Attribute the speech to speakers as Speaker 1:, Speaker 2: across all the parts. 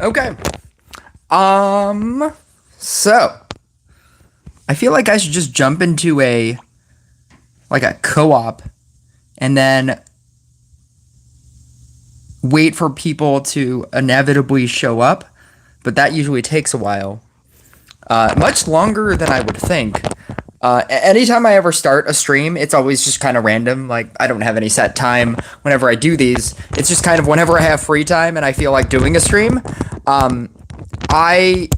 Speaker 1: Okay. So I feel like I should just jump into a co-op and then wait for people to inevitably show up, but that usually takes a while. Much longer than I would think. Anytime I ever start a stream, it's always just kind of random. Like, I don't have any set time whenever I do these. It's just kind of whenever I have free time and I feel like doing a stream. I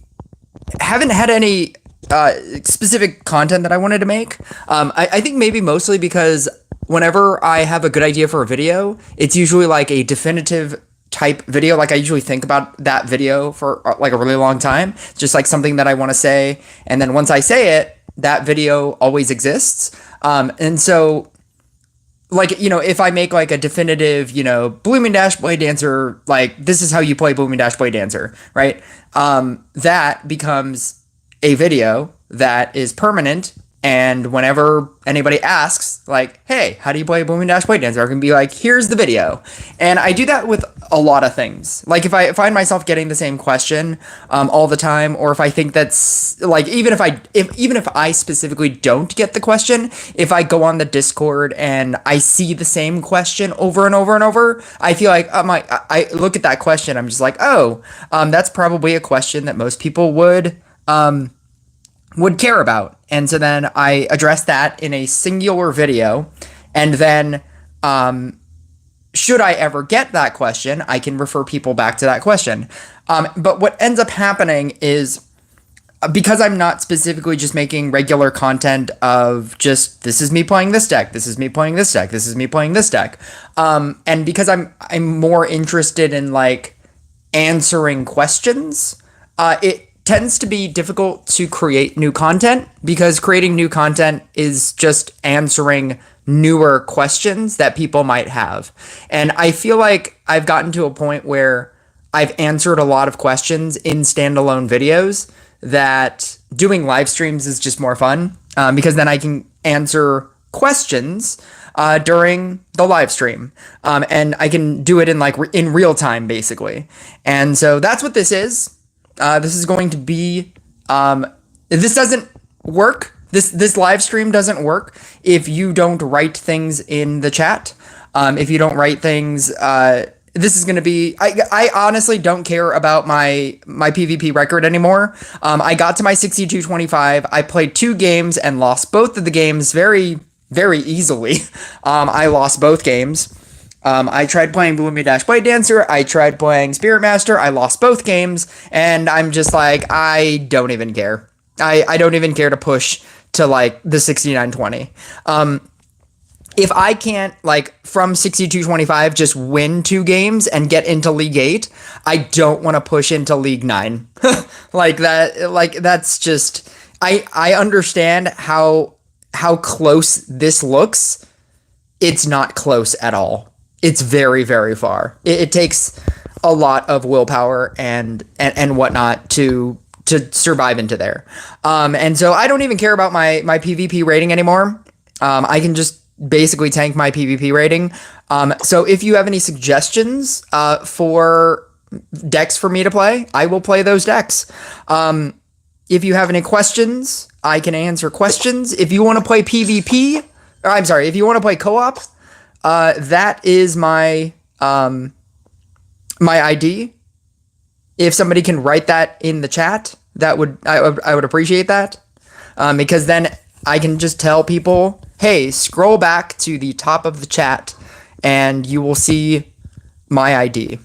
Speaker 1: haven't had any specific content that I wanted to make. I think maybe mostly because whenever I have a good idea for a video, it's usually like a definitive type video. Like I usually think about that video for like a really long time. It's just like something that I want to say, and then once I say it, that video always exists. And so like, if I make like a definitive, Blooming Dash Blade Dancer, like this is how you play Blooming Dash Blade Dancer, right? That becomes a video that is permanent. And whenever anybody asks, like, hey, how do you play Blooming Dash Blade Dancer? I can be like, here's the video. And I do that with a lot of things. Like if I find myself getting the same question all the time, or if I think that's like, even if I specifically don't get the question, if I go on the Discord and I see the same question over and over and over, I feel like I look at that question, I'm just like, oh, that's probably a question that most people would care about. And so then I address that in a singular video. And then, should I ever get that question, I can refer people back to that question. But what ends up happening is because I'm not specifically just making regular content of just this is me playing this deck, this is me playing this deck, this is me playing this deck. And because I'm more interested in like answering questions, it tends to be difficult to create new content because creating new content is just answering newer questions that people might have. And I feel like I've gotten to a point where I've answered a lot of questions in standalone videos that doing live streams is just more fun because then I can answer questions during the live stream. And I can do it in in real time, basically. And so that's what this is. This is going to be, this doesn't work. This live stream doesn't work if you don't write things in the chat. If you don't write things, this is going to be, I honestly don't care about my PvP record anymore. I got to my 62-25. I played 2 games and lost both of the games very, very easily. I lost both games. I tried playing Blooming Dash Blade Dancer, I tried playing Spirit Master, I lost both games, and I'm just like, I don't even care. I don't even care to push to like the 69-20. If I can't like from 62-25 just win 2 games and get into League 8, I don't want to push into League 9. That's just I understand how close this looks. It's not close at all. It's very, very far. It takes a lot of willpower and whatnot to survive into there. And so I don't even care about my PvP rating anymore. I can just basically tank my PvP rating. So if you have any suggestions for decks for me to play, I will play those decks. If you have any questions, I can answer questions. If you want to play PvP, or I'm sorry, if you want to play co-op, that is my my ID. If somebody can write that in the chat, I would appreciate that, because then I can just tell people, hey, scroll back to the top of the chat, and you will see my ID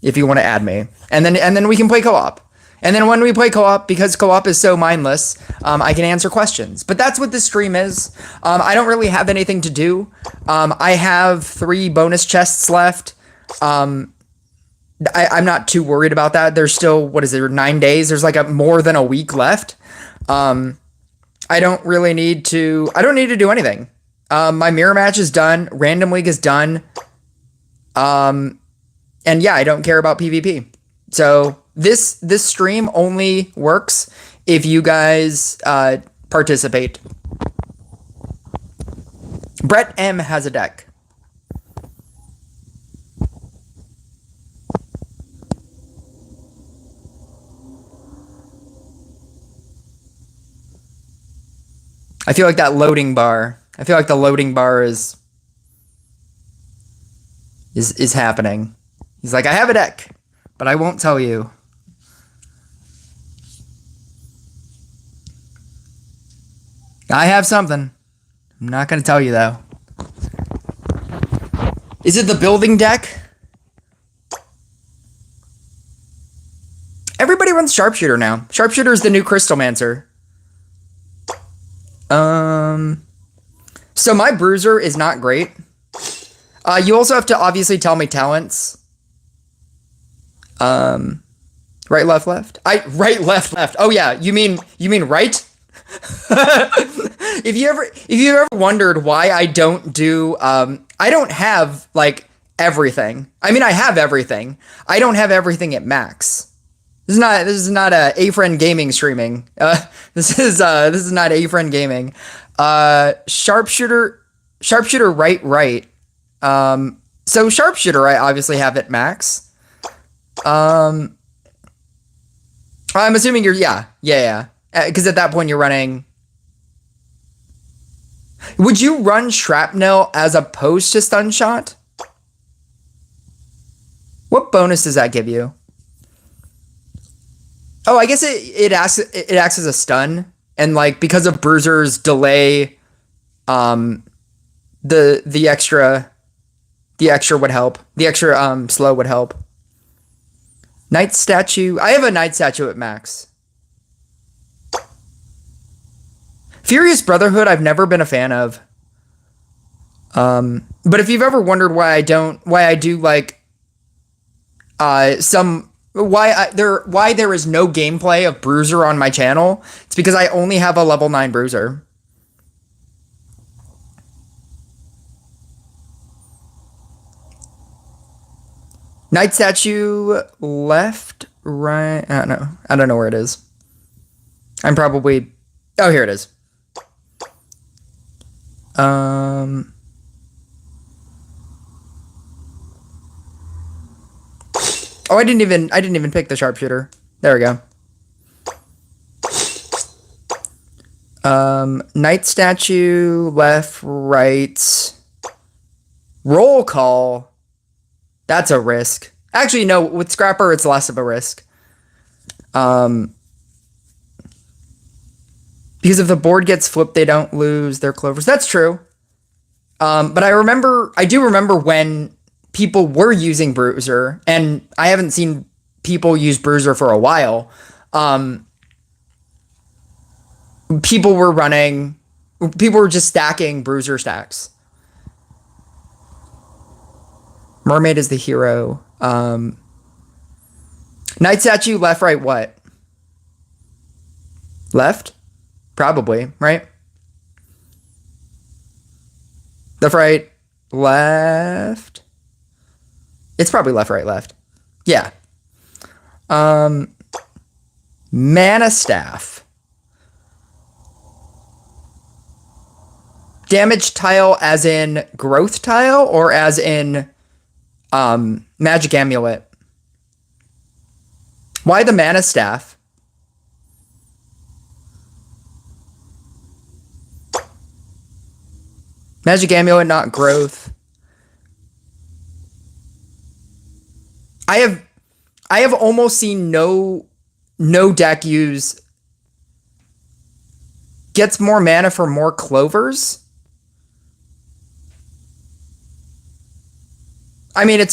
Speaker 1: if you want to add me, and then we can play co-op. And then when we play co-op, because co-op is so mindless, I can answer questions. But that's what this stream is. I don't really have anything to do. I have 3 bonus chests left. I'm not too worried about that. There's still, 9 days? There's like more than a week left. I don't need to do anything. My mirror match is done. Random League is done. And yeah, I don't care about PvP. So this stream only works if you guys participate. Brett M has a deck. I feel like that loading bar. I feel like the loading bar is happening. He's like, I have a deck, but I won't tell you. I have something. I'm not going to tell you, though. Is it the building deck? Everybody runs Sharpshooter now. Sharpshooter is the new Crystalmancer. So my Bruiser is not great. You also have to obviously tell me talents. Right, left, left. Right, left, left. Oh yeah, you mean right? If you ever wondered why I don't do I don't have like everything. I mean, I have everything. I don't have everything at max. This is not a friend gaming streaming. This is not a friend gaming. Sharpshooter right. So Sharpshooter I obviously have at max. I'm assuming you're yeah. Because at that point you're running. Would you run Shrapnel as opposed to Stun Shot? What bonus does that give you? Oh, I guess it acts as a stun, and like because of Bruiser's delay, the extra would help. The extra slow would help. Knight Statue. I have a Knight Statue at max. Furious Brotherhood, I've never been a fan of. But if you've ever wondered why I do like why there is no gameplay of Bruiser on my channel, it's because I only have a level 9 Bruiser. Knight Statue left, right. I don't know where it is. I'm probably. Oh, here it is. Oh, I didn't even pick the Sharpshooter. There we go. Knight Statue, left, right. Roll Call. That's a risk. Actually, no, with Scrapper, it's less of a risk. Because if the board gets flipped, they don't lose their clovers. That's true. But I do remember when people were using Bruiser, and I haven't seen people use Bruiser for a while. People were just stacking Bruiser stacks. Mermaid is the hero. Knight Statue, left, right, what? Left? Probably, right? Left, right, left. It's probably left, right, left. Yeah. Mana Staff. Damage tile as in growth tile or as in Magic Amulet? Why the Mana Staff? Magic Amulet, not growth. I have almost seen no deck use gets more mana for more clovers. I mean,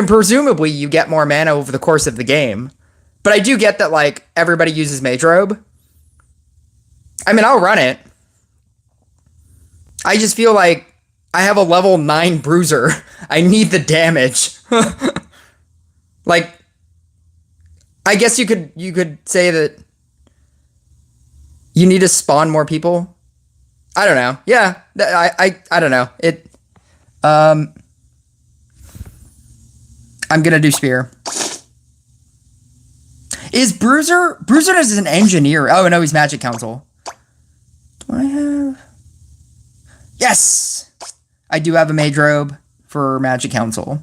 Speaker 1: presumably you get more mana over the course of the game, but I do get that like everybody uses Mage Robe. I mean, I'll run it. I just feel like I have a level 9 Bruiser. I need the damage. Like, I guess you could say that you need to spawn more people. I don't know. Yeah, I don't know. I'm gonna do Spear. Is Bruiser is an engineer? Oh no, he's Magic Council. Do I have? Yes, I do have a Mage Robe for Magic Council.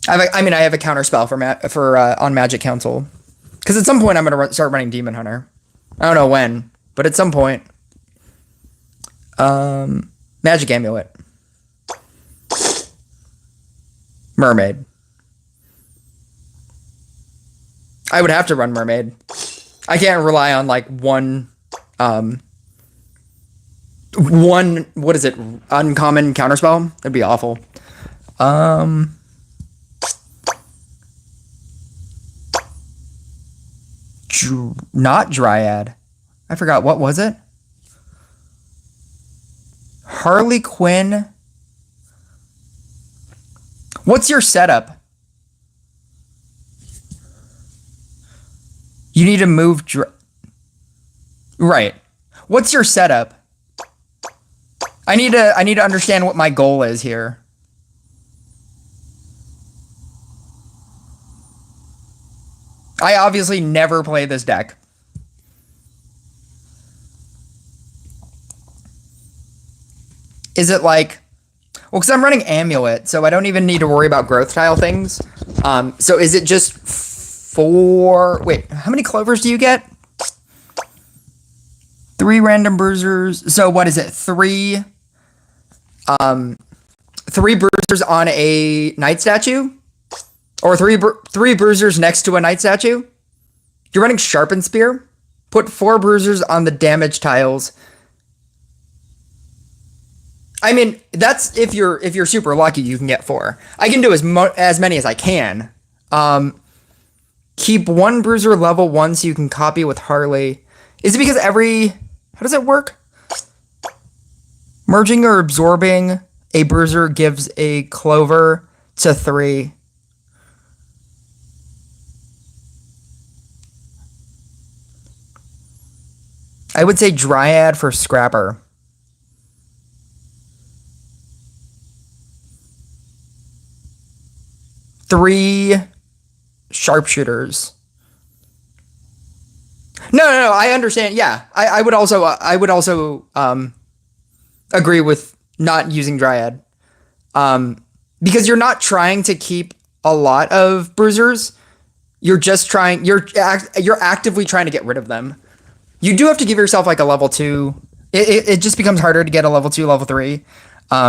Speaker 1: I have a counter spell for on Magic Council. Because at some point I'm going to start running Demon Hunter. I don't know when, but at some point. Magic Amulet. Mermaid. I would have to run Mermaid. I can't rely on like one, what is it? Uncommon counterspell? That'd be awful. Not Dryad. I forgot. What was it? Harley Quinn. What's your setup? You need to move. Right. What's your setup? I need to understand what my goal is here. I obviously never play this deck. Is it like... Well, because I'm running Amulet, so I don't even need to worry about growth tile things. So is it just 4... Wait, how many clovers do you get? 3 random bruisers. So what is it? 3 bruisers on a knight statue? Or 3 bruisers next to a knight statue? You're running Sharpened Spear? Put 4 bruisers on the damage tiles. I mean, that's if you're super lucky, you can get 4. I can do as many as I can. Keep 1 bruiser level 1 so you can copy with Harley. Is it because how does it work? Merging or absorbing a bruiser gives a clover to 3. I would say Dryad for Scrapper. 3 Sharpshooters. No, I understand. Yeah, I would also agree with not using Dryad, because you're not trying to keep a lot of bruisers. You're just trying. You're actively trying to get rid of them. You do have to give yourself like a level 2. It just becomes harder to get a level 2, level 3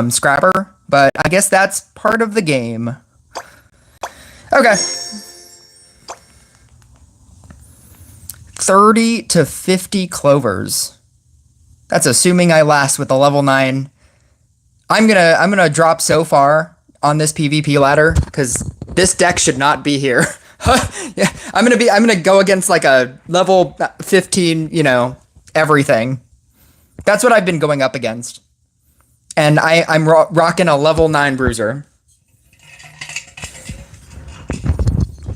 Speaker 1: Scrapper, but I guess that's part of the game. Okay. 30 to 50 clovers. That's assuming I last with the level 9. I'm gonna drop so far on this PvP ladder because this deck should not be here. Yeah, I'm gonna go against like a level 15, everything. That's what I've been going up against. And I'm rocking a level 9 bruiser.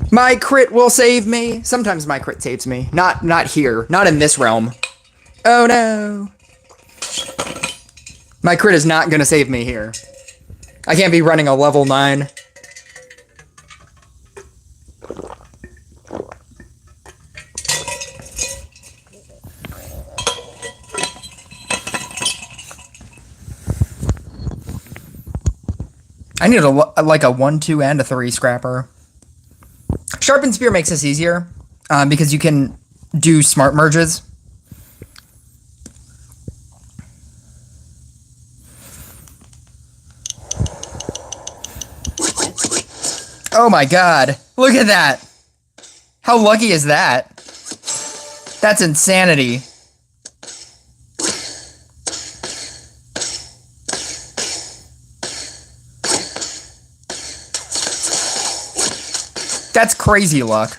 Speaker 1: My crit will save me. Sometimes my crit saves me. Not here. Not in this realm. Oh no. My crit is not gonna save me here. I can't be running a level 9. I need like a 1, 2, and a 3 Scrapper. Sharpened Spear makes this easier because you can do smart merges. Oh my god, look at that. How lucky is that? That's insanity. That's crazy luck.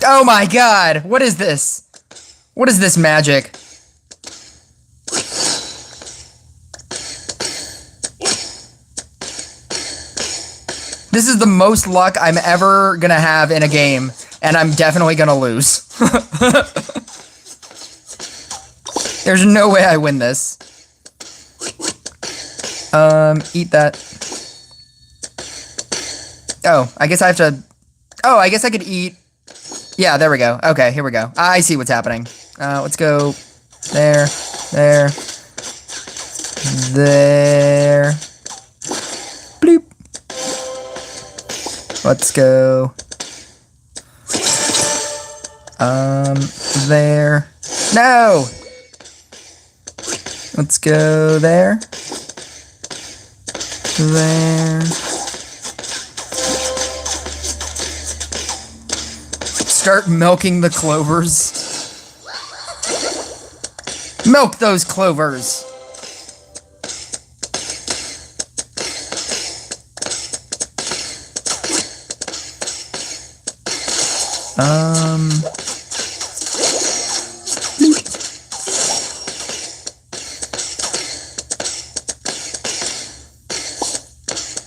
Speaker 1: Oh my god, what is this? What is this magic? This is the most luck I'm ever gonna have in a game, and I'm definitely gonna lose. There's no way I win this. Eat that. Oh, I guess I have to... Oh, I guess I could eat... Yeah, there we go. Okay, here we go. I see what's happening. Let's go... There. There. Bloop. Let's go There. No! Let's go there. There. Start milking the clovers. Milk those clovers.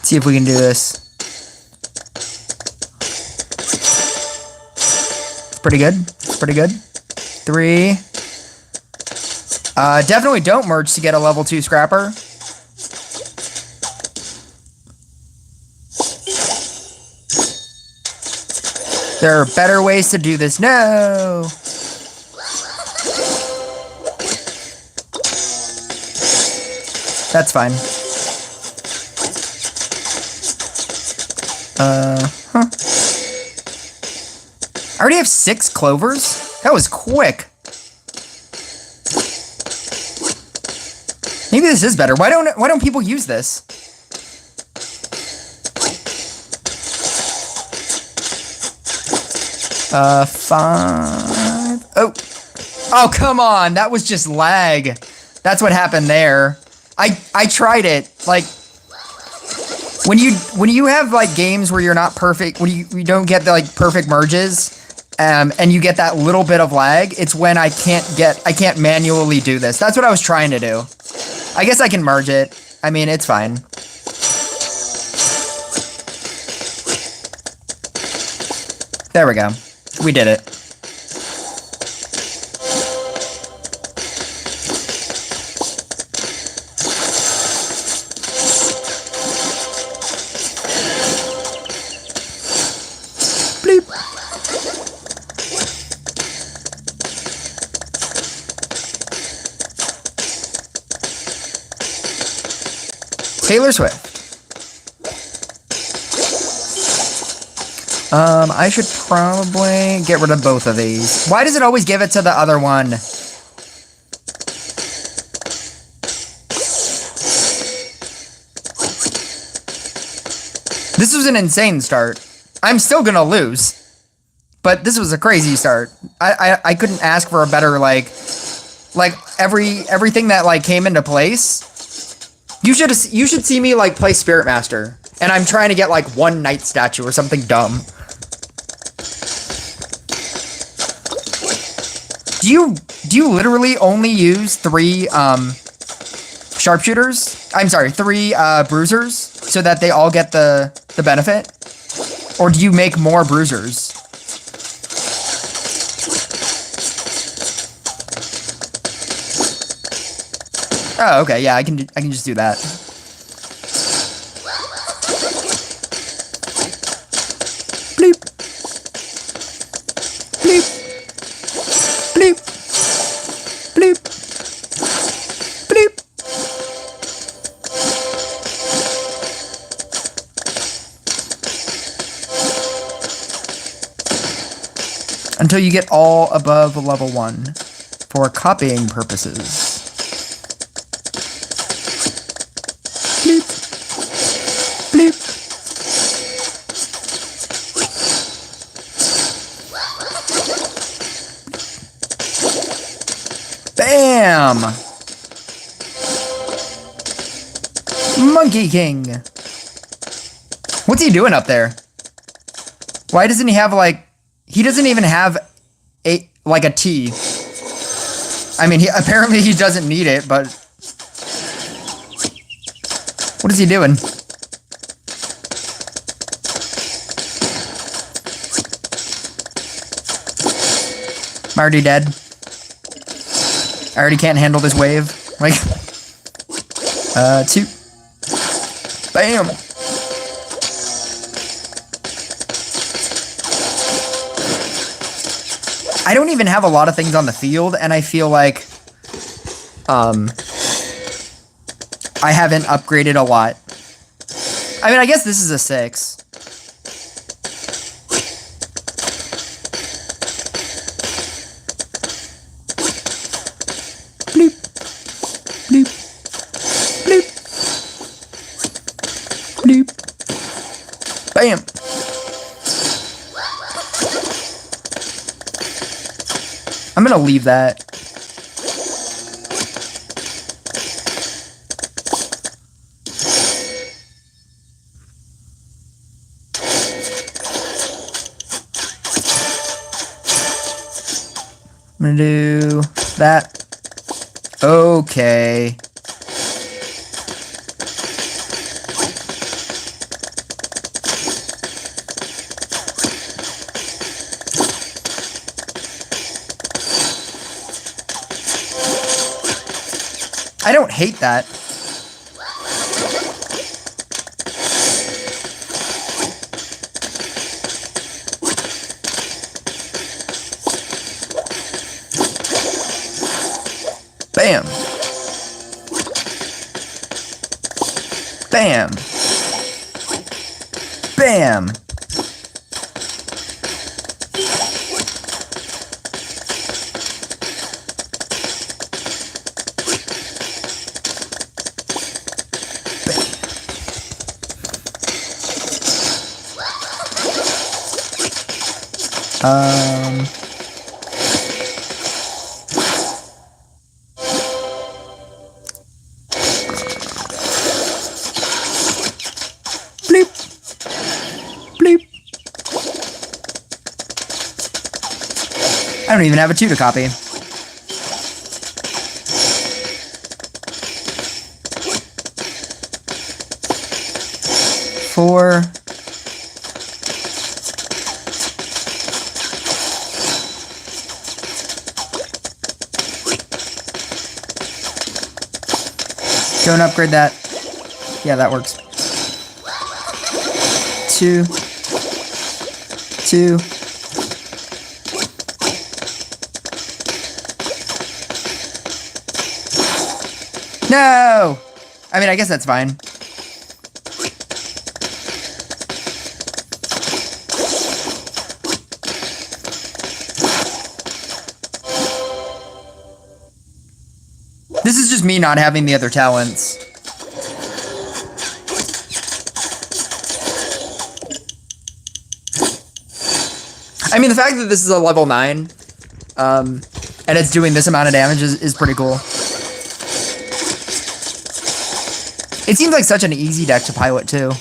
Speaker 1: See if we can do this. It's pretty good. It's pretty good. 3. Definitely don't merge to get a level 2 scrapper. There are better ways to do this. No! That's fine. Huh. I already have 6 clovers? That was quick. Maybe this is better. Why don't people use this? Five. Oh, come on. That was just lag. That's what happened there. I tried it. Like, when you have like games where you're not perfect, when you don't get the like perfect merges, and you get that little bit of lag, it's when I can't manually do this. That's what I was trying to do. I guess I can merge it. I mean, it's fine. There we go. We did it. Bleep. Taylor Swift. I should probably get rid of both of these. Why does it always give it to the other one? This was an insane start. I'm still gonna lose. But this was a crazy start. I couldn't ask for a better, like everything that like came into place. You should see me like play Spirit Master, and I'm trying to get like 1 knight statue or something dumb. Do you literally only use 3 sharpshooters? I'm sorry, 3 bruisers, so that they all get the benefit? Or do you make more bruisers? Oh, okay, yeah, I can just do that. Bleep. Bleep. Bleep. Bleep. Bleep. Until you get all above level 1 for copying purposes. Bam! Monkey King! What's he doing up there? Why doesn't he have, like... He doesn't even have a T. I mean, apparently he doesn't need it, but... What is he doing? I'm already dead. I already can't handle this wave. Like, 2. Bam! I don't even have a lot of things on the field, and I feel like, I haven't upgraded a lot. I mean, I guess this is a 6. Bam! I'm gonna leave that. I'm gonna do that. Okay. I don't hate that. Bam. Bam. Bam. Bleep. Bleep. I don't even have a 2 to copy. Four. Don't upgrade that. Yeah, that works. 2. 2. No! I mean, I guess that's fine. This is just me not having the other talents. I mean, the fact that this is a level 9, and it's doing this amount of damage is pretty cool. It seems like such an easy deck to pilot, too.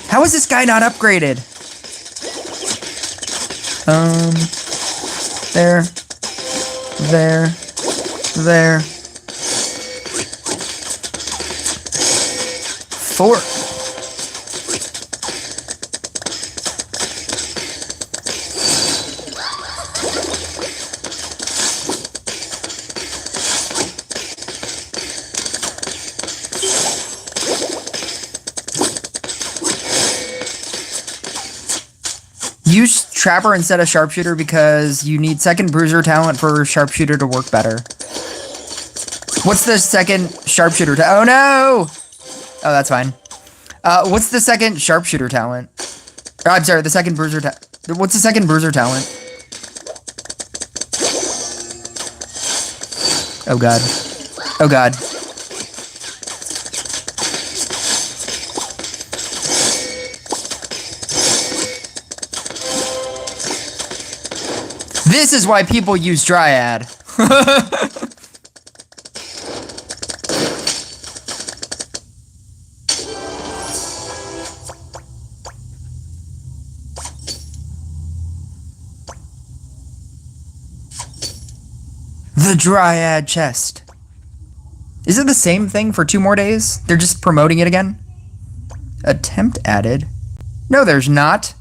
Speaker 1: How is this guy not upgraded? There. There. 4. Use Trapper instead of Sharpshooter because you need second Bruiser talent for Sharpshooter to work better. What's the second Sharpshooter oh no! Oh, that's fine. What's the second Sharpshooter talent? Oh, I'm sorry, the second Bruiser what's the second Bruiser talent? Oh god. Oh god. This is why people use Dryad. The Dryad chest. Is it the same thing for 2 more days? They're just promoting it again? Attempt added? No, there's not.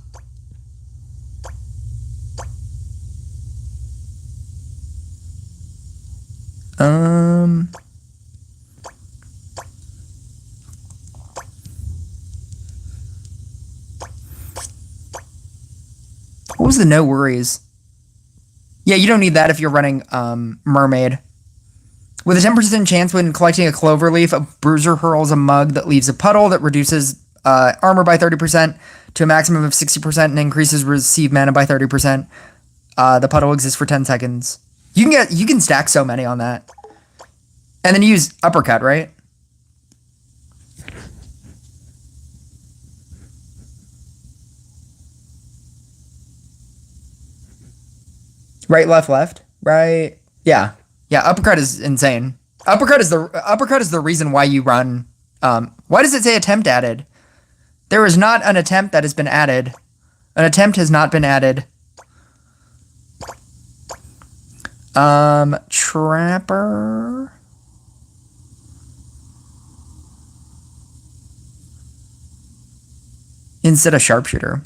Speaker 1: What was the no worries? Yeah, you don't need that if you're running Mermaid. With a 10% chance when collecting a clover leaf, a Bruiser hurls a mug that leaves a puddle that reduces armor by 30% to a maximum of 60% and increases receive mana by 30%. The puddle exists for 10 seconds. You can stack so many on that. And then use uppercut, right? Right, left, left. Right. Yeah. Yeah, uppercut is insane. Uppercut is the reason why you run. Why does it say attempt added? There is not an attempt that has been added. An attempt has not been added. Trapper. Instead of sharpshooter.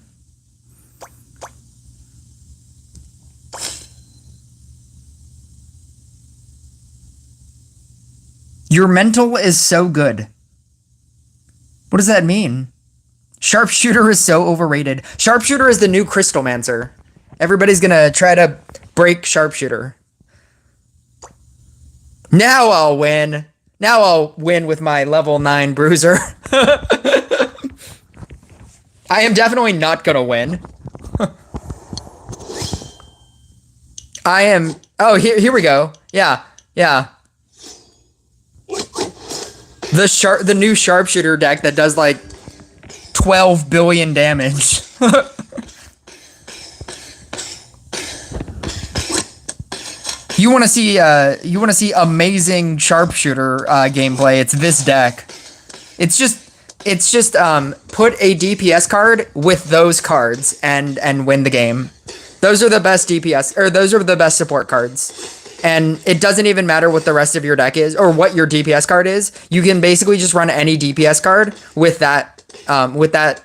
Speaker 1: Your mental is so good. What does that mean? Sharpshooter is so overrated. Sharpshooter is the new Crystalmancer. Everybody's gonna try to break Sharpshooter. Now I'll win. Now I'll win with my level 9 Bruiser. I am definitely not gonna win. I am... Oh, here we go. Yeah, yeah. The new Sharpshooter deck that does like 12 billion damage. You want to see amazing Sharpshooter gameplay? It's this deck. It's just put a DPS card with those cards and win the game. Those are the best DPS, or those are the best support cards. And it doesn't even matter what the rest of your deck is or what your DPS card is. You can basically just run any DPS card with that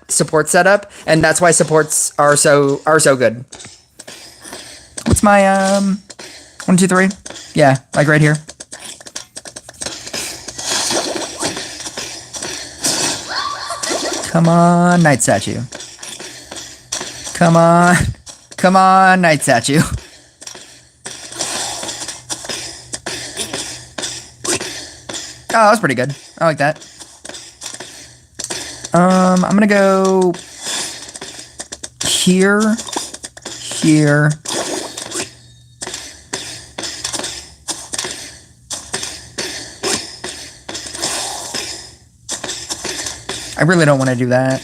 Speaker 1: support setup, and that's why supports are so good. What's my 1, 2, 3? Yeah, like right here. Come on, Night Statue. Come on, Night Statue. Oh, that was pretty good. I like that. I'm gonna go here. I really don't want to do that.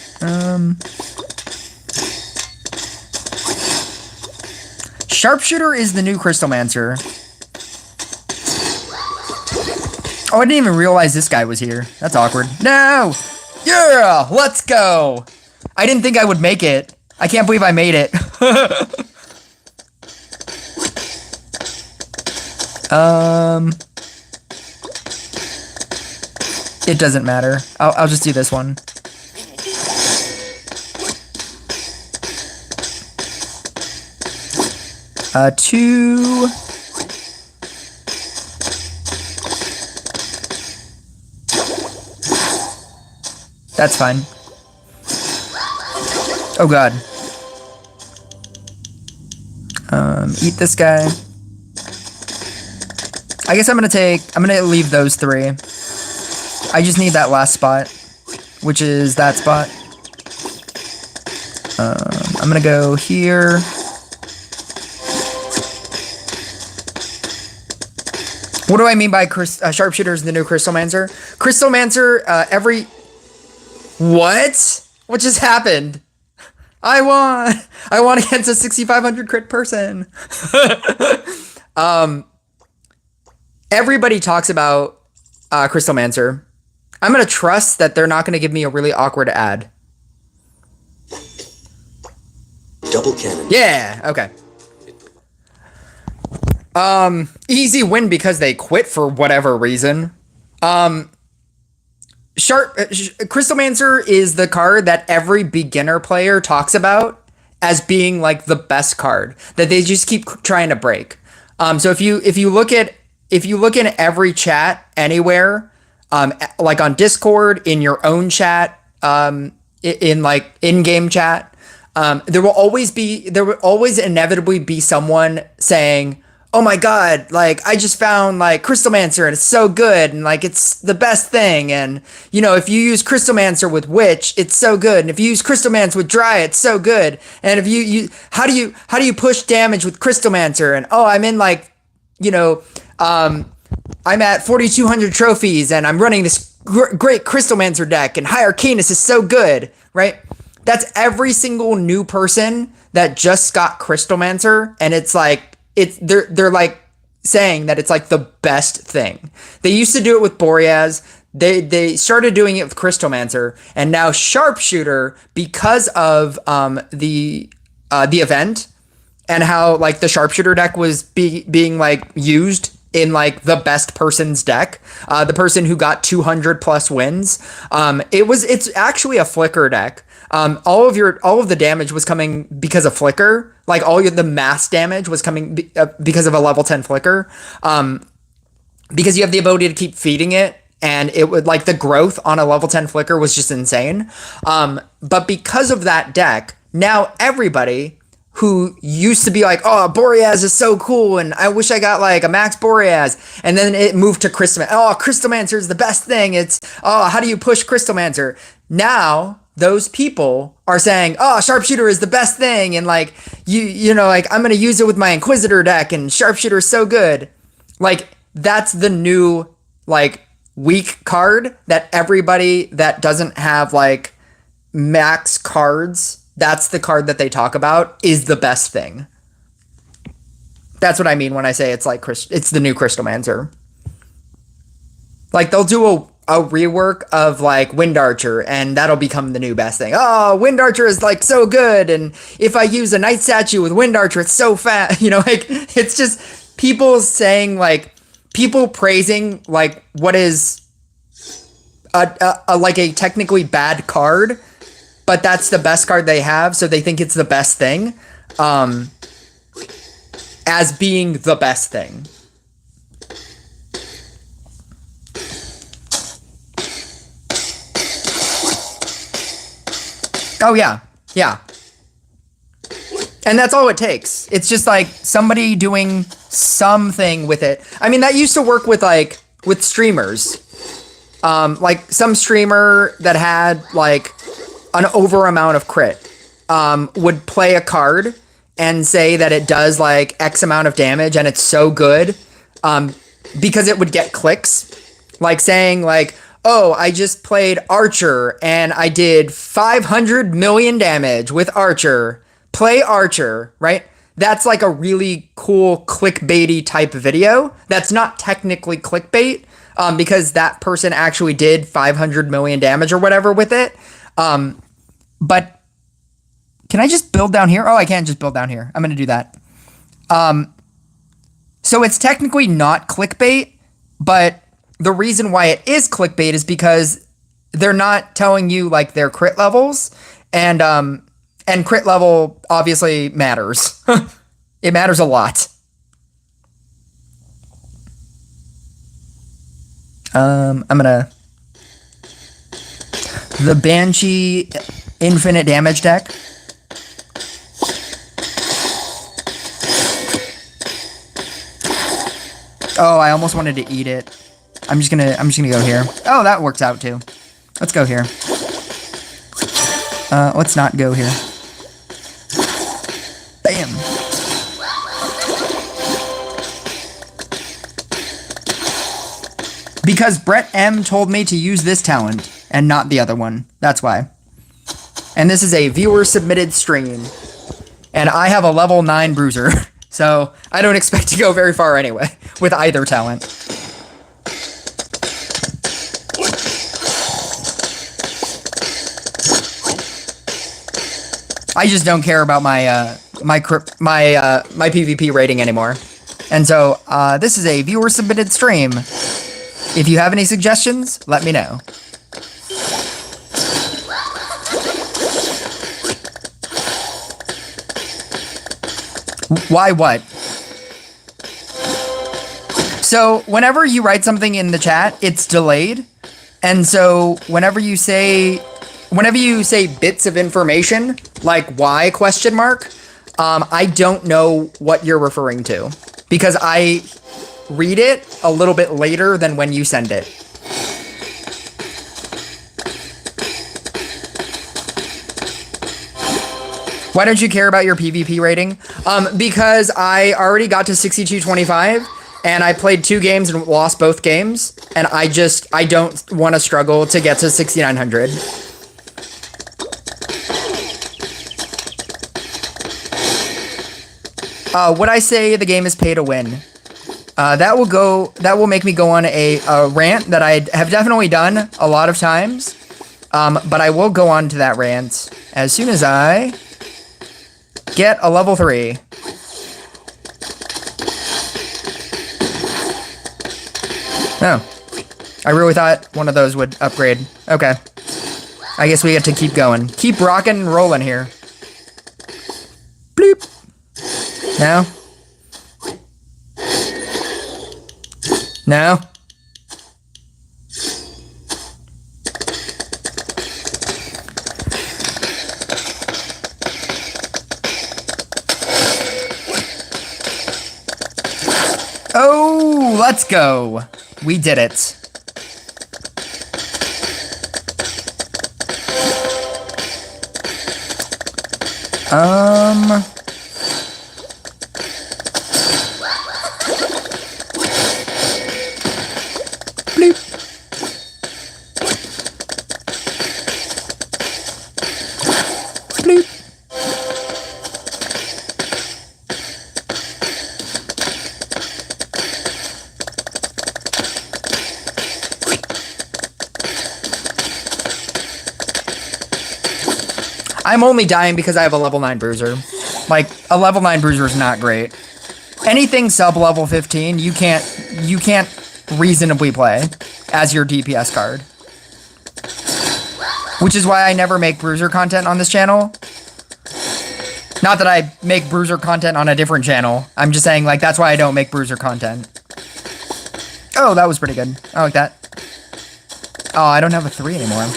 Speaker 1: Sharpshooter is the new Crystalmancer. Oh, I didn't even realize this guy was here. That's awkward. No! Yeah! Let's go! I didn't think I would make it. I can't believe I made it. It doesn't matter. I'll just do this one. Two... That's fine. Oh god. Eat this guy. I guess I'm gonna leave those 3. I just need that last spot, which is that spot. I'm gonna go here. What do I mean by Sharpshooter is the new Crystalmancer? Crystalmancer, What? What just happened? I won against a 6,500 crit person. Everybody talks about Crystalmancer. I'm gonna trust that they're not gonna give me a really awkward ad.
Speaker 2: Double cannon.
Speaker 1: Yeah, okay. Easy win because they quit for whatever reason. Crystalmancer is the card that every beginner player talks about as being like the best card that they just keep trying to break. So if you look in every chat anywhere, like on Discord, in your own chat, in like in-game chat, there will always inevitably be someone saying, oh my god, like, I just found, like, Crystalmancer, and it's so good, and, like, it's the best thing, and, you know, if you use Crystalmancer with Witch, it's so good, and if you use Crystalmancer with Dry, it's so good, and if how do you push damage with Crystalmancer, and, oh, I'm in, like, you know, I'm at 4,200 trophies and I'm running this great Crystalmancer deck and High Arcanus is so good, right? That's every single new person that just got Crystalmancer, and it's like they're like saying that it's like the best thing. They used to do it with Boreas. They started doing it with Crystalmancer, and now Sharpshooter, because of the event and how like the Sharpshooter deck was being like used in like the best person's deck, the person who got 200 plus wins. It's actually a flicker deck. All of the damage was coming because of flicker. Like the mass damage was coming because of a level 10 flicker. Because you have the ability to keep feeding it, and it would like the growth on a level 10 flicker was just insane. But because of that deck, now everybody who used to be like, oh, Boreas is so cool, and I wish I got like a max Boreas, and then it moved to Crystalmancer. Oh, Crystalmancer is the best thing. It's, oh, how do you push Crystalmancer? Now those people are saying, oh, Sharpshooter is the best thing, and like you know, like I'm gonna use it with my Inquisitor deck, and Sharpshooter is so good. Like that's the new like weak card that everybody that doesn't have like max cards, that's the card that they talk about is the best thing. That's what I mean when I say it's like it's the new Crystalmancer. Like they'll do a rework of like Wind Archer, and that'll become the new best thing. Oh, Wind Archer is like so good, and if I use a Night Statue with Wind Archer, it's so fast. You know, like it's just people saying like people praising like what is a like a technically bad card, but that's the best card they have, so they think it's the best thing, as being the best thing. Oh yeah, yeah. And that's all it takes. It's just like somebody doing something with it. I mean, that used to work with like with streamers. Like some streamer that had like an over amount of crit would play a card and say that it does like X amount of damage and it's so good because it would get clicks. Like saying like, oh, I just played Archer and I did 500 million damage with Archer. Play Archer, right? That's like a really cool clickbaity type video. That's not technically clickbait because that person actually did 500 million damage or whatever with it. But can I just build down here? Oh, I can't just build down here. I'm going to do that. So it's technically not clickbait, but the reason why it is clickbait is because they're not telling you like their crit levels, and crit level obviously matters. It matters a lot. I'm gonna the Banshee infinite damage deck. Oh, I almost wanted to eat it. I'm just gonna go here. Oh, that works out too. Let's go here. Let's not go here. Bam. Because Brett M told me to use this talent and not the other one. That's why. And this is a viewer submitted stream. And I have a level 9 Bruiser. So I don't expect to go very far anyway with either talent. I just don't care about my my PvP rating anymore. And so this is a viewer submitted stream. If you have any suggestions, let me know. Why what? So whenever you write something in the chat, it's delayed. And so whenever you say bits of information, like why question mark, I don't know what you're referring to because I read it a little bit later than when you send it. Why don't you care about your PvP rating? Because I already got to 6225 and I played 2 games and lost both games, and I don't want to struggle to get to 6,900. Would I say the game is pay to win? That will make me go on a rant that I have definitely done a lot of times. But I will go on to that rant as soon as I get a level 3. Oh. I really thought one of those would upgrade. Okay. I guess we get to keep going. Keep rocking and rolling here. Bloop. No. No. Oh, let's go. We did it. Bloop. Bloop. I'm only dying because I have a level 9 Bruiser. Like, a level 9 Bruiser is not great. Anything sub level 15, you can't reasonably play as your DPS card. Which is why I never make Bruiser content on this channel. Not that I make Bruiser content on a different channel. I'm just saying, like, that's why I don't make Bruiser content. Oh, that was pretty good. I like that. Oh, I don't have a 3 anymore.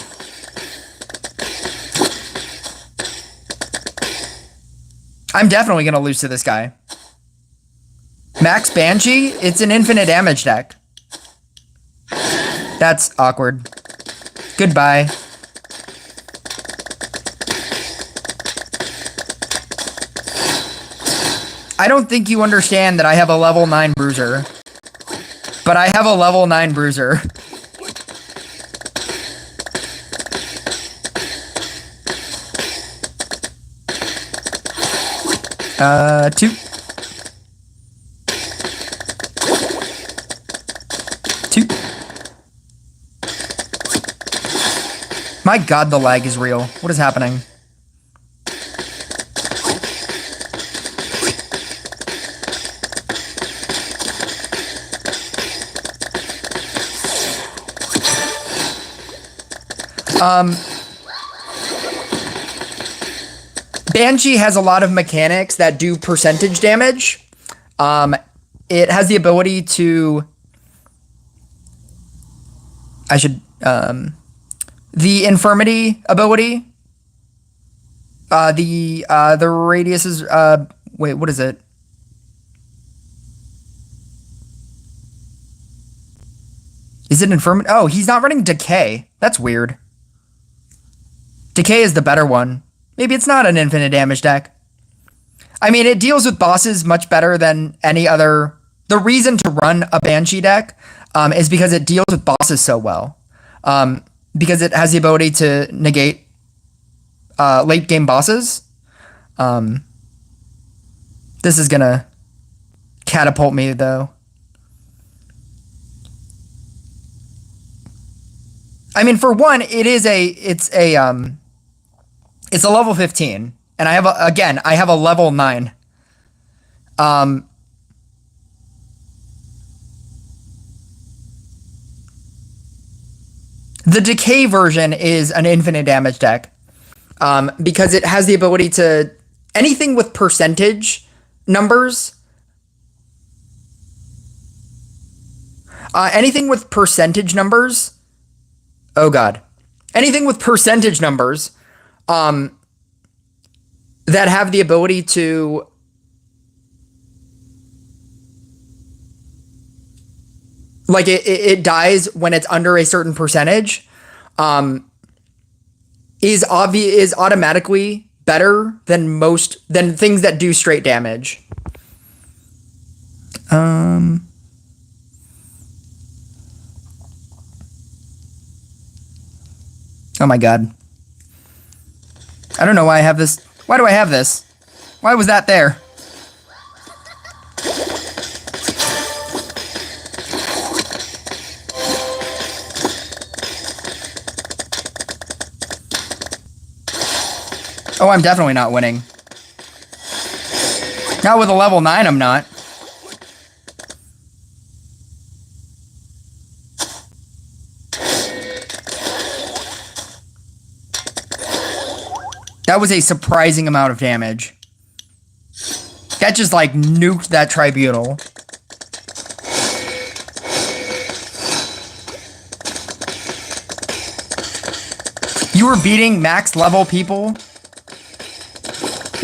Speaker 1: I'm definitely going to lose to this guy. Max Banshee? It's an infinite damage deck. That's awkward. Goodbye. I don't think you understand that I have a level 9 Bruiser. But I have a level 9 Bruiser. 2. 2. My god, the lag is real. What is happening? Banshee has a lot of mechanics that do percentage damage. It has the ability to... the infirmity ability. The radius is... wait, what is it? Is it infirmity? Oh, he's not running decay. That's weird. Decay is the better one. Maybe it's not an infinite damage deck. I mean, it deals with bosses much better than any other... The reason to run a Banshee deck is because it deals with bosses so well. Because it has the ability to negate late game bosses. This is gonna catapult me, though. I mean, for one, it's a level 15, and I have a level 9. The decay version is an infinite damage deck, because it has the ability to anything with percentage numbers. Anything with percentage numbers. Oh god. Anything with percentage numbers that have the ability to like it dies when it's under a certain percentage is automatically better than things that do straight damage. Oh my god. I don't know why I have this. Why do I have this? Why was that there? Oh, I'm definitely not winning. Not with a level 9, I'm not. That was a surprising amount of damage. That just like nuked that tribunal. You were beating max level people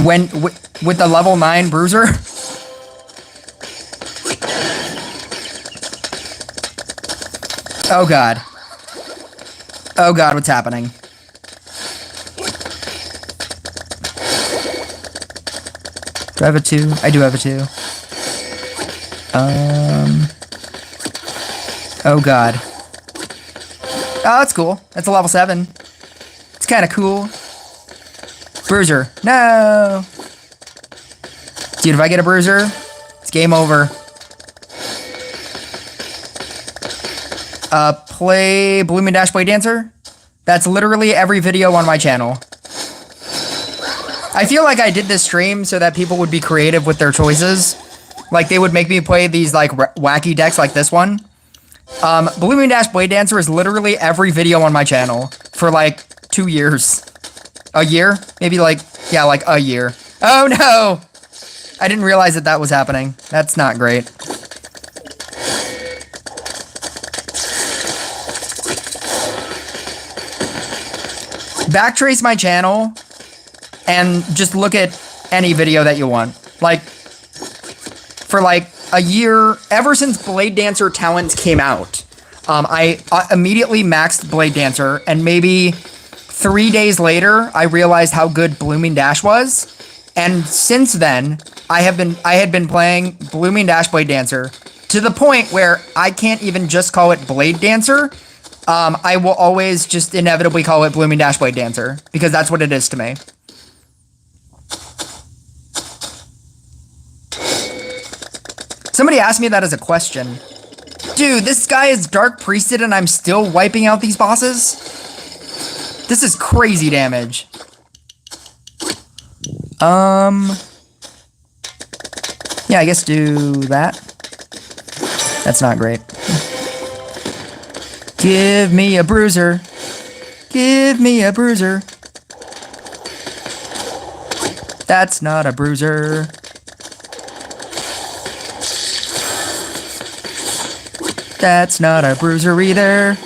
Speaker 1: when with the level 9 Bruiser? Oh god. Oh god, what's happening? Do I have a 2? I do have a 2. Oh god. Oh, that's cool. That's a level 7. It's kind of cool. Bruiser. No! Dude, if I get a Bruiser, it's game over. Play Blooming Dash Blade Dancer? That's literally every video on my channel. I feel like I did this stream so that people would be creative with their choices. Like, they would make me play these, like, wacky decks like this one. Blooming Dash Blade Dancer is literally every video on my channel for, like, 2 years. A year? Maybe, like, yeah, like, a year. Oh, no! I didn't realize that that was happening. That's not great. Backtrace my channel and just look at any video that you want. Like, for like a year, ever since Blade Dancer talents came out, I immediately maxed Blade Dancer, and maybe 3 days later, I realized how good Blooming Dash was. And since then, I had been playing Blooming Dash Blade Dancer to the point where I can't even just call it Blade Dancer. I will always just inevitably call it Blooming Dash Blade Dancer, because that's what it is to me. Somebody asked me that as a question. Dude, this guy is Dark Priested and I'm still wiping out these bosses? This is crazy damage. Yeah, I guess do that. That's not great. Give me a Bruiser. Give me a Bruiser. That's not a Bruiser. That's not a Bruiser either.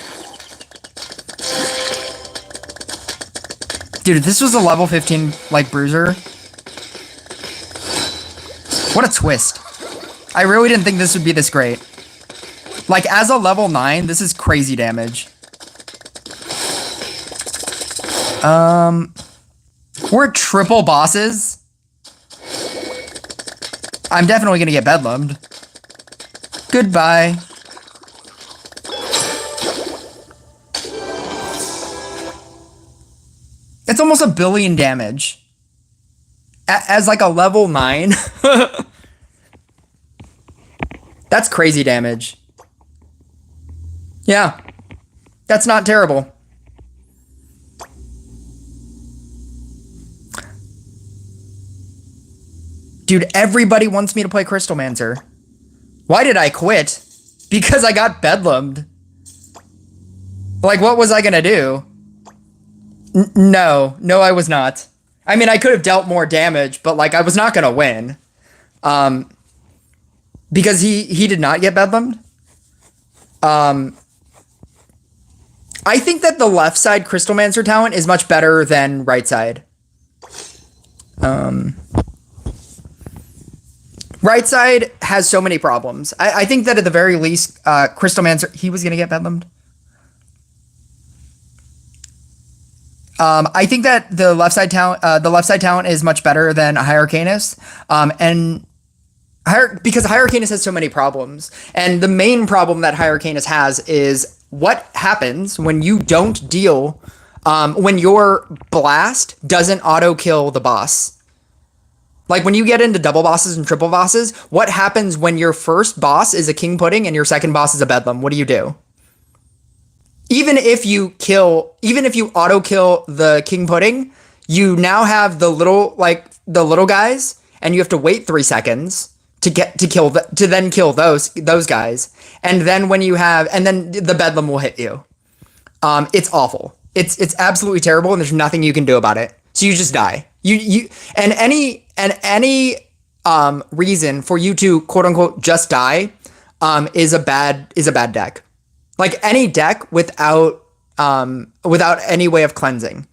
Speaker 1: Dude, if this was a level 15, like, Bruiser. What a twist. I really didn't think this would be this great. Like, as a level 9, this is crazy damage. We're at triple bosses. I'm definitely gonna get bedlammed. Goodbye. It's almost 1 billion damage. As like a level 9. That's crazy damage. Yeah. That's not terrible. Dude, everybody wants me to play Crystalmancer. Why did I quit? Because I got bedlammed. Like, what was I gonna do? No, I was not. I mean, I could have dealt more damage, but like, I was not gonna win. Because he did not get bedlammed. I think that the left side Crystalmancer talent is much better than right side. Right side has so many problems. I think that at the very least, Crystalmancer, he was gonna get bedlammed. I think that the left side talent is much better than Hyrcanus, because Hyrcanus has so many problems, and the main problem that Hyrcanus has is what happens when you don't deal when your blast doesn't auto kill the boss. Like when you get into double bosses and triple bosses, what happens when your first boss is a king pudding and your second boss is a bedlam? What do? Even if you auto kill the king pudding, you now have the little guys, and you have to wait 3 seconds to kill those guys, and then the bedlam will hit you. It's awful. It's absolutely terrible, and there's nothing you can do about it. So you just die. Any reason for you to quote unquote just die is a bad deck. Like any deck without any way of cleansing,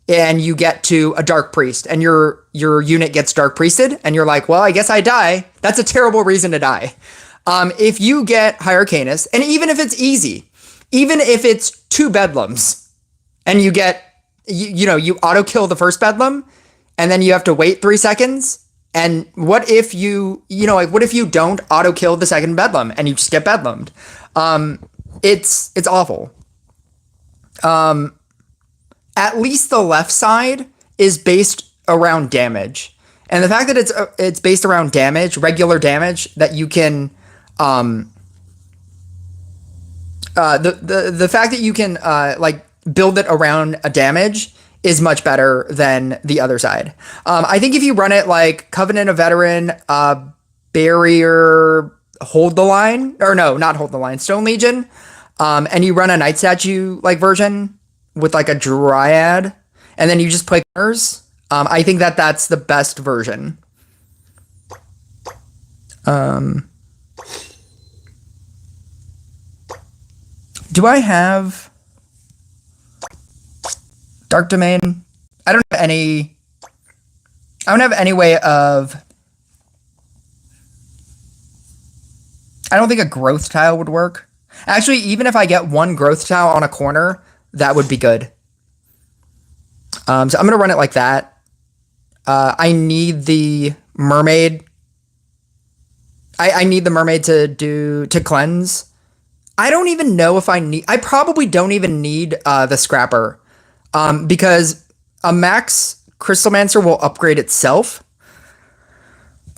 Speaker 1: and you get to a dark priest, and your unit gets dark priested, and you're like, well, I guess I die. That's a terrible reason to die. If you get Hyrcanus, and even if it's easy, even if it's 2 bedlams, and you get you auto kill the first bedlam, and then you have to wait 3 seconds. And what if what if you don't auto kill the second bedlam and you just get bedlammed? It's awful. At least the left side is based around damage, and the fact that it's based around damage, regular damage, that you can the fact that you can build it around a damage is much better than the other side. I think if you run it like Covenant of Veteran, Barrier, Hold the Line, or no, not Hold the Line, Stone Legion, and you run a Night Statue version with like a Dryad, and then you just play corners, I think that's the best version. Do I have Dark Domain? I don't have any way of... I don't think a growth tile would work. Actually, even if I get 1 growth tile on a corner, that would be good. So I'm going to run it like that. I need the mermaid. I need the mermaid to cleanse. I don't even know if I probably don't even need the scrapper. Because a max Crystalmancer will upgrade itself.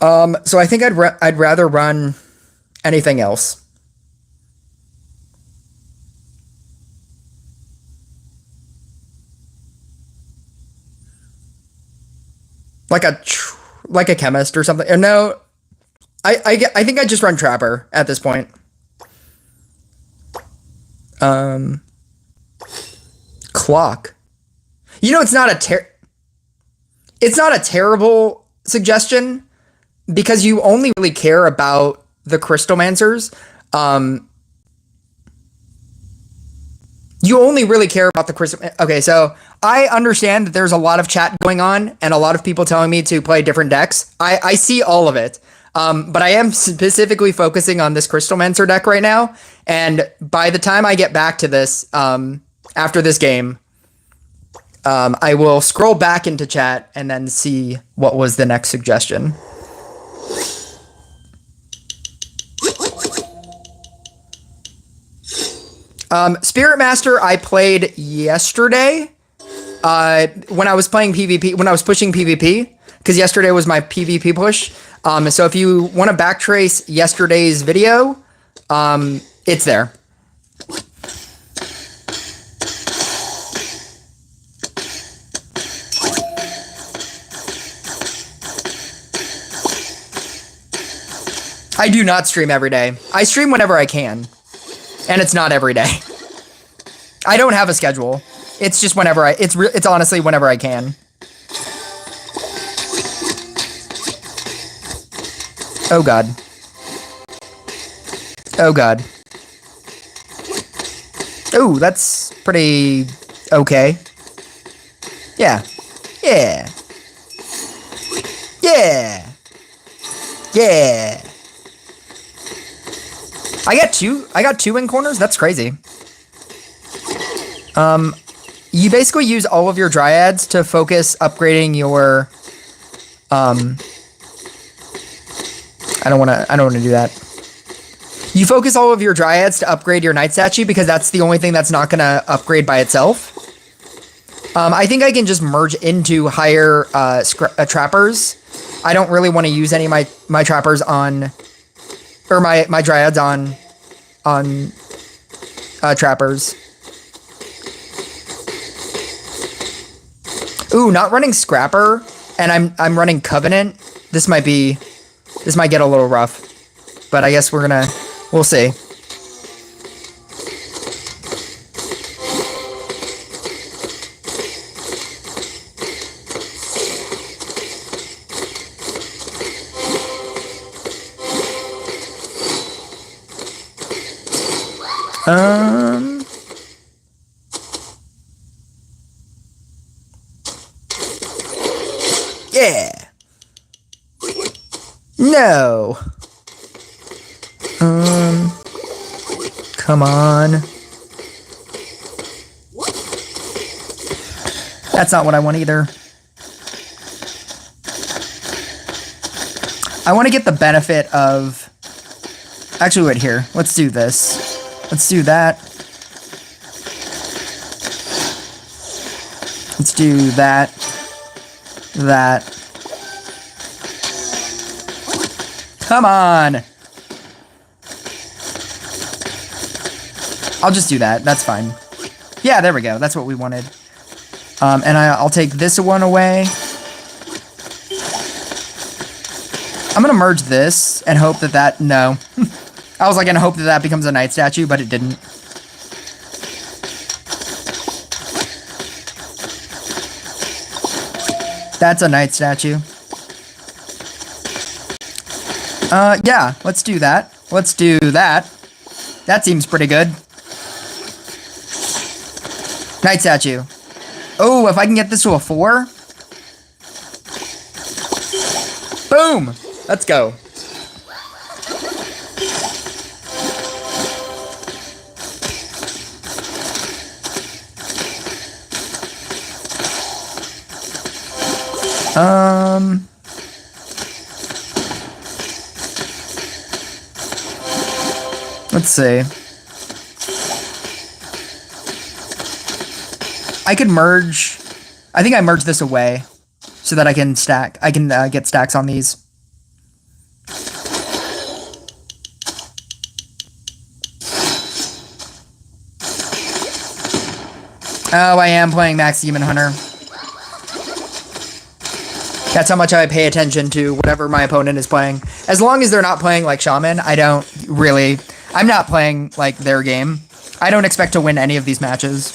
Speaker 1: So I think I'd rather run anything else. Like a chemist or something. Or no, I think I just run Trapper at this point. Clock. It's not a terrible suggestion, because you only really care about the Crystalmancers. You only really care about the Crystal... Okay, so I understand that there's a lot of chat going on and a lot of people telling me to play different decks. I see all of it. But I am specifically focusing on this Crystalmancer deck right now. And by the time I get back to this, after this game, I will scroll back into chat and then see what was the next suggestion. Spirit Master I played yesterday when I was playing PvP, when I was pushing PvP, because yesterday was my PvP push. So if you want to backtrace yesterday's video, it's there. I do not stream every day. I stream whenever I can. And it's not every day. I don't have a schedule. It's just whenever it's honestly whenever I can. Oh god. Oh god. Oh, that's pretty okay. Yeah. Yeah. Yeah. Yeah. I got two in corners? That's crazy. You basically use all of your dryads to focus upgrading your I don't wanna do that. You focus all of your dryads to upgrade your night statue because that's the only thing that's not gonna upgrade by itself. I think I can just merge into higher trappers. I don't really want to use any of my trappers on, or my dryads on trappers. Ooh, not running Scrapper, and I'm running Covenant. This might get a little rough, but I guess we'll see. Yeah. No. Come on. That's not what I want either. I want to get the benefit of... Actually, wait here. Let's do this. Let's do that. Let's do that. That. Come on. I'll just do that. That's fine. Yeah, there we go. That's what we wanted. And I'll take this one away. I'm gonna merge this and hope that no. I was like gonna hope that becomes a knight statue, but it didn't. That's a knight statue. Yeah, let's do that. Let's do that. That seems pretty good. Knight statue. Oh, if I can get this to a 4. Boom! Let's go. Let's see. I could merge. I think I merged this away so that I can stack. I can get stacks on these. Oh, I am playing Max Demon Hunter. That's how much I pay attention to whatever my opponent is playing. As long as they're not playing like Shaman, I don't really... I'm not playing like their game. I don't expect to win any of these matches.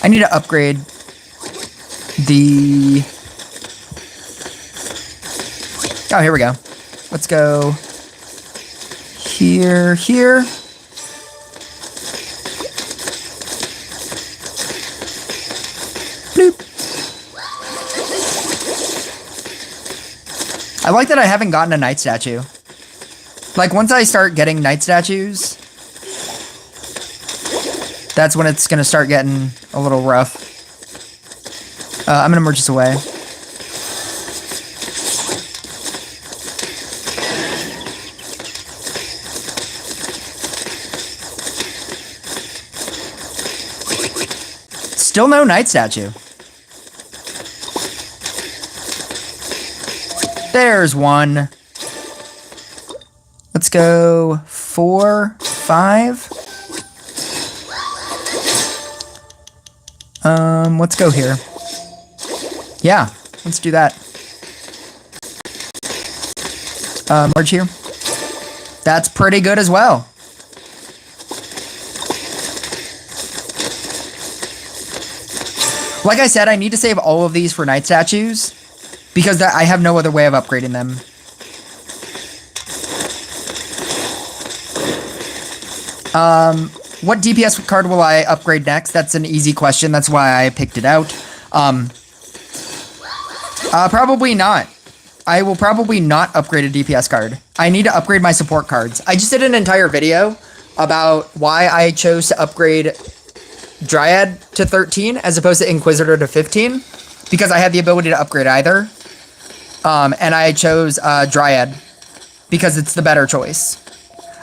Speaker 1: I need to upgrade the... Oh, here we go. Let's go here. Bloop. I like that I haven't gotten a knight statue. Like, once I start getting knight statues, that's when it's gonna start getting a little rough. I'm gonna merge this away. Still no knight statue. There's one. Let's go 4, 5. Let's go here. Yeah, let's do that. Merge here. That's pretty good as well. Like I said, I need to save all of these for knight statues because I have no other way of upgrading them. What DPS card will I upgrade next? That's an easy question. That's why I picked it out. Probably not. I will probably not upgrade a DPS card. I need to upgrade my support cards. I just did an entire video about why I chose to upgrade Dryad to 13 as opposed to Inquisitor to 15 because I had the ability to upgrade either. And I chose Dryad because it's the better choice.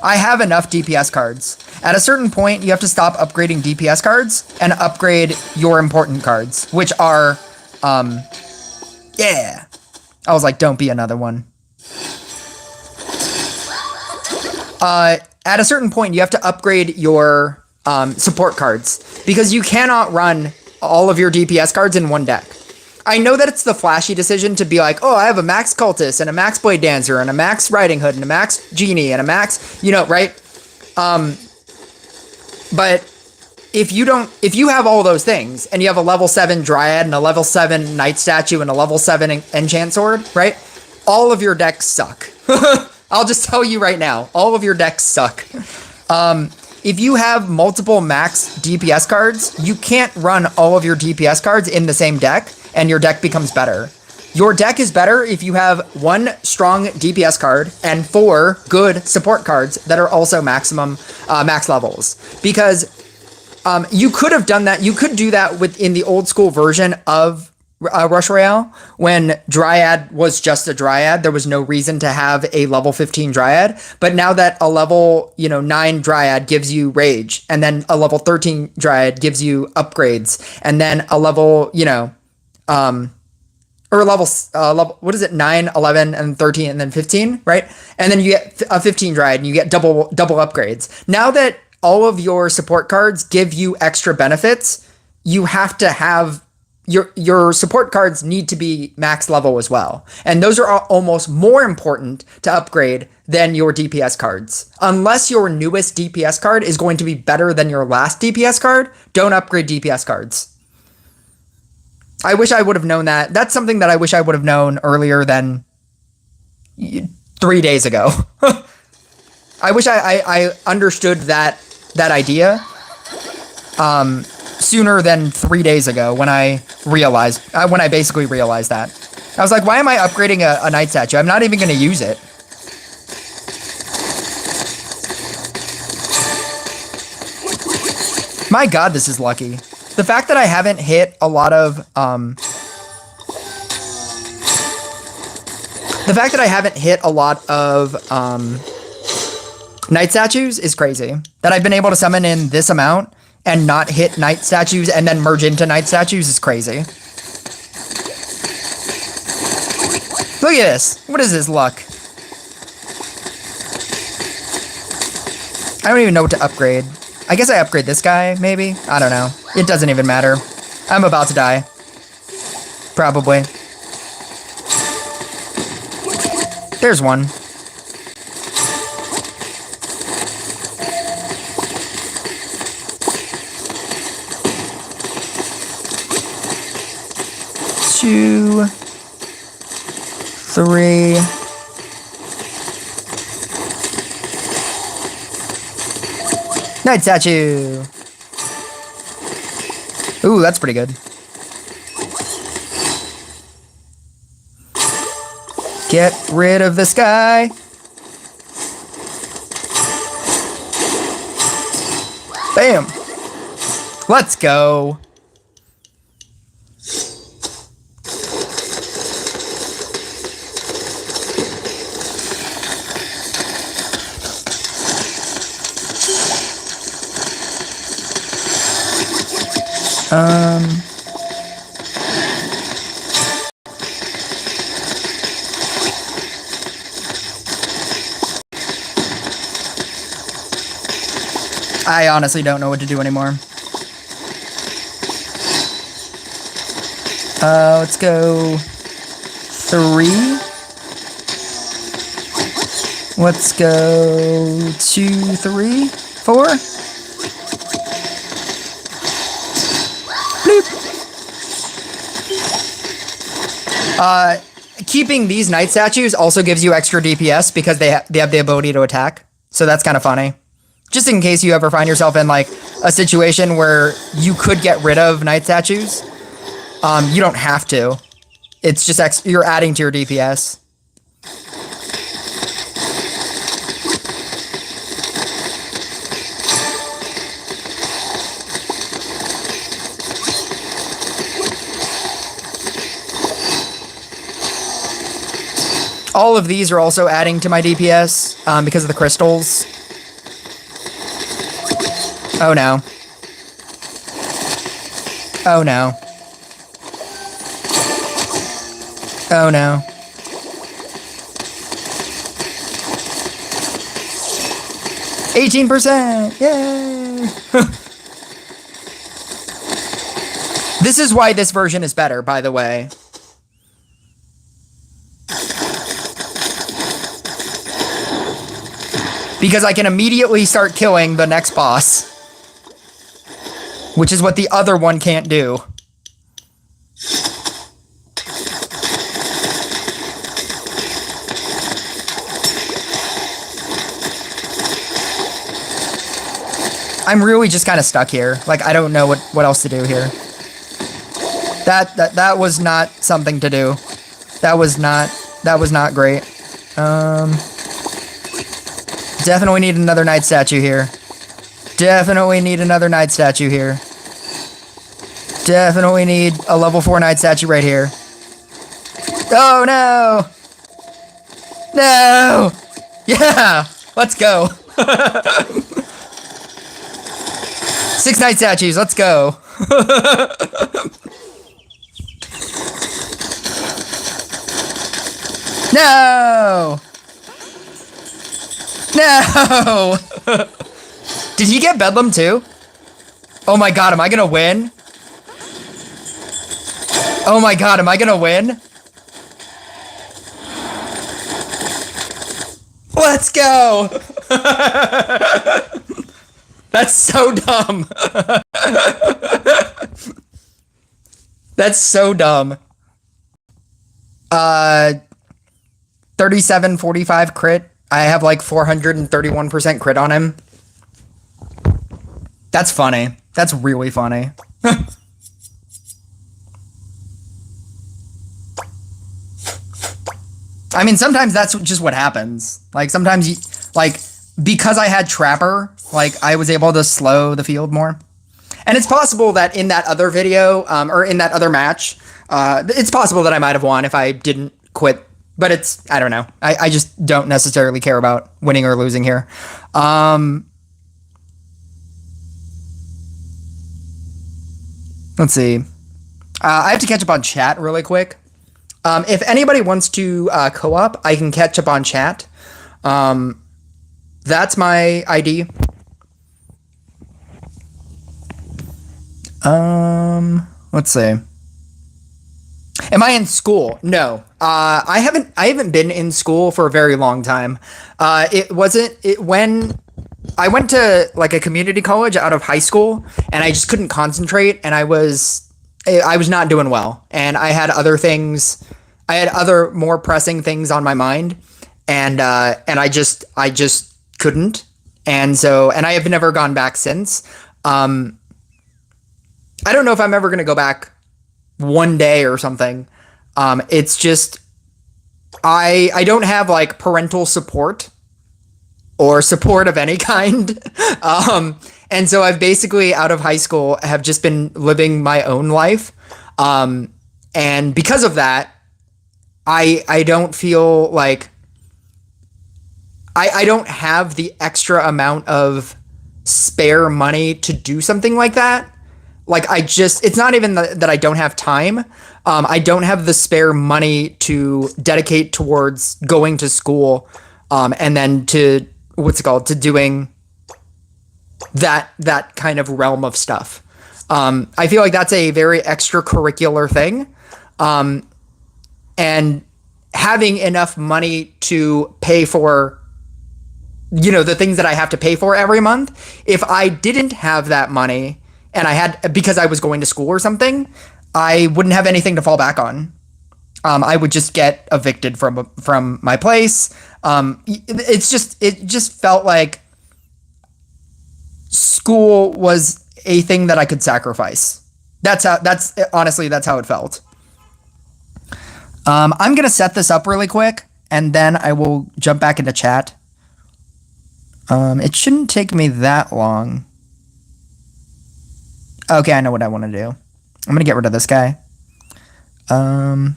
Speaker 1: I have enough DPS cards. At a certain point, you have to stop upgrading DPS cards and upgrade your important cards, which are, yeah. I was like, don't be another one. At a certain point, you have to upgrade your support cards because you cannot run all of your DPS cards in one deck. I know that it's the flashy decision to be like, oh, I have a max cultist and a max blade dancer and a max riding hood and a max genie and a max, you know, right? But if you have all those things and you have a level 7 dryad and a level 7 knight statue and a level 7 enchant sword, right? All of your decks suck. I'll just tell you right now, all of your decks suck. If you have multiple max DPS cards, you can't run all of your DPS cards in the same deck, and your deck becomes better. Your deck is better if you have 1 strong DPS card and 4 good support cards that are also max levels. Because you could have done that. You could do that within the old school version of Rush Royale, when Dryad was just a Dryad. There was no reason to have a level 15 Dryad, but now that a level 9 Dryad gives you Rage, and then a level 13 Dryad gives you upgrades, and then a level, or level, what is it, 9, 11, and 13, and then 15, right? And then you get a 15 Dryad, and you get double upgrades. Now that all of your support cards give you extra benefits, you have to have your support cards need to be max level as well. And those are almost more important to upgrade than your DPS cards. Unless your newest DPS card is going to be better than your last DPS card, don't upgrade DPS cards. I wish I would have known that. That's something that I wish I would have known earlier than 3 days ago. I wish I understood that idea sooner than 3 days ago when I basically realized that. I was like, why am I upgrading a knight statue? I'm not even going to use it. My god, this is lucky. The fact that I haven't hit a lot of knight statues is crazy. That I've been able to summon in this amount and not hit knight statues and then merge into knight statues is crazy. Look at this. What is this luck? I don't even know what to upgrade. I guess I upgrade this guy, maybe? I don't know. It doesn't even matter. I'm about to die. Probably. There's one. Two, 3. Knight statue. Ooh, that's pretty good. Get rid of this guy. Bam. Let's go. I honestly don't know what to do anymore. Let's go 3. Let's go 2, 3, 4. Bloop. Keeping these knight statues also gives you extra DPS because they have the ability to attack. So that's kind of funny. Just in case you ever find yourself in like a situation where you could get rid of knight statues. You don't have to. It's just you're adding to your DPS. All of these are also adding to my DPS because of the crystals. Oh no. Oh no. Oh no. %! Yay! This is why this version is better, by the way. Because I can immediately start killing the next boss. Which is what the other one can't do. I'm really just kind of stuck here. Like, I don't know what else to do here. That was not something to do. That was not great. Definitely need another knight statue here. Definitely need another knight statue here. Definitely need a level 4 knight statue right here. Oh no! No! Yeah! Let's go. 6 knight statues, let's go. No! No! Did he get Bedlam too? Oh my god, am I gonna win? Oh my god, am I gonna win? Let's go! That's so dumb. That's so dumb. 3745 crit. I have like 431% crit on him. That's funny. That's really funny. I mean, sometimes that's just what happens. Like, sometimes you, like, because I had Trapper, like, I was able to slow the field more. And it's possible that in that other video, or in that other match, it's possible that I might have won if I didn't quit. But it's, I don't know. I just don't necessarily care about winning or losing here. Let's see. I have to catch up on chat really quick. If anybody wants to co-op, I can catch up on chat. That's my ID. Let's see. Am I in school? No. I haven't been in school for a very long time. When I went to like a community college out of high school and I just couldn't concentrate and I was not doing well and I had other things. I had other more pressing things on my mind and I just couldn't. And I have never gone back since. I don't know if I'm ever going to go back one day or something. It's just, I don't have like parental support or support of any kind. And so I've basically out of high school have just been living my own life. And because of that, I don't feel like I don't have the extra amount of spare money to do something like that. Like it's not even that I don't have time. I don't have the spare money to dedicate towards going to school, and then to doing that kind of realm of stuff. I feel like that's a very extracurricular thing. And having enough money to pay for, the things that I have to pay for every month. If I didn't have that money and because I was going to school or something, I wouldn't have anything to fall back on. I would just get evicted from my place. It just felt like school was a thing that I could sacrifice. Honestly, that's how it felt. I'm going to set this up really quick and then I will jump back into chat. It shouldn't take me that long. Okay, I know what I want to do. I'm going to get rid of this guy. I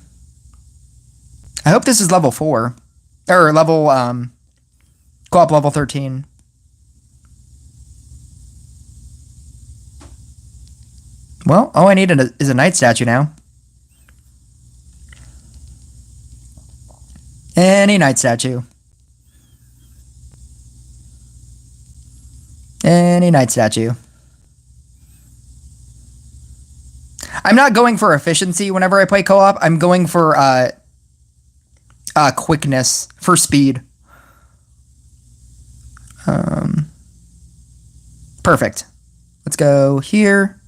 Speaker 1: hope this is level 4. or level, co-op level 13. Well, all I need is a knight statue now. Any knight statue. Any knight statue. I'm not going for efficiency whenever I play co-op. I'm going for quickness, for speed. Perfect. Let's go here,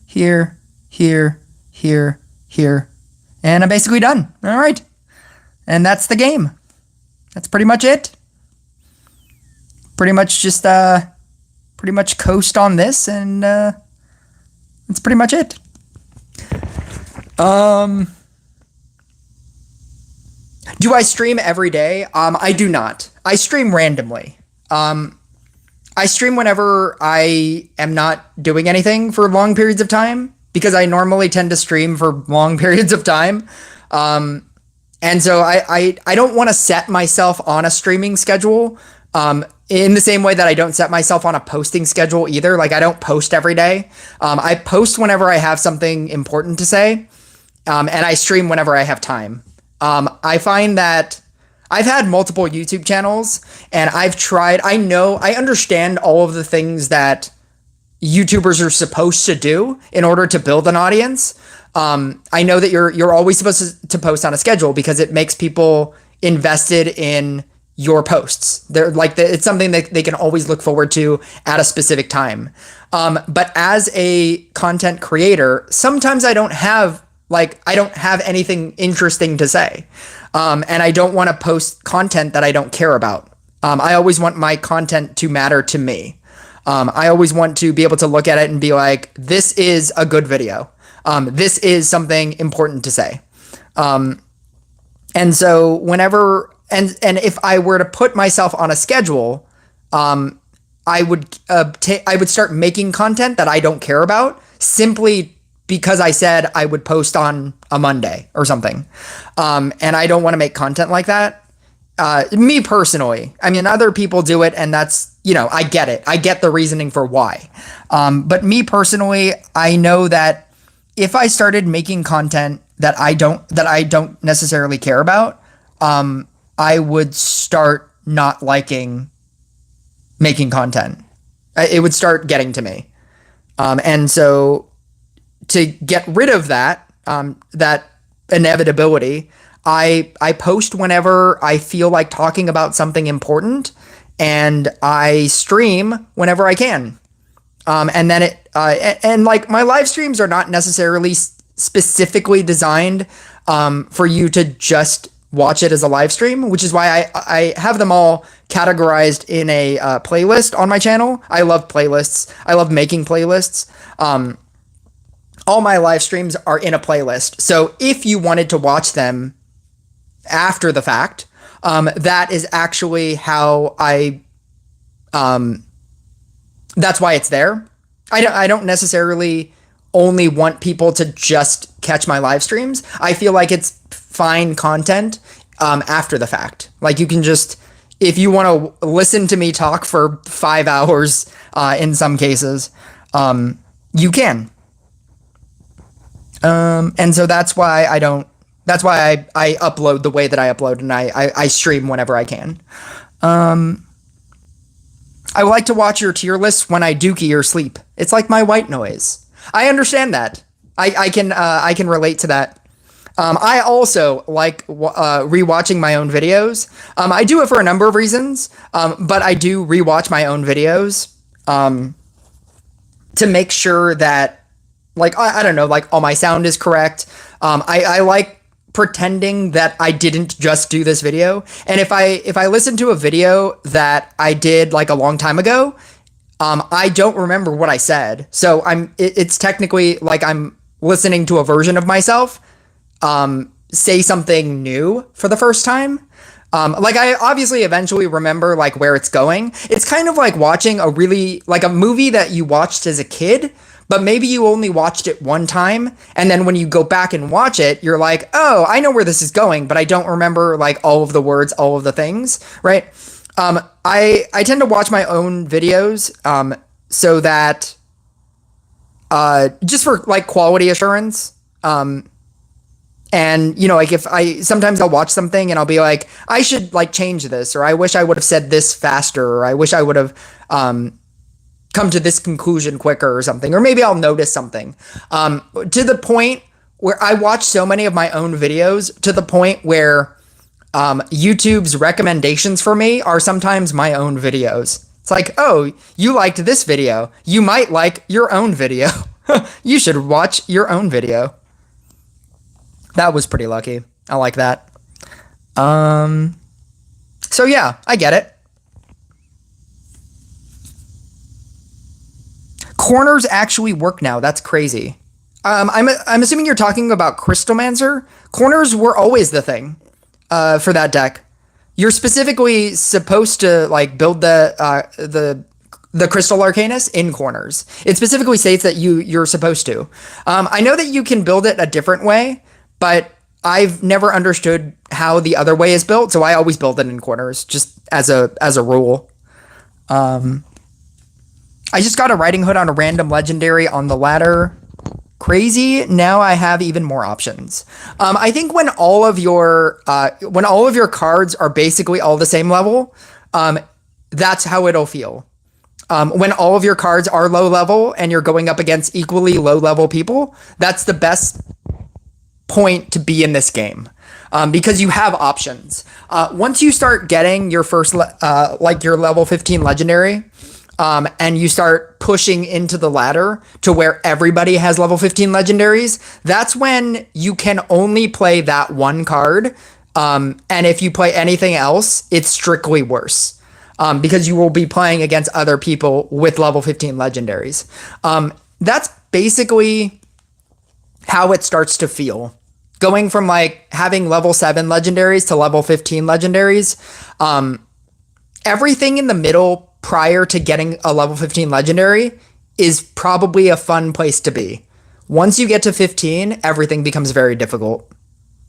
Speaker 1: here, here, here, here. And I'm basically done. All right. And that's the game. That's pretty much it. Pretty much just, pretty much coast on this, and that's pretty much it. Do I stream every day? I do not. I stream randomly. I stream whenever I am not doing anything for long periods of time, because I normally tend to stream for long periods of time. And so I don't want to set myself on a streaming schedule, in the same way that I don't set myself on a posting schedule either. Like, I don't post every day. I post whenever I have something important to say, and I stream whenever I have time. I find that I've had multiple YouTube channels, and I understand all of the things that YouTubers are supposed to do in order to build an audience. I know that you're always supposed to post on a schedule, because it makes people invested in your posts. They're like, it's something that they can always look forward to at a specific time. But as a content creator, sometimes I don't have anything interesting to say. And I don't want to post content that I don't care about. I always want my content to matter to me. I always want to be able to look at it and be like, this is a good video. This is something important to say. And so whenever, and if I were to put myself on a schedule, I would start making content that I don't care about, simply because I said I would post on a Monday or something. And I don't want to make content like that. Me personally, I mean, other people do it, and that's, I get it. I get the reasoning for why. But me personally, I know that if I started making content that I don't necessarily care about, I would start not liking making content. It would start getting to me. And so to get rid of that, that inevitability, I post whenever I feel like talking about something important, and I stream whenever I can. And then and like, my live streams are not necessarily specifically designed for you to just watch it as a live stream, which is why I have them all categorized in a playlist on my channel. I love playlists. I love making playlists. All my live streams are in a playlist. So if you wanted to watch them after the fact, that is actually how that's why it's there. I don't necessarily only want people to just catch my live streams. I feel like it's fine content after the fact. Like, you can just, if you want to listen to me talk for 5 hours, in some cases, you can. And so that's why I upload the way that I upload, and I stream whenever I can. I would like to watch your tier lists when I dookie or sleep. It's like my white noise. I understand that. I can relate to that. I also like rewatching my own videos. I do it for a number of reasons, but I do rewatch my own videos to make sure that, like, I don't know, like, all my sound is correct. I like pretending that I didn't just do this video. And if I listen to a video that I did like a long time ago, I don't remember what I said. So it's technically like I'm listening to a version of myself say something new for the first time. Like, I obviously eventually remember like where it's going. It's kind of like watching a movie that you watched as a kid, but maybe you only watched it one time, and then when you go back and watch it, you're like, oh, I know where this is going, but I don't remember like all of the words, all of the things, right? I tend to watch my own videos so that just for like quality assurance. And you know, like if sometimes I'll watch something and I'll be like, I should like change this, or I wish I would have said this faster, or I wish I would have come to this conclusion quicker or something, or maybe I'll notice something to the point where I watch so many of my own videos to the point where YouTube's recommendations for me are sometimes my own videos. It's like, oh, you liked this video, you might like your own video. You should watch your own video. That was pretty lucky. I like that. So yeah, I get it. Corners actually work now. That's crazy. I'm assuming you're talking about Crystalmancer. Corners were always the thing for that deck. You're specifically supposed to like build the Crystal Arcanus in corners. It specifically states that you're supposed to. I know that you can build it a different way, but I've never understood how the other way is built, so I always build it in corners, just as a rule. I just got a Riding Hood on a random legendary on the ladder. Crazy. Now I have even more options. I think when all of your cards are basically all the same level, that's how it'll feel. When all of your cards are low level and you're going up against equally low level people, that's the best point to be in this game, because you have options. Once you start getting your first like your level 15 legendary, and you start pushing into the ladder to where everybody has level 15 legendaries, that's when you can only play that one card. And if you play anything else, it's strictly worse, because you will be playing against other people with level 15 legendaries. That's basically how it starts to feel. Going from like having level 7 legendaries to level 15 legendaries, everything in the middle prior to getting a level 15 legendary is probably a fun place to be. Once you get to 15, everything becomes very difficult.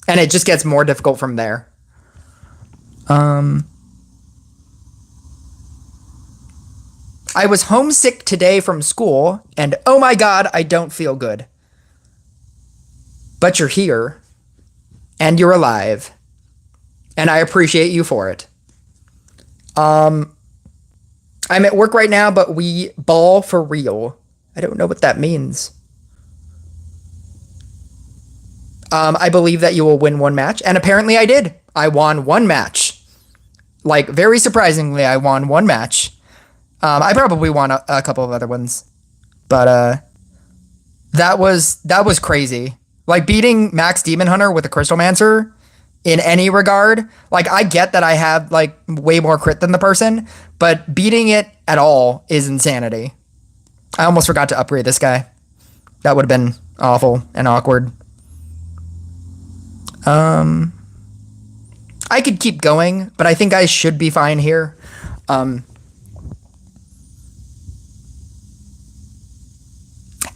Speaker 1: And it just gets more difficult from there. I was homesick today from school, and oh my god, I don't feel good. But you're here, and you're alive, and I appreciate you for it. I'm at work right now, but we ball for real. I don't know what that means. I believe that you will win one match, and apparently I did. I won one match. Like, very surprisingly, I won one match. I probably won a couple of other ones, but that was crazy. Like, beating Max Demon Hunter with a Crystalmancer in any regard, like, I get that I have like way more crit than the person, but beating it at all is insanity. I almost forgot to upgrade this guy. That would have been awful and awkward. I could keep going, but I think I should be fine here.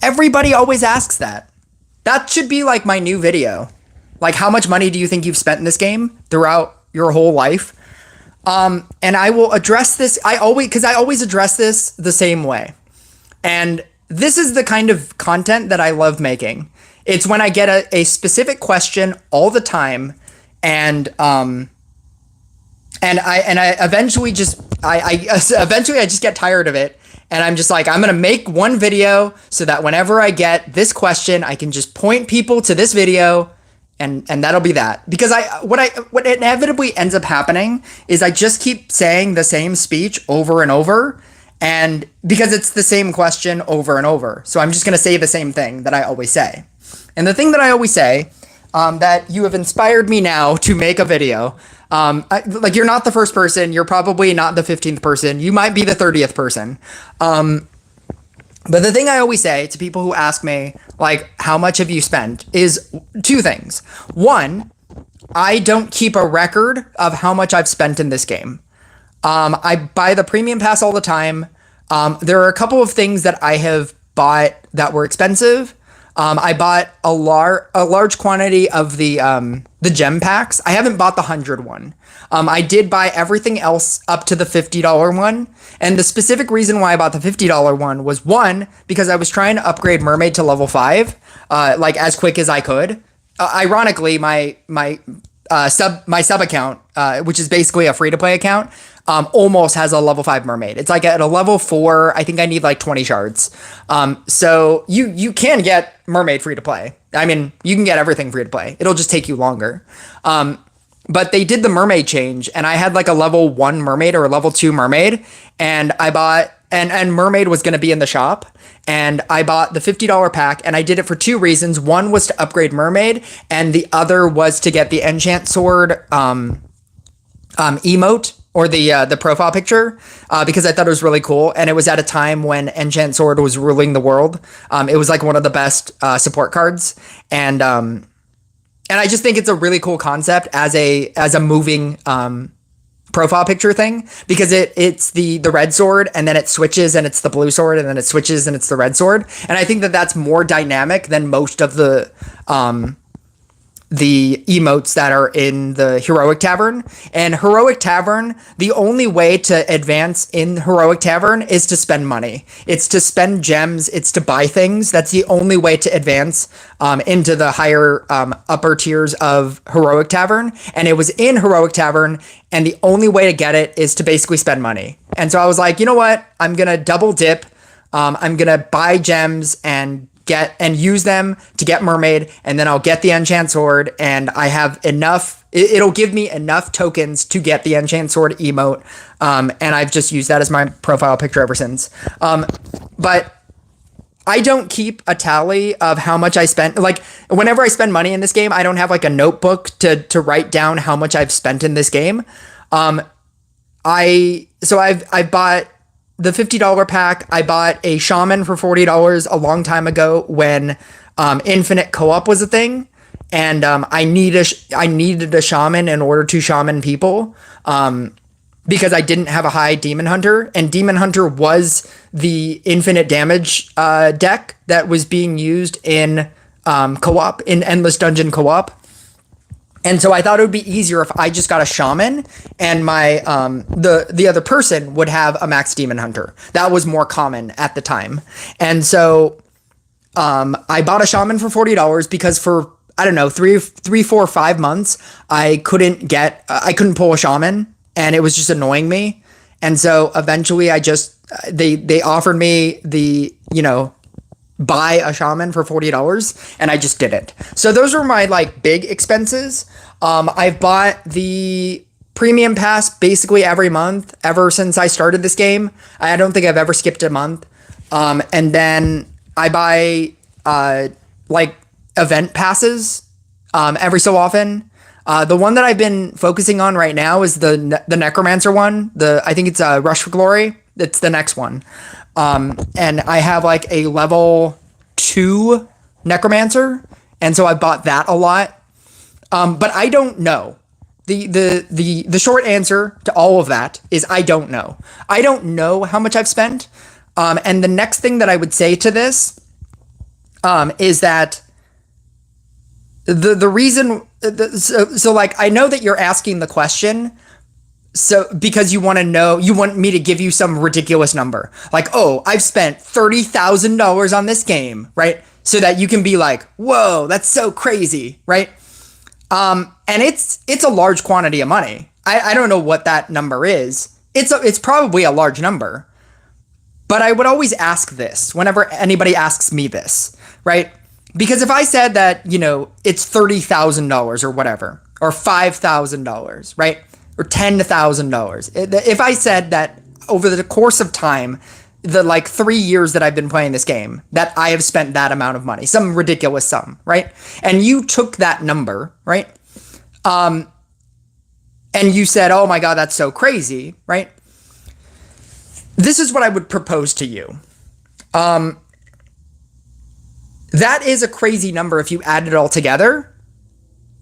Speaker 1: Everybody always asks that. That should be like my new video. Like, how much money do you think you've spent in this game throughout your whole life? And I will address this. I always address this the same way. And this is the kind of content that I love making. It's when I get a specific question all the time, and I eventually just get tired of it. And I'm just like, I'm going to make one video so that whenever I get this question, I can just point people to this video, and that'll be that. Because what inevitably ends up happening is I just keep saying the same speech over and over, and because it's the same question over and over. So I'm just going to say the same thing that I always say. And the thing that I always say, that you have inspired me now to make a video. Like, you're not the first person. You're probably not the 15th person. You might be the 30th person. But the thing I always say to people who ask me, like, how much have you spent, is two things. One, I don't keep a record of how much I've spent in this game. I buy the premium pass all the time. There are a couple of things that I have bought that were expensive. I bought a large quantity of the gem packs. I haven't bought the 100 one. I did buy everything else up to the $50 one. And the specific reason why I bought the $50 one was, one, because I was trying to upgrade Mermaid to level 5, like as quick as I could. Ironically, my sub account, which is basically a free to play account, almost has a level 5 mermaid. It's like at a level 4, I think I need like 20 shards. So you can get mermaid free to play. I mean, you can get everything free to play. It'll just take you longer. But they did the mermaid change, and I had like a level 1 mermaid or a level 2 mermaid, and I bought and mermaid was going to be in the shop, and I bought the $50 pack, and I did it for 2 reasons. One was to upgrade mermaid, and the other was to get the enchant sword emote, or the profile picture, because I thought it was really cool, and it was at a time when enchant sword was ruling the world. It was like one of the best support cards, and I just think it's a really cool concept as a moving profile picture thing, because it's the red sword, and then it switches and it's the blue sword, and then it switches and it's the red sword. And I think that that's more dynamic than most of the emotes that are in the Heroic Tavern. And Heroic Tavern, the only way to advance in Heroic Tavern is to spend money. It's to spend gems. It's to buy things. That's the only way to advance into the higher upper tiers of Heroic Tavern. And it was in Heroic Tavern, and the only way to get it is to basically spend money. And so I was like, you know what? I'm going to double dip. I'm going to buy gems and use them to get mermaid, and then I'll get the enchant sword, and I have enough. It'll give me enough tokens to get the enchant sword emote, and I've just used that as my profile picture ever since. But I don't keep a tally of how much I spent. Like, whenever I spend money in this game, I don't have like a notebook to write down how much I've spent in this game. I bought the $50 pack. I bought a shaman for $40 a long time ago when infinite co-op was a thing, and I needed a shaman in order to shaman people, because I didn't have a high demon hunter, and demon hunter was the infinite damage deck that was being used in co-op, in endless dungeon co-op. And so I thought it would be easier if I just got a shaman, and my the other person would have a max demon hunter. That was more common at the time. And so I bought a shaman for $40 because for, I don't know, 3, 4, 5 months I couldn't pull a shaman, and it was just annoying me. And so eventually they offered me the, buy a shaman for $40, and I just did it. So those were my like big expenses. I've bought the premium pass basically every month ever since I started this game. I don't think I've ever skipped a month. And then I buy like event passes every so often. The one that I've been focusing on right now is the Necromancer one. I think it's Rush for Glory. It's the next one. And I have like a level 2 Necromancer, and so I bought that a lot. But I don't know. The short answer to all of that is I don't know. I don't know how much I've spent. And the next thing that I would say to this is that the reason, so like, I know that you're asking the question, so because you want me to give you some ridiculous number, like, oh, I've spent $30,000 on this game, right? So that you can be like, whoa, that's so crazy, right? And it's a large quantity of money. I don't know what that number is. It's probably a large number, but I would always ask this whenever anybody asks me this, right? Because if I said that, it's $30,000 or whatever, or $5,000, right? Or $10,000. If I said that over the course of time, the like 3 years that I've been playing this game, that I have spent that amount of money, some ridiculous sum, right? And you took that number, right? And you said, oh my God, that's so crazy, right? This is what I would propose to you. That is a crazy number if you add it all together,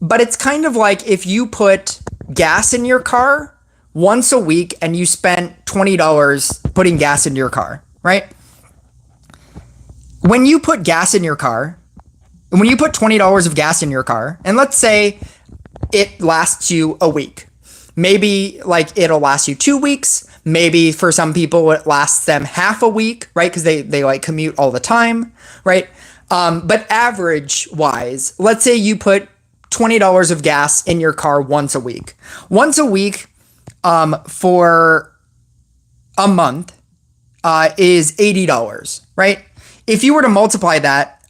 Speaker 1: but it's kind of like if you put gas in your car once a week and you spent $20 putting gas into your car, right? when you put gas in your car, when you put $20 of gas in your car, and let's say it lasts you a week, maybe like it'll last you 2 weeks. Maybe for some people it lasts them half a week, right? Because they like commute all the time, right? But average wise, let's say you put $20 of gas in your car once a week. Once a week for a month is $80, right? If you were to multiply that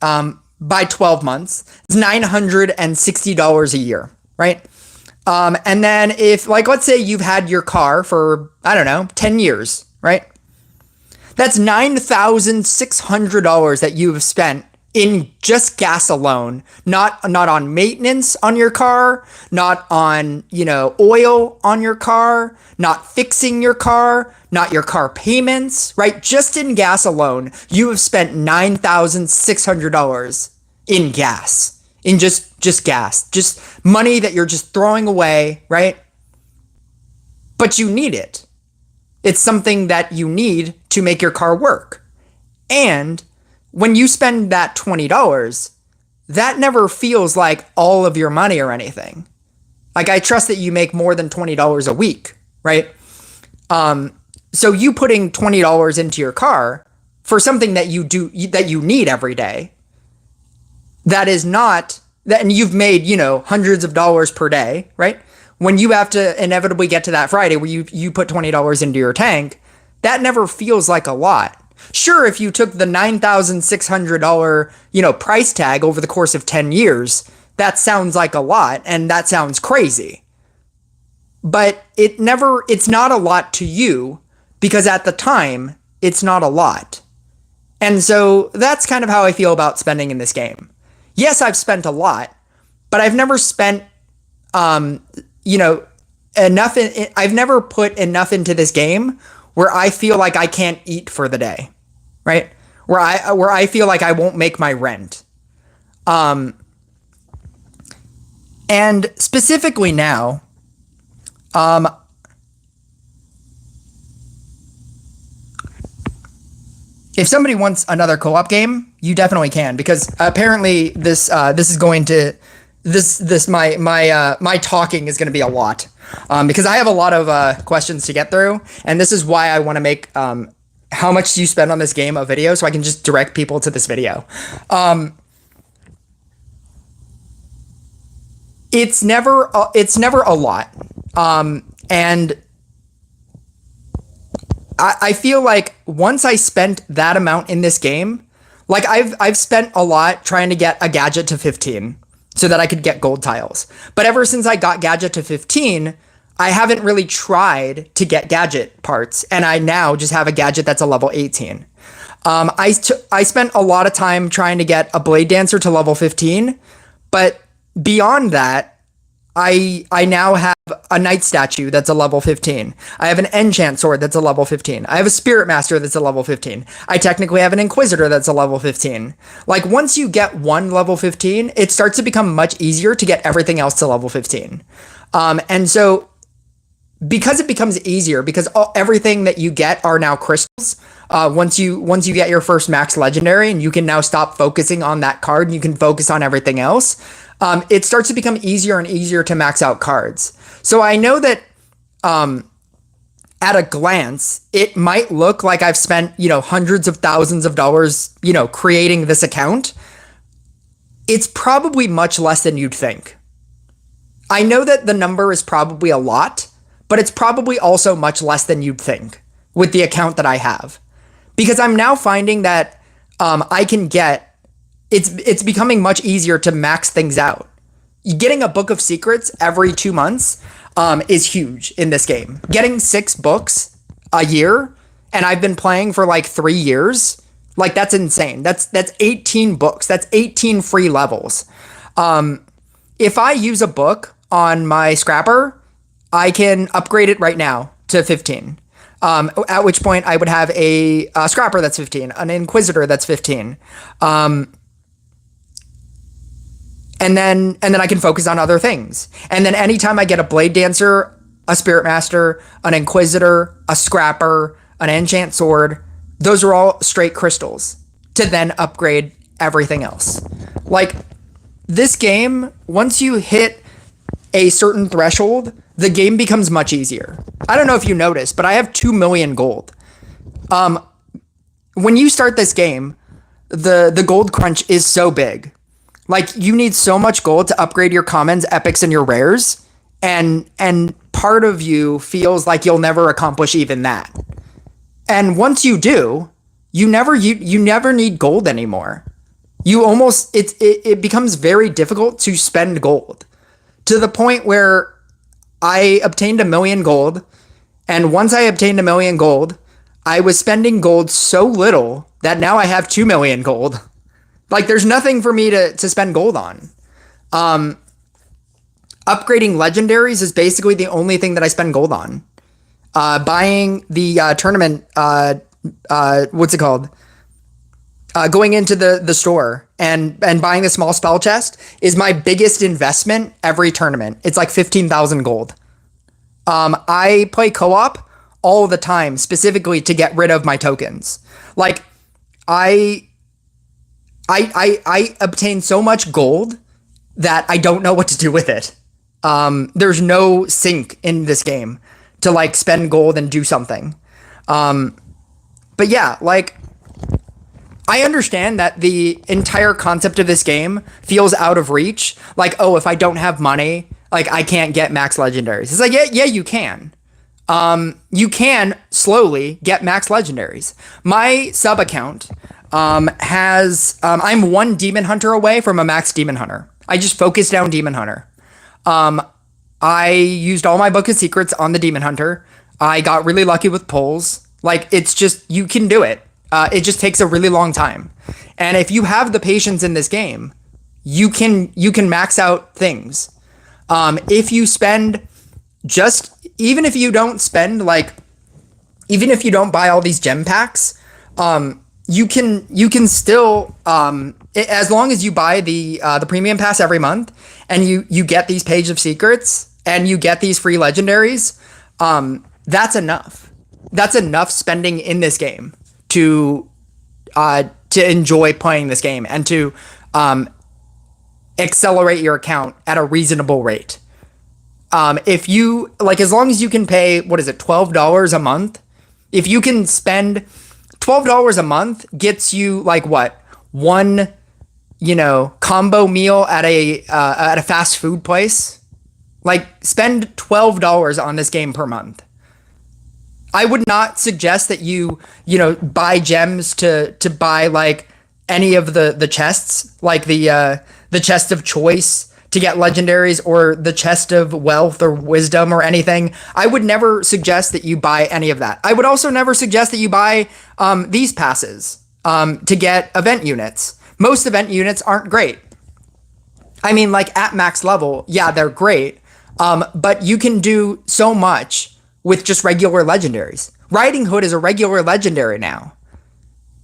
Speaker 1: by 12 months, it's $960 a year, right? And then if, like, let's say you've had your car for, I don't know, 10 years, right? That's $9,600 that you've spent in just gas alone, not on maintenance on your car, not on, oil on your car, not fixing your car, not your car payments, right? Just in gas alone, you have spent $9,600 in gas. In just gas, just money that you're just throwing away, right? But you need it. It's something that you need to make your car work. And when you spend that $20, that never feels like all of your money or anything. Like, I trust that you make more than $20 a week, right? So you putting $20 into your car for something that you need every day, that is not that, and you've made, hundreds of dollars per day, right? When you have to inevitably get to that Friday where you put $20 into your tank, that never feels like a lot. Sure, if you took the $9,600, price tag over the course of 10 years, that sounds like a lot, and that sounds crazy. But it's not a lot to you, because at the time, it's not a lot. And so that's kind of how I feel about spending in this game. Yes, I've spent a lot, but I've never spent, enough. I've never put enough into this game where I feel like I can't eat for the day, right? Where I feel like I won't make my rent. And specifically now, if somebody wants another co-op game, you definitely can, because apparently this is going to my talking is going to be a lot, because I have a lot of questions to get through, and this is why I want to make how much you spend on this game a video, so I can just direct people to this video. It's never a lot, and I feel like once I spent that amount in this game, like I've spent a lot trying to get a Gadget to 15 so that I could get gold tiles. But ever since I got Gadget to 15, I haven't really tried to get Gadget parts, and I now just have a Gadget that's a level 18. I spent a lot of time trying to get a Blade Dancer to level 15, but beyond that, I now have a Knight Statue that's a level 15. I have an Enchant Sword that's a level 15. I have a Spirit Master that's a level 15. I technically have an Inquisitor that's a level 15. Like, once you get one level 15, it starts to become much easier to get everything else to level 15. And so, because it becomes easier, because everything that you get are now crystals, once you get your first max legendary, and you can now stop focusing on that card and you can focus on everything else, it starts to become easier and easier to max out cards. So I know that at a glance, it might look like I've spent, hundreds of thousands of dollars, creating this account. It's probably much less than you'd think. I know that the number is probably a lot, but it's probably also much less than you'd think with the account that I have. Because I'm now finding that I can get, it's becoming much easier to max things out. Getting a book of secrets every 2 months is huge in this game. Getting 6 books a year, and I've been playing for like 3 years, like, that's insane. That's 18 books. That's 18 free levels. If I use a book on my scrapper, I can upgrade it right now to 15. At which point I would have a scrapper that's 15, an Inquisitor that's 15. And then I can focus on other things. And then anytime I get a Blade Dancer, a Spirit Master, an Inquisitor, a Scrapper, an Enchant Sword, those are all straight crystals to then upgrade everything else. Like, this game, once you hit a certain threshold, the game becomes much easier. I don't know if you noticed, but I have 2 million gold. When you start this game, the gold crunch is so big. Like, you need so much gold to upgrade your commons, epics, and your rares, and part of you feels like you'll never accomplish even that. And once you do, you never need gold anymore. It becomes very difficult to spend gold, to the point where I obtained 1 million gold, and once I obtained 1 million gold, I was spending gold so little that now I have 2 million gold. Like, there's nothing for me to spend gold on. Upgrading legendaries is basically the only thing that I spend gold on. Buying the tournament, what's it called? Going into the store and buying the small spell chest is my biggest investment every tournament. It's like 15,000 gold. I play co-op all the time, specifically to get rid of my tokens. Like, I obtain so much gold that I don't know what to do with it. There's no sync in this game to like spend gold and do something. But yeah, like, I understand that the entire concept of this game feels out of reach. Like, oh, if I don't have money, like, I can't get max legendaries. It's like, yeah, you can. You can slowly get max legendaries. My sub account has I'm 1 demon hunter away from a max demon hunter. I just focused down demon hunter. I used all my book of secrets on the demon hunter. I got really lucky with pulls. Like, it's just, you can do it. It just takes a really long time. And if you have the patience in this game, you can max out things. If you spend even if you don't spend, like, even if you don't buy all these gem packs, you can still, as long as you buy the premium pass every month and you get these page of secrets and you get these free legendaries, that's enough. That's enough spending in this game to enjoy playing this game and to accelerate your account at a reasonable rate. If you, like, as long as you can pay, what is it, $12 a month? If you can spend $12 a month, gets you like what, one, combo meal at a fast food place. Like, spend $12 on this game per month. I would not suggest that you buy gems to buy like any of the chests, like the chest of choice to get legendaries, or the chest of wealth or wisdom or anything. I would never suggest that you buy any of that. I would also never suggest that you buy these passes to get event units. Most event units aren't great. I mean, like, at max level, yeah, they're great, but you can do so much with just regular legendaries. Riding Hood is a regular legendary now.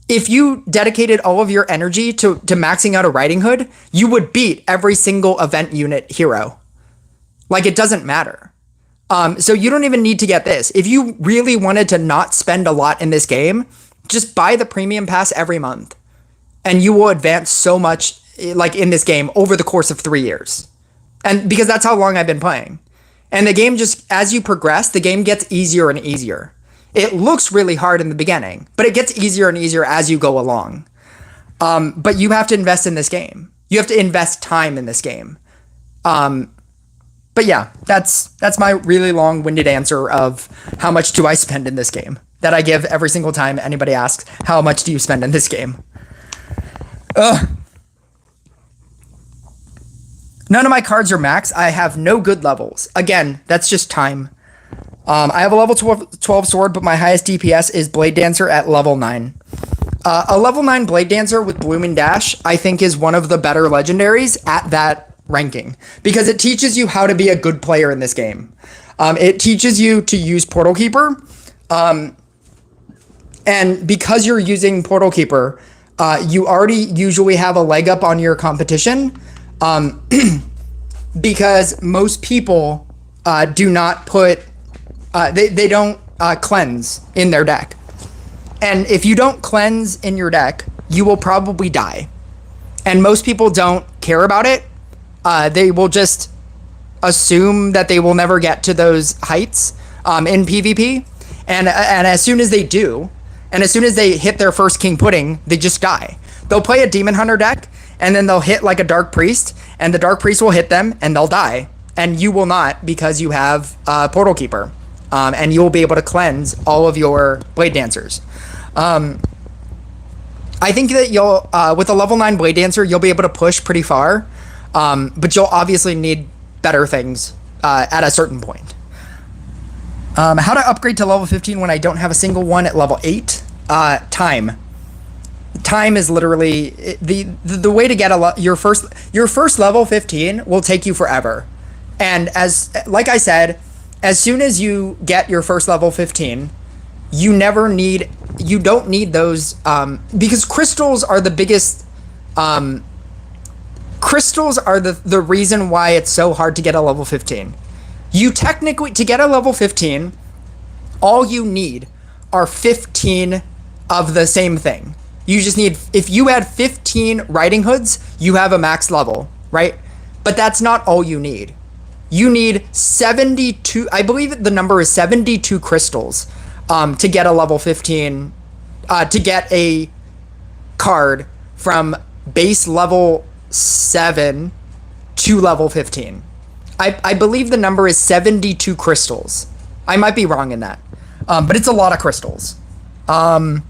Speaker 1: If you dedicated all of your energy to maxing out a Riding Hood, you would beat every single event unit hero. Like, it doesn't matter. So you don't even need to get this. If you really wanted to not spend a lot in this game, just buy the premium pass every month, and you will advance so much, like, in this game over the course of 3 years. And because that's how long I've been playing. And the game just, as you progress, the game gets easier and easier. It looks really hard in the beginning, but it gets easier and easier as you go along. But you have to invest in this game. You have to invest time in this game. But yeah, that's my really long-winded answer of how much do I spend in this game, that I give every single time anybody asks, how much do you spend in this game? None of my cards are max. I have no good levels. Again, that's just time. I have a level 12 sword, but my highest DPS is Blade Dancer at level 9. A level 9 Blade Dancer with Blooming Dash, I think, is one of the better legendaries at that ranking, because it teaches you how to be a good player in this game. It teaches you to use Portal Keeper, and because you're using Portal Keeper, you already usually have a leg up on your competition, because most people do not put... they don't cleanse in their deck. And if you don't cleanse in your deck, you will probably die. And most people don't care about it. They will just assume that they will never get to those heights in PvP. And as soon as they do, and as soon as they hit their first King Pudding, they just die. They'll play a Demon Hunter deck, and then they'll hit like a Dark Priest, and the Dark Priest will hit them, and they'll die. And you will not, because you have Portal Keeper. And you will be able to cleanse all of your Blade Dancers. I think that you'll, with a level 9 Blade Dancer, you'll be able to push pretty far. But you'll obviously need better things at a certain point. How to upgrade to level 15 when I don't have a single one at level 8? Time. Time is literally the way to get your first level 15 will take you forever. And like I said, as soon as you get your first level 15, you don't need those because crystals are the biggest crystals are the reason why it's so hard to get a level 15. You technically, to get a level 15, all you need are 15 of the same thing. You just need, if you had 15 Riding Hoods, you have a max level, right? But that's not all you need. You need 72, I believe the number is 72 crystals to get a level 15, to get a card from base level 7 to level 15. I believe the number is 72 crystals. I might be wrong in that. But it's a lot of crystals. And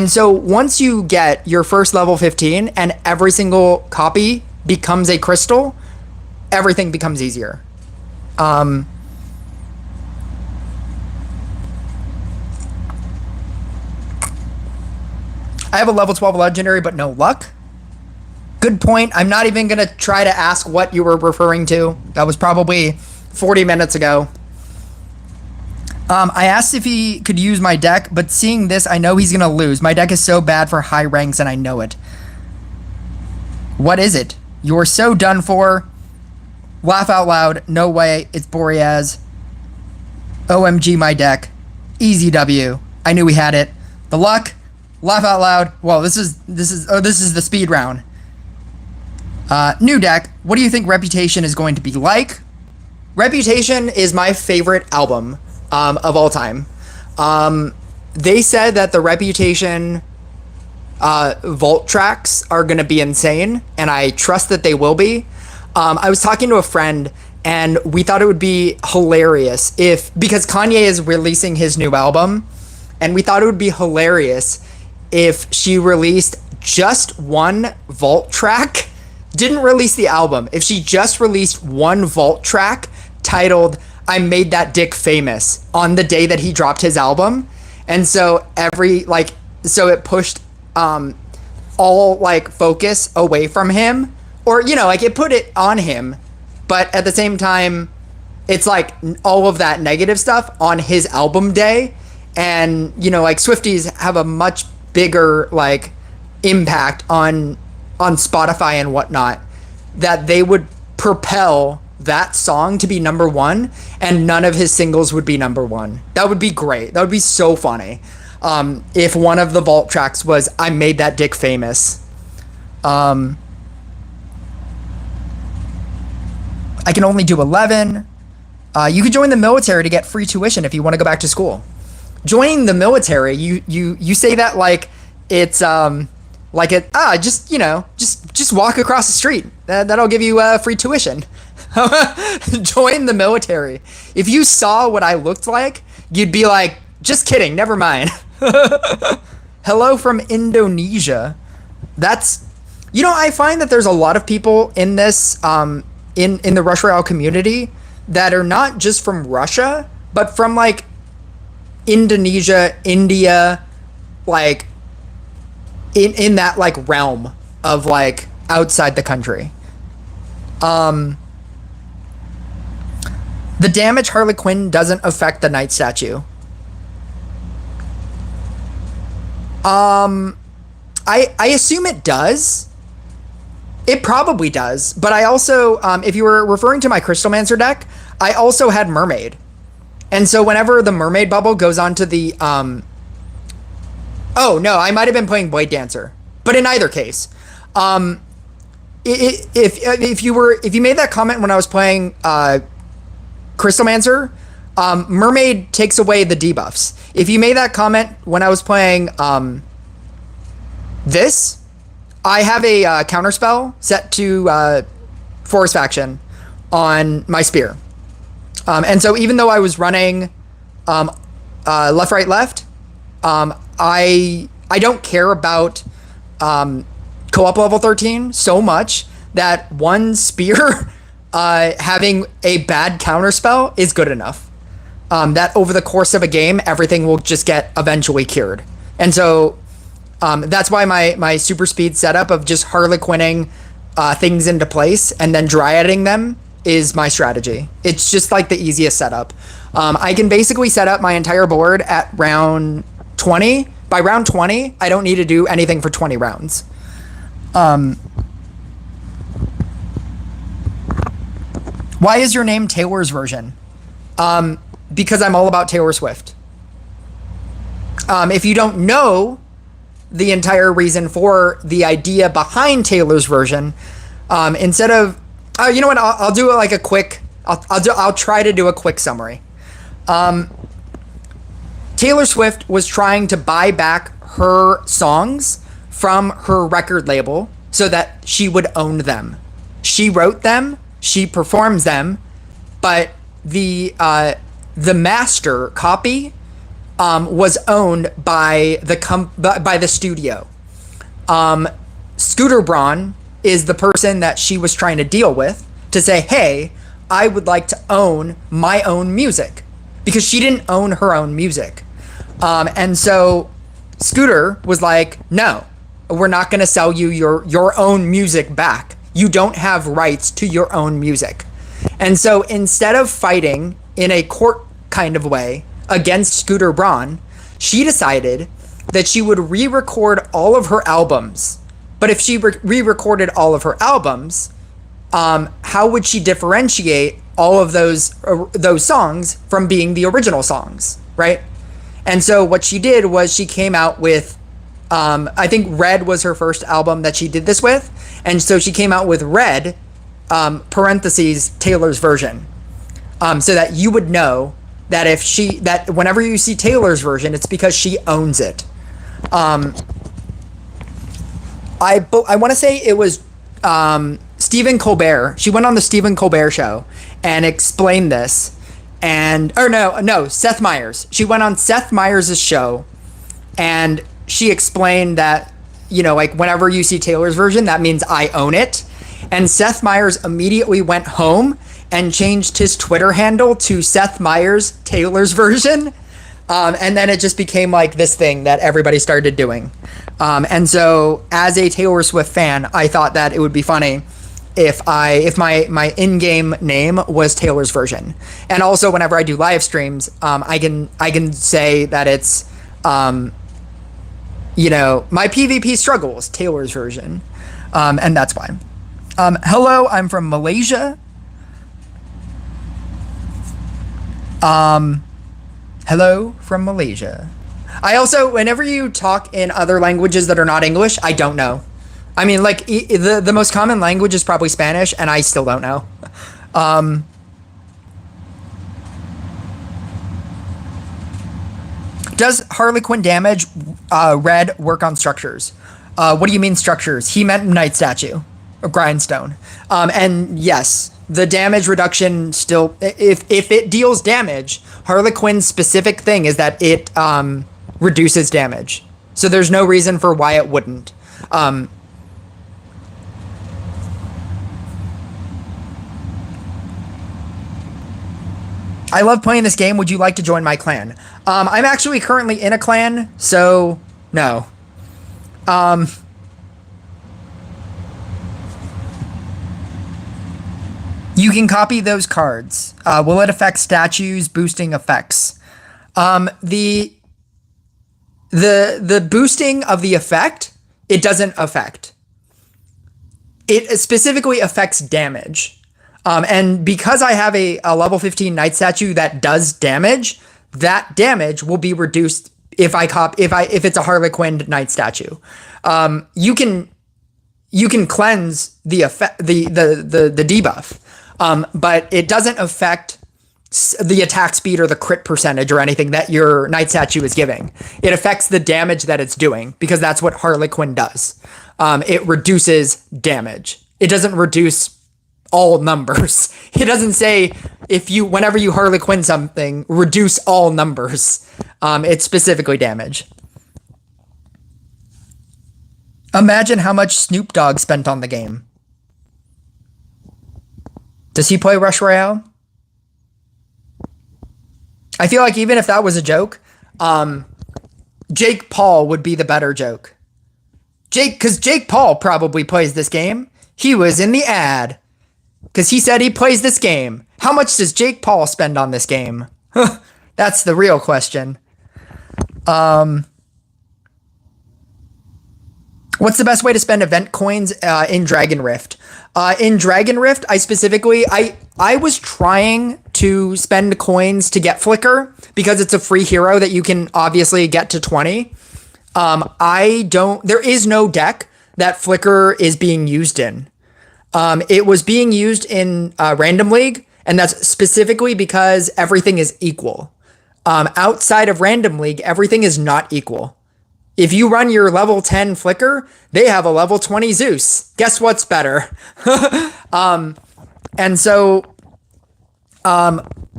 Speaker 1: so once you get your first level 15 and every single copy becomes a crystal, everything becomes easier. I have a level 12 legendary, but no luck. Good point. I'm not even going to try to ask what you were referring to. That was probably 40 minutes ago. I asked if he could use my deck, but seeing this, I know he's going to lose. My deck is so bad for high ranks, and I know it. What is it? You're so done for. Laugh out loud. No way. It's Boreas. OMG, my deck. Easy W. I knew we had it. The luck. Laugh out loud. Well, this is the speed round. New deck. What do you think Reputation is going to be like? Reputation is my favorite album of all time. They said that the Reputation vault tracks are going to be insane, and I trust that they will be. I was talking to a friend, and we thought it would be hilarious because Kanye is releasing his new album, and we thought it would be hilarious if she released just one vault track, didn't release the album, if she just released one vault track titled I Made That Dick Famous on the day that he dropped his album. And so so it pushed all focus away from him, or it put it on him, but at the same time it's all of that negative stuff on his album day. And Swifties have a much bigger impact on Spotify and whatnot, that they would propel that song to be number one and none of his singles would be number one. That would be great. That would be so funny. If one of the vault tracks was I Made That Dick Famous. I can only do 11. You could join the military to get free tuition if you want to go back to school. Joining the military, you say that like it's just walk across the street. That'll give you free tuition. Join the military. If you saw what I looked like, you'd be like, just kidding, never mind. Hello from Indonesia. That's, I find that there's a lot of people in this, in the Rush Royale community that are not just from Russia, but from Indonesia, India, in that realm of outside the country. The damage Harley Quinn doesn't affect the Knight statue. I assume it does. It probably does, but I also, if you were referring to my Crystalmancer deck, I also had Mermaid. And so whenever the Mermaid bubble goes onto the Oh no, I might have been playing Blade Dancer, but in either case, if you made that comment when I was playing Crystalmancer, Mermaid takes away the debuffs. If you made that comment when I was playing this, I have a counterspell set to Forest Faction on my spear. And so even though I was running left, right, left, I don't care about co-op level 13 so much that one spear having a bad counterspell is good enough. That over the course of a game, everything will just get eventually cured. And so that's why my super speed setup of just harlequinning things into place and then dryading them is my strategy. It's just like the easiest setup. I can basically set up my entire board at round 20. By round 20, I don't need to do anything for 20 rounds. Why is your name Taylor's version? Because I'm all about Taylor Swift. If you don't know the entire reason for the idea behind Taylor's version, instead of, you know what? I'll do like a quick. I'll try to do a quick summary. Taylor Swift was trying to buy back her songs from her record label so that she would own them. She wrote them, she performs them, but the master copy was owned by the studio. Scooter Braun is the person that she was trying to deal with to say, hey, I would like to own my own music, because she didn't own her own music. And so Scooter was like, no, we're not going to sell you your own music back. You don't have rights to your own music. And so instead of fighting in a court kind of way against Scooter Braun, she decided that she would re-record all of her albums. But if she re-recorded all of her albums, how would she differentiate all of those songs from being the original songs, right? And so what she did was she came out with, I think Red was her first album that she did this with. And so she came out with Red, parentheses, Taylor's version. So that you would know that that whenever you see Taylor's version, it's because she owns it. I want to say it was Stephen Colbert. She went on the Stephen Colbert show and explained this. Seth Meyers. She went on Seth Meyers' show and she explained that, like whenever you see Taylor's version, that means I own it. And Seth Meyers immediately went home and changed his Twitter handle to Seth Meyers Taylor's version. And then it just became like this thing that everybody started doing. And so as a Taylor Swift fan, I thought that it would be funny if my in-game name was Taylor's version. And also whenever I do live streams, I can say that it's my PvP struggles, Taylor's version. And that's why. Hello, I'm from Malaysia. Hello from Malaysia. I also, whenever you talk in other languages that are not English, I don't know. I mean, like, the most common language is probably Spanish, and I still don't know. Does Harlequin damage red work on structures? What do you mean structures? He meant Night Statue, or Grindstone. And yes, the damage reduction still, if it deals damage, Harlequin's specific thing is that it reduces damage. So there's no reason for why it wouldn't. I love playing this game. Would you like to join my clan? I'm actually currently in a clan, so no. You can copy those cards. Will it affect statues, boosting effects? The boosting of the effect, it doesn't affect. It specifically affects damage. And because I have a level 15 Night Statue that does damage, that damage will be reduced if it's a Harlequin Knight statue. You can cleanse the effect, the debuff, but it doesn't affect the attack speed or the crit percentage or anything that your Knight statue is giving. It affects the damage that it's doing, because that's what Harlequin does. It reduces damage. It doesn't reduce all numbers. It doesn't say whenever you Harlequin something, reduce all numbers. It's specifically damage. Imagine how much Snoop Dogg spent on the game. Does he play Rush Royale? I feel like even if that was a joke, Jake Paul would be the better joke. Because Jake Paul probably plays this game. He was in the ad. Because he said he plays this game. How much does Jake Paul spend on this game? That's the real question. What's the best way to spend event coins in Dragon Rift? In Dragon Rift, I was trying to spend coins to get Flicker, because it's a free hero that you can obviously get to 20. There is no deck that Flicker is being used in. It was being used in Random League, and that's specifically because everything is equal. Outside of Random League, everything is not equal. If you run your level 10 Flicker, they have a level 20 Zeus. Guess what's better? And so,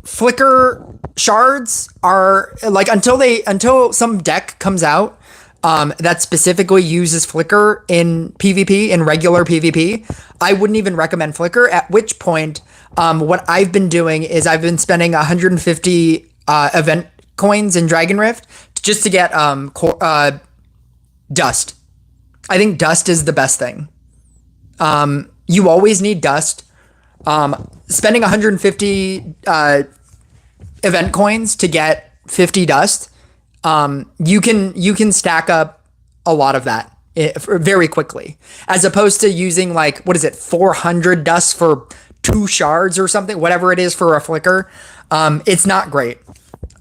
Speaker 1: Flicker shards are like, until some deck comes out that specifically uses Flicker in PvP, in regular PvP, I wouldn't even recommend Flicker. At which point, what I've been doing is I've been spending 150 event coins in Dragon Rift just to get dust. I think dust is the best thing. You always need dust. Spending 150 event coins to get 50 dust, you can stack up a lot of that very quickly, as opposed to using 400 dust for 2 shards or something, whatever it is for a Flicker. It's not great.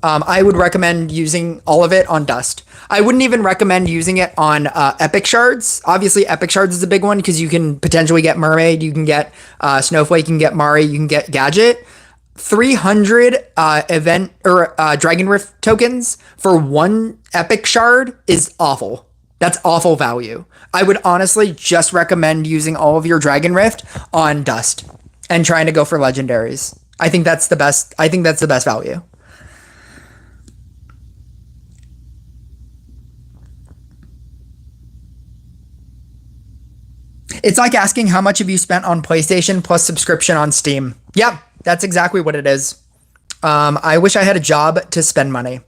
Speaker 1: I would recommend using all of it on dust. I wouldn't even recommend using it on epic shards. Obviously, epic shards is a big one, because you can potentially get Mermaid, you can get Snowflake, you can get Mari, you can get Gadget. 300 event or Dragon Rift tokens for 1 epic shard is awful. That's awful value. I would honestly just recommend using all of your Dragon Rift on dust and trying to go for legendaries. I think that's the best value. It's like asking how much have you spent on PlayStation plus subscription on Steam. Yeah, that's exactly what it is. I wish I had a job to spend money.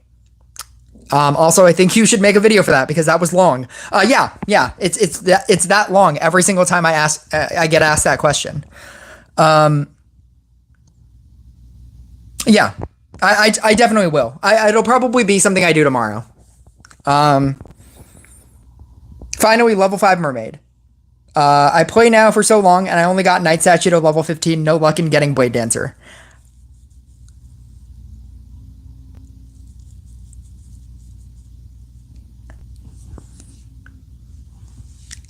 Speaker 1: Also, I think you should make a video for that, because that was long. Yeah, it's that long every single time I get asked that question. Yeah, I definitely will. It'll probably be something I do tomorrow. Finally, level 5 Mermaid. I play now for so long, and I only got Knight Statue to level 15. No luck in getting Blade Dancer.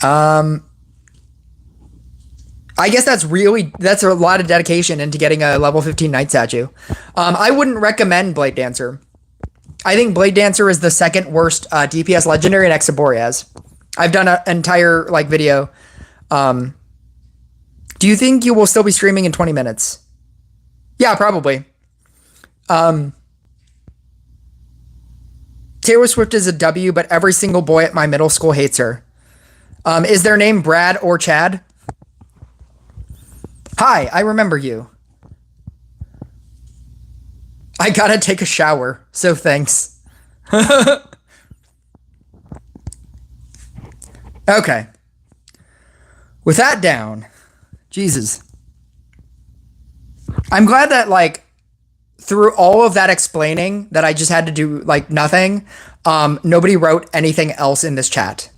Speaker 1: I guess that's a lot of dedication into getting a level 15 Knight Statue. I wouldn't recommend Blade Dancer. I think Blade Dancer is the second worst DPS legendary next to Boreas. I've done an entire video. Do you think you will still be streaming in 20 minutes? Yeah, probably. Taylor Swift is a W, but every single boy at my middle school hates her. Is their name Brad or Chad? Hi, I remember you. I gotta take a shower, so thanks. Okay. With that down, Jesus. I'm glad that through all of that explaining that I just had to do nothing, nobody wrote anything else in this chat.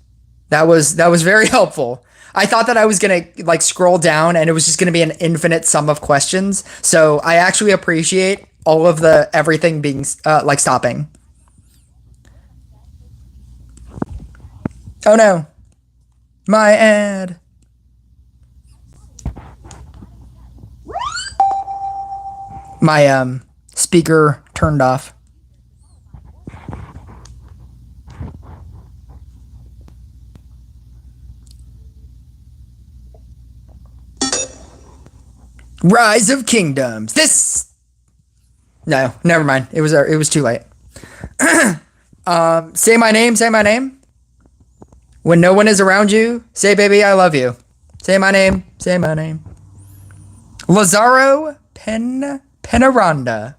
Speaker 1: That was very helpful. I thought that I was gonna scroll down and it was just gonna be an infinite sum of questions. So I actually appreciate all of everything being stopping. Oh no. My ad. My speaker turned off. Rise of Kingdoms. This. No, never mind. It was too late. Say my name. Say my name. When no one is around you, say baby I love you. Say my name. Say my name. Lazaro Penaranda.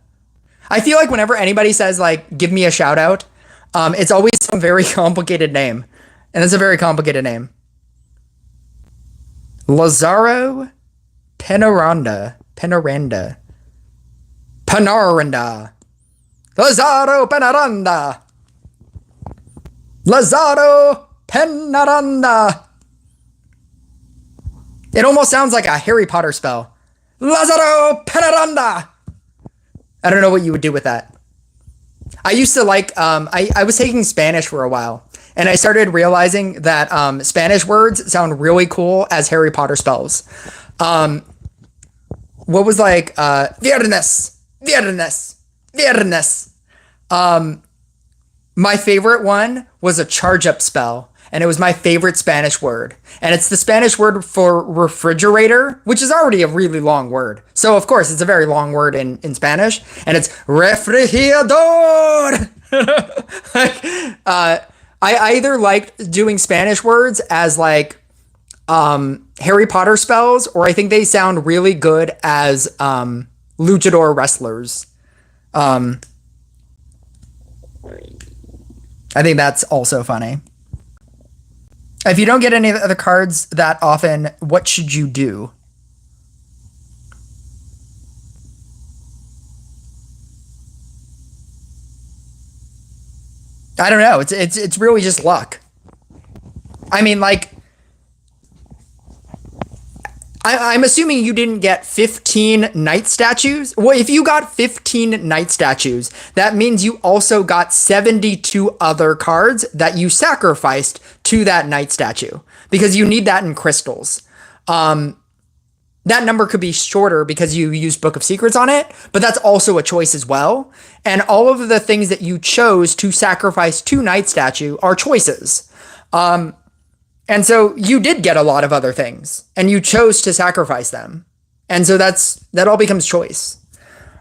Speaker 1: I feel like whenever anybody says like give me a shout out, it's always some very complicated name, and it's a very complicated name. Lazaro Penaranda. Lazaro Penaranda. Lazaro Penaranda. It almost sounds like a Harry Potter spell. Lazaro Penaranda. I don't know what you would do with that. I used to like, I was taking Spanish for a while, and I started realizing that Spanish words sound really cool as Harry Potter spells. What was like, viernes. My favorite one was a charge up spell, and it was my favorite Spanish word. And it's the Spanish word for refrigerator, which is already a really long word. So of course it's a very long word in Spanish, and it's refrigerador. I either liked doing Spanish words as like Harry Potter spells, or I think they sound really good as luchador wrestlers. I think that's also funny. If you don't get any other cards that often, what should you do? I don't know. It's really just luck. I mean, like, I'm assuming you didn't get 15 knight statues. Well, if you got 15 knight statues, that means you also got 72 other cards that you sacrificed to that knight statue, because you need that in crystals. That number could be shorter because you used Book of Secrets on it, but that's also a choice as well. And all of the things that you chose to sacrifice to knight statue are choices. And so you did get a lot of other things, and you chose to sacrifice them. And so that all becomes choice.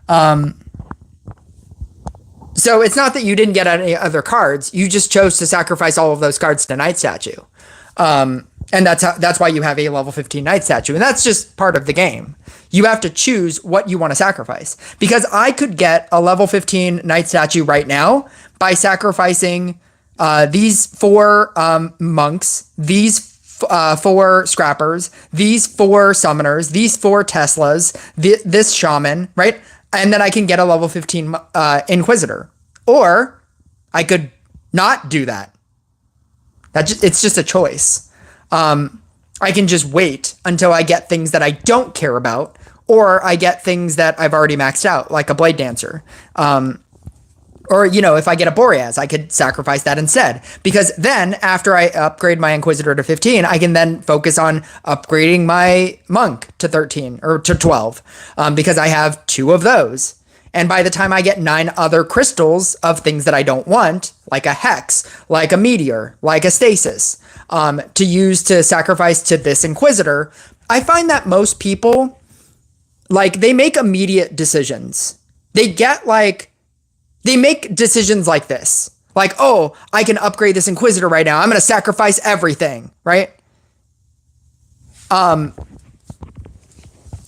Speaker 1: So it's not that you didn't get any other cards. You just chose to sacrifice all of those cards to Knight Statue. And that's why you have a level 15 Knight Statue. And that's just part of the game. You have to choose what you want to sacrifice. Because I could get a level 15 Knight Statue right now by sacrificing these 4 monks, these 4 scrappers, these 4 summoners, these 4 Teslas, this shaman, right? And then I can get a level 15 Inquisitor. Or I could not do that. It's just a choice. I can just wait until I get things that I don't care about, or I get things that I've already maxed out, like a Blade Dancer. Or, you know, if I get a Boreas, I could sacrifice that instead. Because then, after I upgrade my Inquisitor to 15, I can then focus on upgrading my Monk to 13, or to 12. Because I have 2 of those. And by the time I get 9 other crystals of things that I don't want, like a Hex, like a Meteor, like a Stasis, to use to sacrifice to this Inquisitor, I find that most people, like, they make immediate decisions. They make decisions like this. Like, oh, I can upgrade this Inquisitor right now. I'm going to sacrifice everything, right?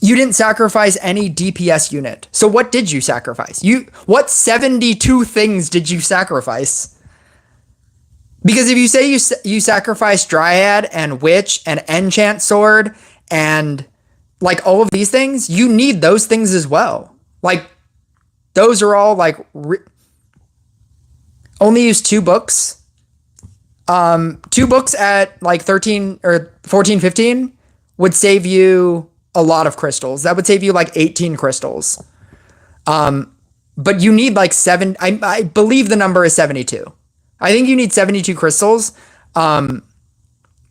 Speaker 1: You didn't sacrifice any DPS unit. So what did you sacrifice? What 72 things did you sacrifice? Because if you say you sacrifice Dryad and Witch and Enchant Sword and like all of these things, you need those things as well. Like, those are all like only use 2 books. 2 books at like 13 or 14, 15 would save you a lot of crystals. That would save you like 18 crystals. But you need like 7. I believe the number is 72. I think you need 72 crystals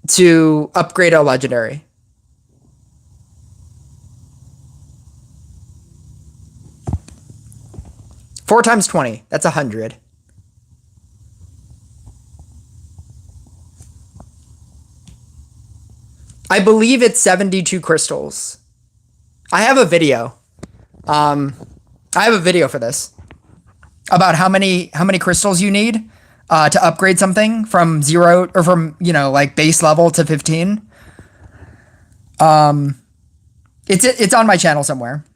Speaker 1: to upgrade a legendary? Four times 20. That's 100. I believe it's 72 crystals. I have a video. I have a video for this about how many crystals you need to upgrade something from 0 or from, you know, like base level to 15. It's on my channel somewhere.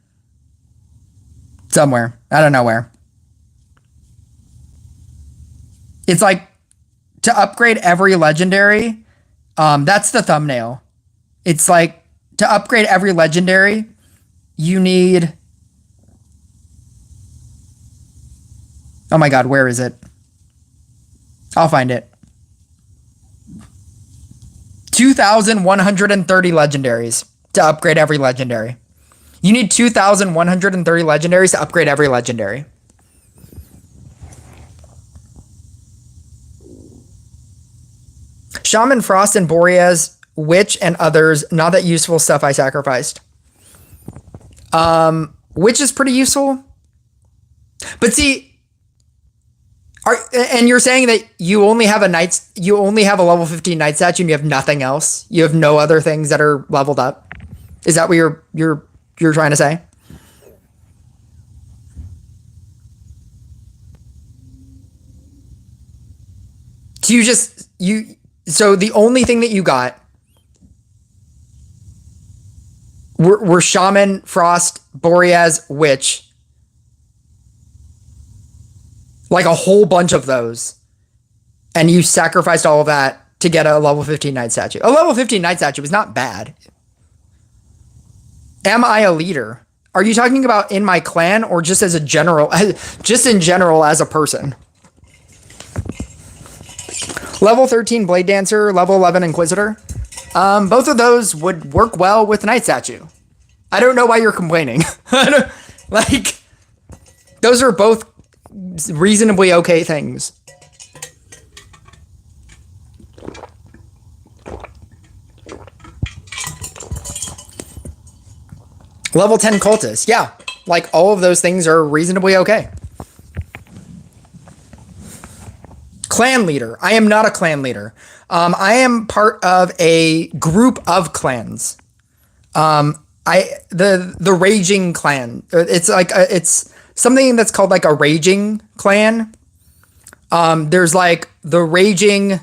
Speaker 1: Somewhere. I don't know where. It's like to upgrade every legendary. That's the thumbnail. It's like to upgrade every legendary, you need. Oh my God, where is it? I'll find it. 2,130 legendaries to upgrade every legendary. You need 2,130 legendaries to upgrade every legendary. Shaman, Frost, and Boreas, Witch, and others. Not that useful stuff I sacrificed. Witch is pretty useful. But see, and you're saying that you only have a level 15 night statue and you have nothing else. You have no other things that are leveled up. Is that what you're trying to say? So the only thing that you got were Shaman, Frost, Boreas, Witch. Like a whole bunch of those. And you sacrificed all of that to get a level 15 night statue. A level 15 night statue is not bad. Am I a leader? Are you talking about in my clan or just as a general, just in general as a person? Level 13 Blade Dancer, level 11 Inquisitor. Both of those would work well with Night Statue. I don't know why you're complaining. Like, those are both reasonably okay things. Level 10 Cultist. Yeah, like all of those things are reasonably okay. Clan leader. I am not a clan leader. I am part of a group of clans. The Raging Clan. It's like it's something that's called like a Raging Clan. There's like the Raging.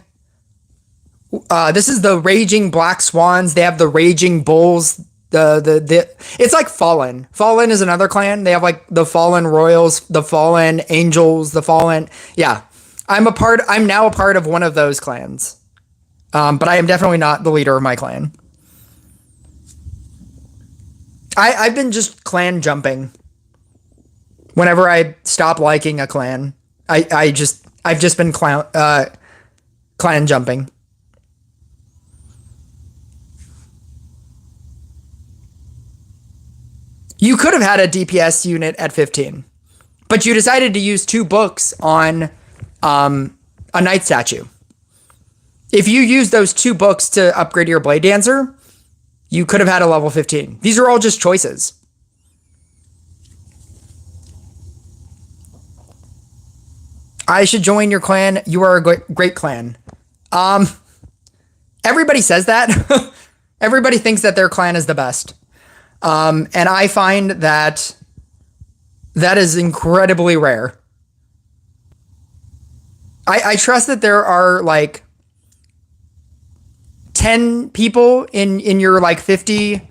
Speaker 1: This is the Raging Black Swans. They have the Raging Bulls. It's like Fallen. Fallen is another clan. They have like the Fallen Royals, the Fallen Angels, the Fallen. Yeah. I'm now a part of one of those clans. But I am definitely not the leader of my clan. I've been just clan jumping. Whenever I stop liking a clan, I've just been clan jumping. You could have had a DPS unit at 15, but you decided to use 2 books on a Night Statue. If you use those 2 books to upgrade your Blade Dancer, you could have had a level 15. These are all just choices. I should join your clan. You are a great clan. Everybody says that. Everybody thinks that their clan is the best. And I find that is incredibly rare. I trust that there are like 10 people in your like 50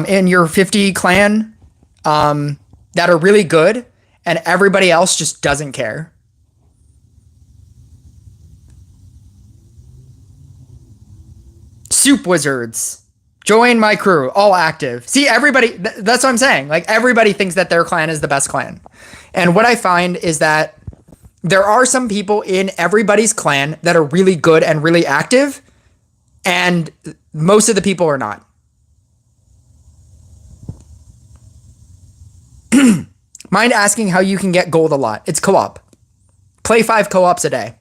Speaker 1: in your 50 clan that are really good and everybody else just doesn't care. Soup Wizards. Join my crew. All active. See, everybody, that's what I'm saying. Like, everybody thinks that their clan is the best clan. And what I find is that there are some people in everybody's clan that are really good and really active, and most of the people are not. Mind asking how you can get gold a lot. It's co-op. Play 5 co-ops a day.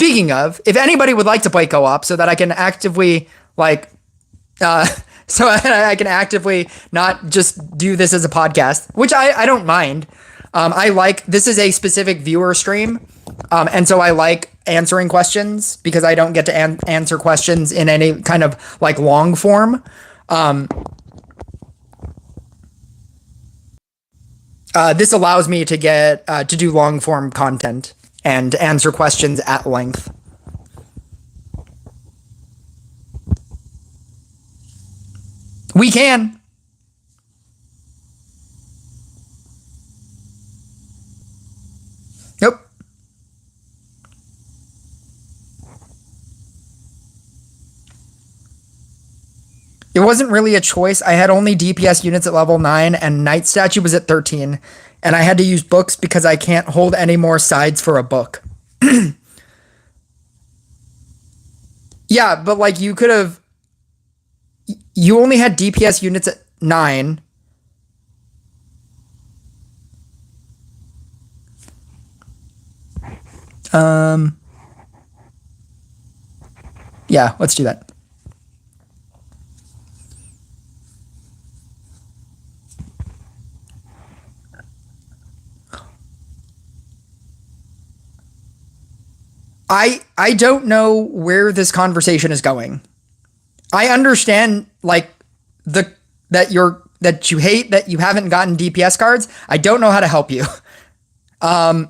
Speaker 1: speaking of, if anybody would like to play co-op so that I can actively so I can actively not just do this as a podcast, which I don't mind. I like, this is a specific viewer stream. And so I like answering questions because I don't get to answer questions in any kind of like long form. This allows me to get to do long form content and answer questions at length. We can. Nope. It wasn't really a choice. I had only DPS units at level 9 and Night Statue was at 13. And I had to use books because I can't hold any more sides for a book. Yeah, but like you could have... You only had DPS units at 9. Yeah, let's do that. I don't know where this conversation is going. I understand like that you hate that you haven't gotten DPS cards. I don't know how to help you. I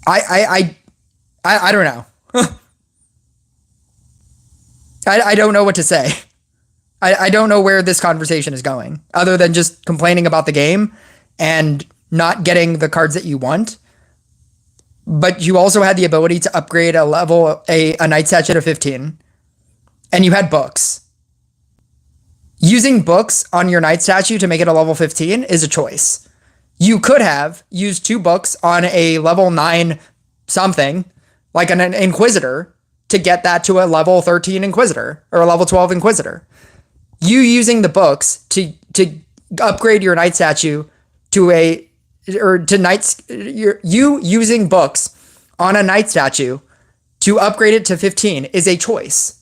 Speaker 1: don't know. I don't know what to say. I don't know where this conversation is going other than just complaining about the game and not getting the cards that you want. But you also had the ability to upgrade a Night Statue to 15. And you had books. Using books on your Night Statue to make it a level 15 is a choice. You could have used 2 books on a level 9 something, like an Inquisitor, to get that to a level 13 Inquisitor or a level 12 Inquisitor. You using the books to upgrade your Night Statue to you using books on a Night Statue to upgrade it to 15 is a choice.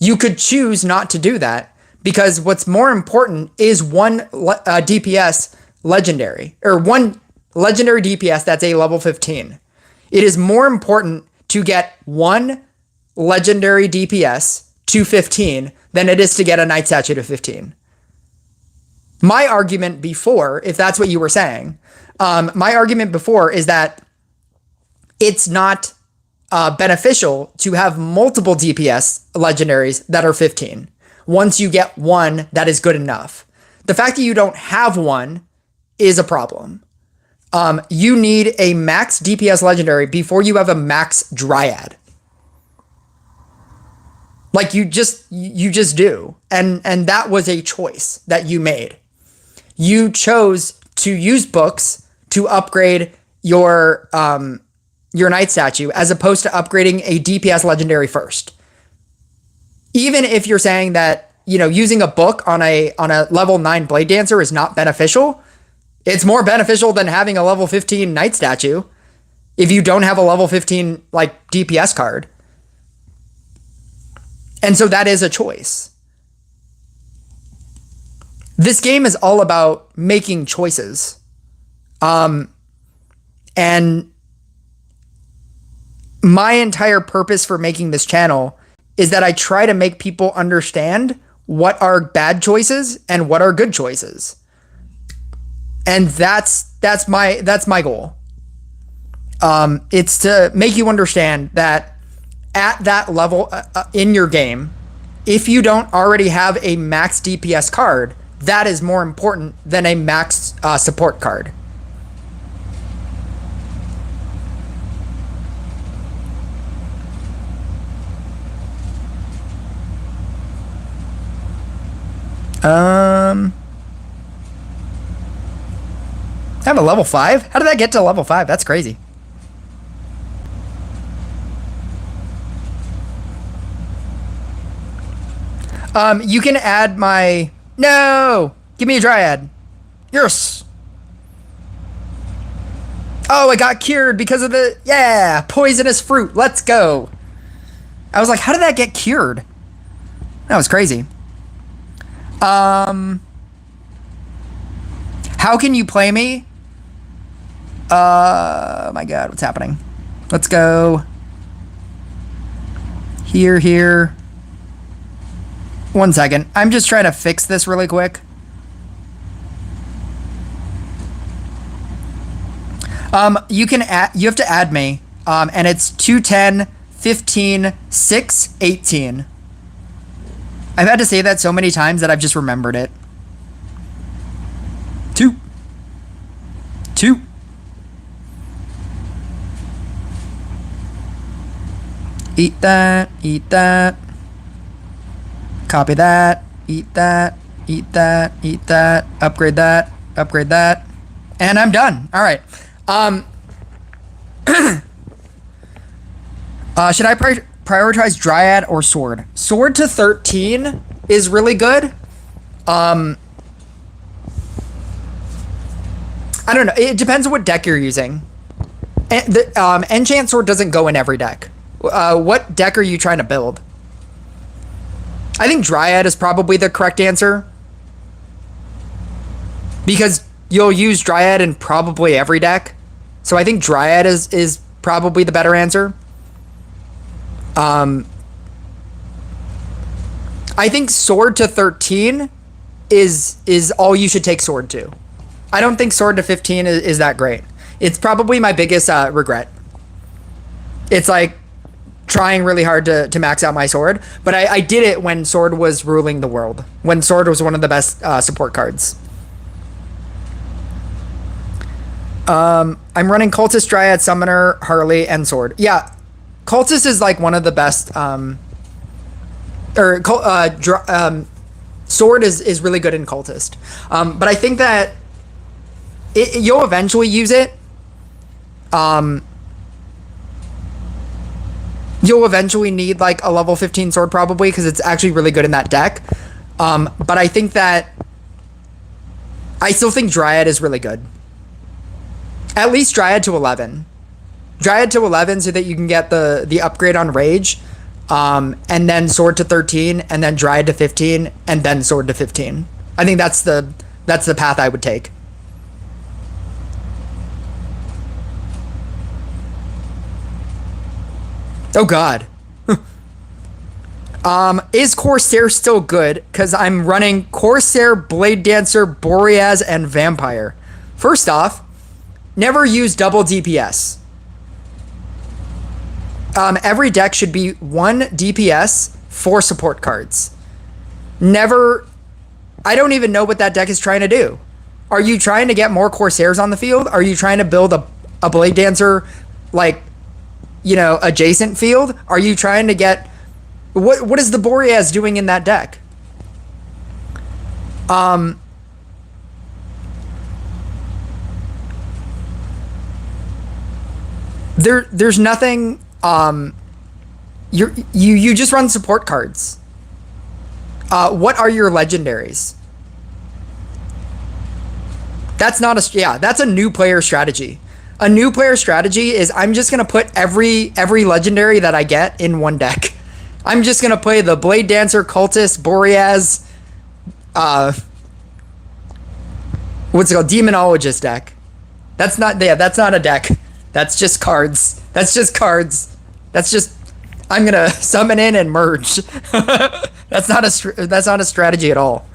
Speaker 1: You could choose not to do that because what's more important is one DPS legendary or one legendary DPS that's a level 15. It is more important to get one legendary DPS to 15 than it is to get a Night Statue to 15. My argument before, if that's what you were saying, my argument before is that it's not beneficial to have multiple DPS legendaries that are 15 once you get one that is good enough. The fact that you don't have one is a problem. You need a max DPS legendary before you have a max Dryad. Like you just do. And that was a choice that you made. You chose to use books to upgrade your Night Statue as opposed to upgrading a DPS legendary first. Even if you're saying that, you know, using a book on a level 9 Blade Dancer is not beneficial, it's more beneficial than having a level 15 Night Statue if you don't have a level 15 like DPS card. And so that is a choice. This game is all about making choices. And my entire purpose for making this channel is that I try to make people understand what are bad choices and what are good choices. And that's my goal. It's to make you understand that at that level in your game, if you don't already have a max DPS card, that is more important than a max support card. I have a level 5? How did that get to level 5? That's crazy. You can add my... No! Give me a Dryad. Yes! Oh, it got cured because of the, yeah, poisonous fruit. Let's go. I was like, how did that get cured? That was crazy. How can you play me? My God, what's happening? Let's go. Here. 1 second. I'm just trying to fix this really quick. You can add, you have to add me. And it's 210 15 6 18. I've had to say that so many times that I've just remembered it. 2. Eat that, eat that. Copy that, eat that, eat that, eat that, upgrade that, upgrade that. And I'm done. All right. Should I prioritize Dryad or Sword? Sword to 13 is really good. I don't know. It depends on what deck you're using. Enchant Sword doesn't go in every deck. What deck are you trying to build? I think Dryad is probably the correct answer. Because you'll use Dryad in probably every deck. So I think Dryad is probably the better answer. I think Sword to 13 is all you should take Sword to. I don't think Sword to 15 is that great. It's probably my biggest regret. It's like trying really hard to max out my Sword, but I did it when Sword was ruling the world. When Sword was one of the best support cards. I'm running Cultist, Dryad, Summoner, Harley, and Sword. Yeah, Cultist is like one of the best. Sword is really good in Cultist. But I think that you'll eventually use it. You'll eventually need like a level 15 Sword probably because it's actually really good in that deck. But I think that I still think Dryad is really good. At least Dryad to 11. Dryad to 11 so that you can get the upgrade on Rage. And then Sword to 13, and then Dryad to 15, and then Sword to 15. I think that's the path I would take. Oh God. Is Corsair still good? Because I'm running Corsair, Blade Dancer, Boreas, and Vampire. First off, never use double DPS. Every deck should be 1 DPS, 4 support cards. Never... I don't even know what that deck is trying to do. Are you trying to get more Corsairs on the field? Are you trying to build a Blade Dancer, like, you know, adjacent field? Are you trying to get... What is the Boreas doing in that deck? There's nothing... you just run support cards. What are your legendaries? That's not a... Yeah, that's a new player strategy. A new player strategy is I'm just going to put every legendary that I get in one deck. I'm just going to play the Blade Dancer, Cultist, Boreas, what's it called? Demonologist deck. That's not a deck. That's just cards. That's just cards. That's just... I'm going to summon in and merge. That's not a strategy at all.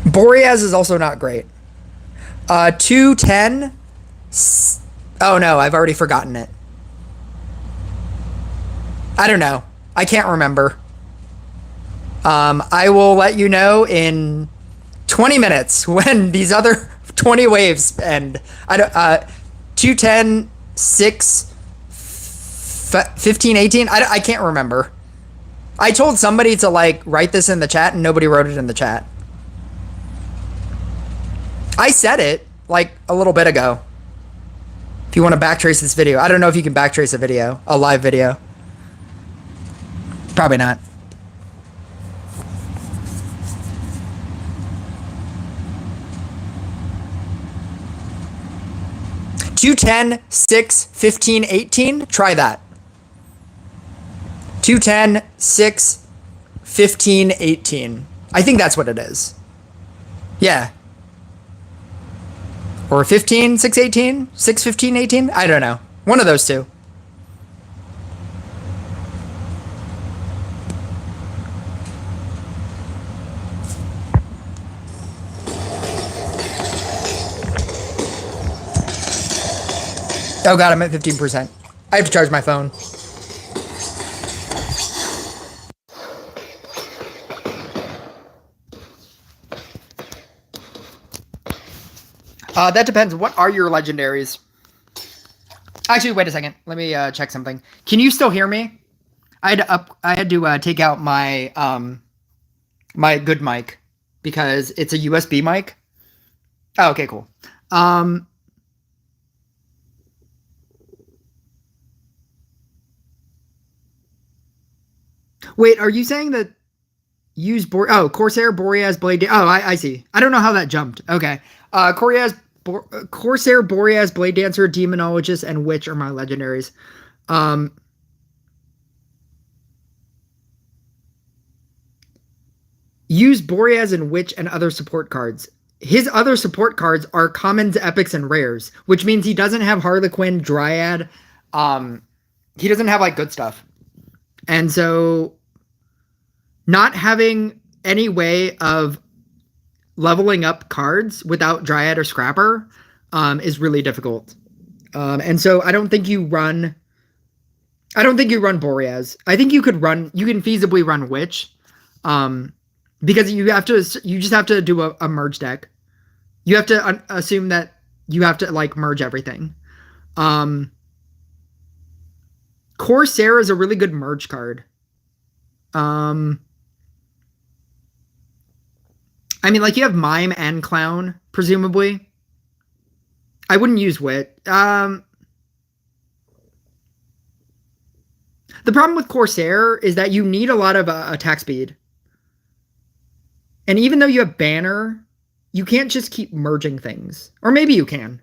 Speaker 1: Boreas is also not great. 210. Oh no, I've already forgotten it. I don't know. I can't remember. I will let you know in 20 minutes when these other 20 waves end. 210, 6, 15, 18. I can't remember. I told somebody to like write this in the chat and nobody wrote it in the chat. I said it like a little bit ago. If you want to backtrace this video. I don't know if you can backtrace a video, a live video. Probably not. 210, 6, 15, 18. Try that. 210, 6, 15, 18. I think that's what it is. Yeah. Or 15, 6, 18? 6, 15, 18? I don't know. One of those two. Oh god, I'm at 15%. I have to charge my phone. That depends. What are your legendaries? Actually, wait a second. Let me check something. Can you still hear me? I had to take out my my good mic because it's a USB mic. Oh, okay, cool. Wait, are you saying that use Corsair, Boreas, Blade? I see. I don't know how that jumped. Okay. Corsair, Boreas, Blade Dancer, Demonologist, and Witch are my legendaries. Use Boreas and Witch and other support cards. His other support cards are commons, epics, and rares, which means he doesn't have Harlequin, Dryad. He doesn't have like good stuff. And so not having any way of leveling up cards without Dryad or Scrapper is really difficult. And so I don't think you run Boreas. I think you can feasibly run Witch. Because you just have to do a merge deck. You have to assume that you have to like merge everything. Corsair is a really good merge card. I mean, like, you have Mime and Clown, presumably. I wouldn't use Wit. The problem with Corsair is that you need a lot of attack speed. And even though you have Banner, you can't just keep merging things. Or maybe you can.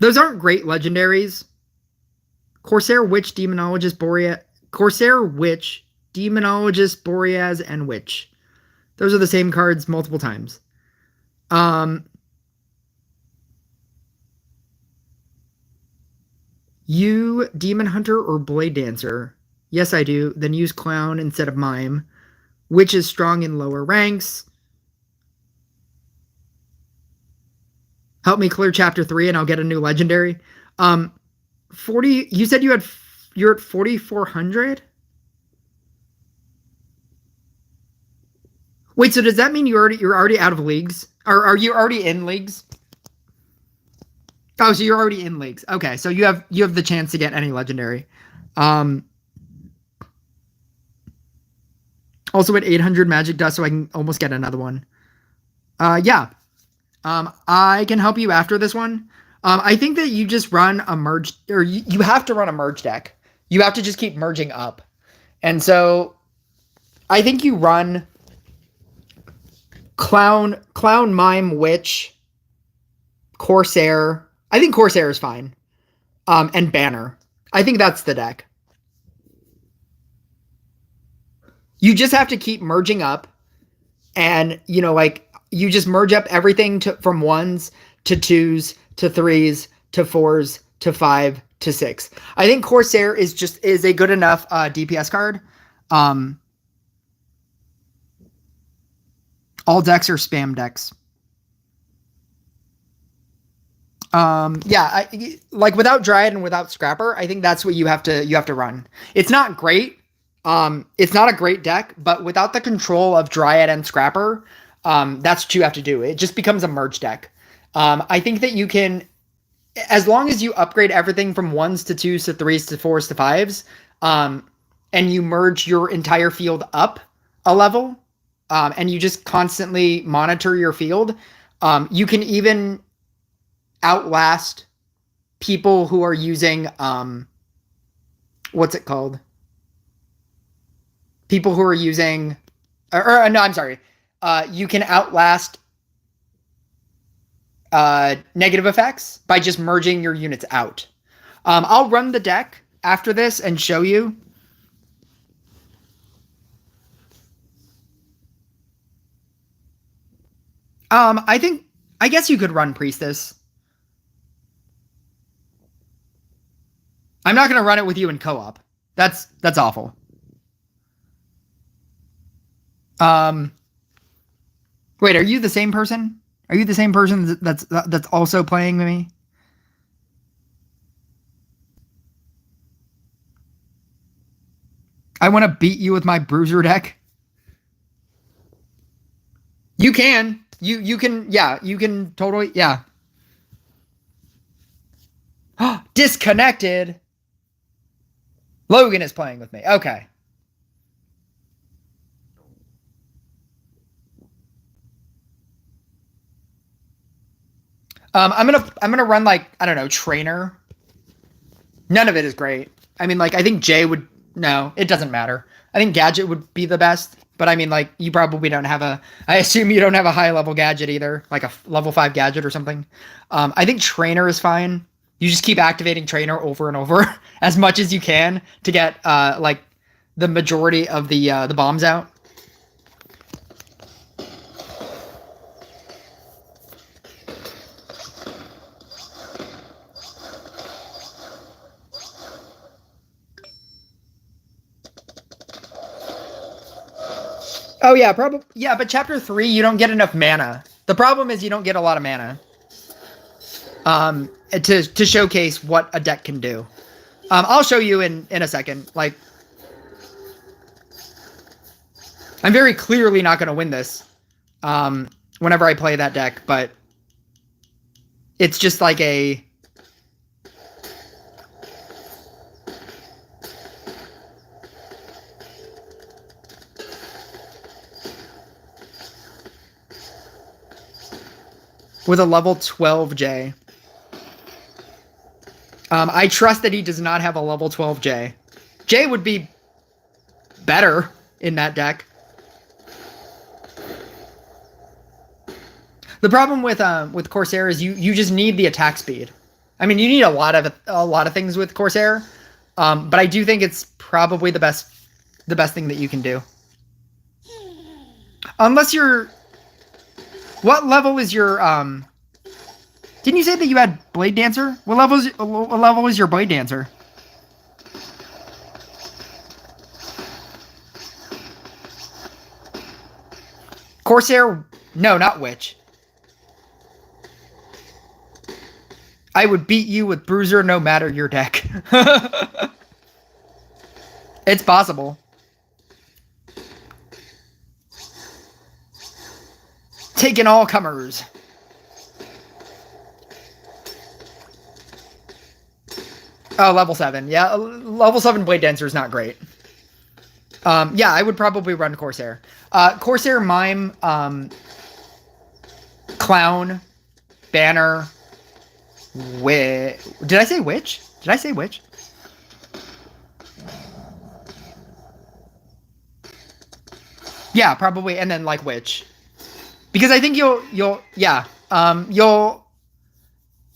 Speaker 1: Those aren't great legendaries. Corsair, Witch, Demonologist, Boreas. Corsair, Witch, Demonologist, Boreas, and Witch. Those are the same cards multiple times. You Demon Hunter or Blade Dancer? Yes, I do. Then use Clown instead of Mime. Witch is strong in lower ranks. Help me clear chapter 3 and I'll get a new legendary. 40. You said you're at 4,400? Wait, so does that mean you're already out of leagues? Or are you already in leagues? Oh, so you're already in leagues. Okay, so you have the chance to get any legendary. Also at 800 magic dust, so I can almost get another one. Yeah. I can help you after this one. I think that you just run a merge, or you have to run a merge deck. You have to just keep merging up. And so I think you run Clown, Mime, Witch, Corsair. I think Corsair is fine. And Banner. I think that's the deck. You just have to keep merging up. And, you know, like, you just merge up everything from 1s to 2s to 3s to 4s to 5 to 6. I think Corsair is a good enough DPS card. All decks are spam decks. Yeah, like without Dryad and without Scrapper, I think that's what you have to run. It's not great. It's not a great deck, but without the control of Dryad and Scrapper, that's what you have to do. It just becomes a merge deck. I think that you can, as long as you upgrade everything from 1s to 2s to 3s to 4s to 5s, and you merge your entire field up a level, and you just constantly monitor your field, you can even outlast people who are using, what's it called? People who are using, no, I'm sorry. you can outlast negative effects by just merging your units out. I'll run the deck after this and show you. I guess you could run Priestess. I'm not going to run it with you in co-op. That's awful. Wait, are you the same person? Are you the same person that's also playing with me? I want to beat you with my Bruiser deck. You can. You can, yeah, you can totally, yeah. Disconnected. Logan is playing with me. Okay. I'm gonna run like, I don't know, trainer. None of it is great. I mean, like, I think Jay would, no, it doesn't matter. I think Gadget would be the best, but I mean, like, you probably don't have a, I assume you don't have a high level Gadget either, like a level 5 Gadget or something. I think trainer is fine. You just keep activating trainer over and over as much as you can to get like the majority of the bombs out. Oh yeah, probably, yeah, but chapter 3 you don't get enough mana. The problem is you don't get a lot of mana. To showcase what a deck can do. I'll show you in a second. Like, I'm very clearly not going to win this whenever I play that deck, but it's just like a... with a level 12 J. I trust that he does not have a level 12 J. J would be better in that deck. The problem with Corsair is you just need the attack speed. I mean, you need a lot of things with Corsair, but I do think it's probably the best thing that you can do. Unless you're... What level is your... Didn't you say that you had Blade Dancer? What level is your Blade Dancer? Corsair? No, not Witch. I would beat you with Bruiser no matter your deck. It's possible. Taking all comers. Oh, level 7. Yeah, level 7 Blade Dancer is not great. Yeah, I would probably run Corsair. Corsair, Mime, Clown, Banner, Did I say Witch? Did I say Witch? Yeah, probably, and then like Witch. Because I think yeah,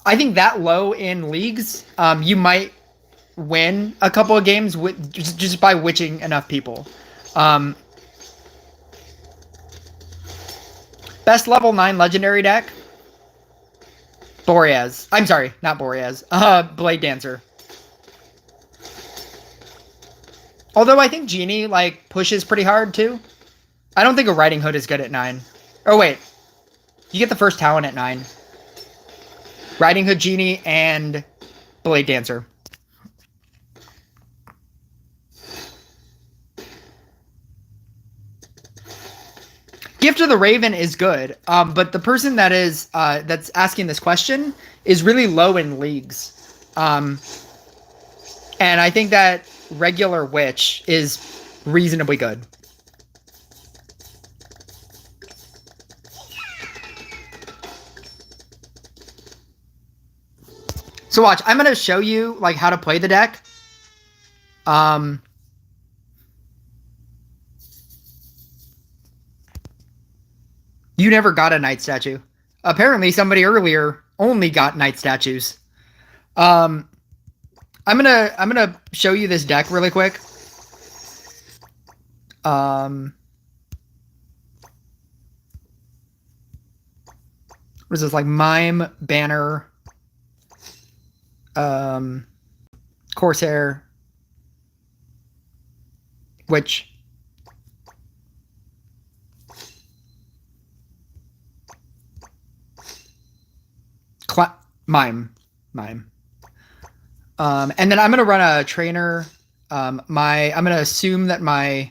Speaker 1: I think that low in leagues, you might win a couple of games with just by witching enough people. Best level 9 legendary deck? Boreas. I'm sorry, not Boreas. Blade Dancer. Although I think Genie, like, pushes pretty hard, too. I don't think a Riding Hood is good at 9. Oh, wait. You get the first talent at 9. Riding Hood, Genie, and Blade Dancer. Gift of the Raven is good, but the person that is that's asking this question is really low in leagues. And I think that regular Witch is reasonably good. So watch, I'm going to show you like how to play the deck. You never got a knight statue. Apparently somebody earlier only got knight statues. I'm gonna show you this deck really quick. What is this, like Mime, Banner, Corsair, which Mime. And then I'm gonna run a trainer. I'm gonna assume that my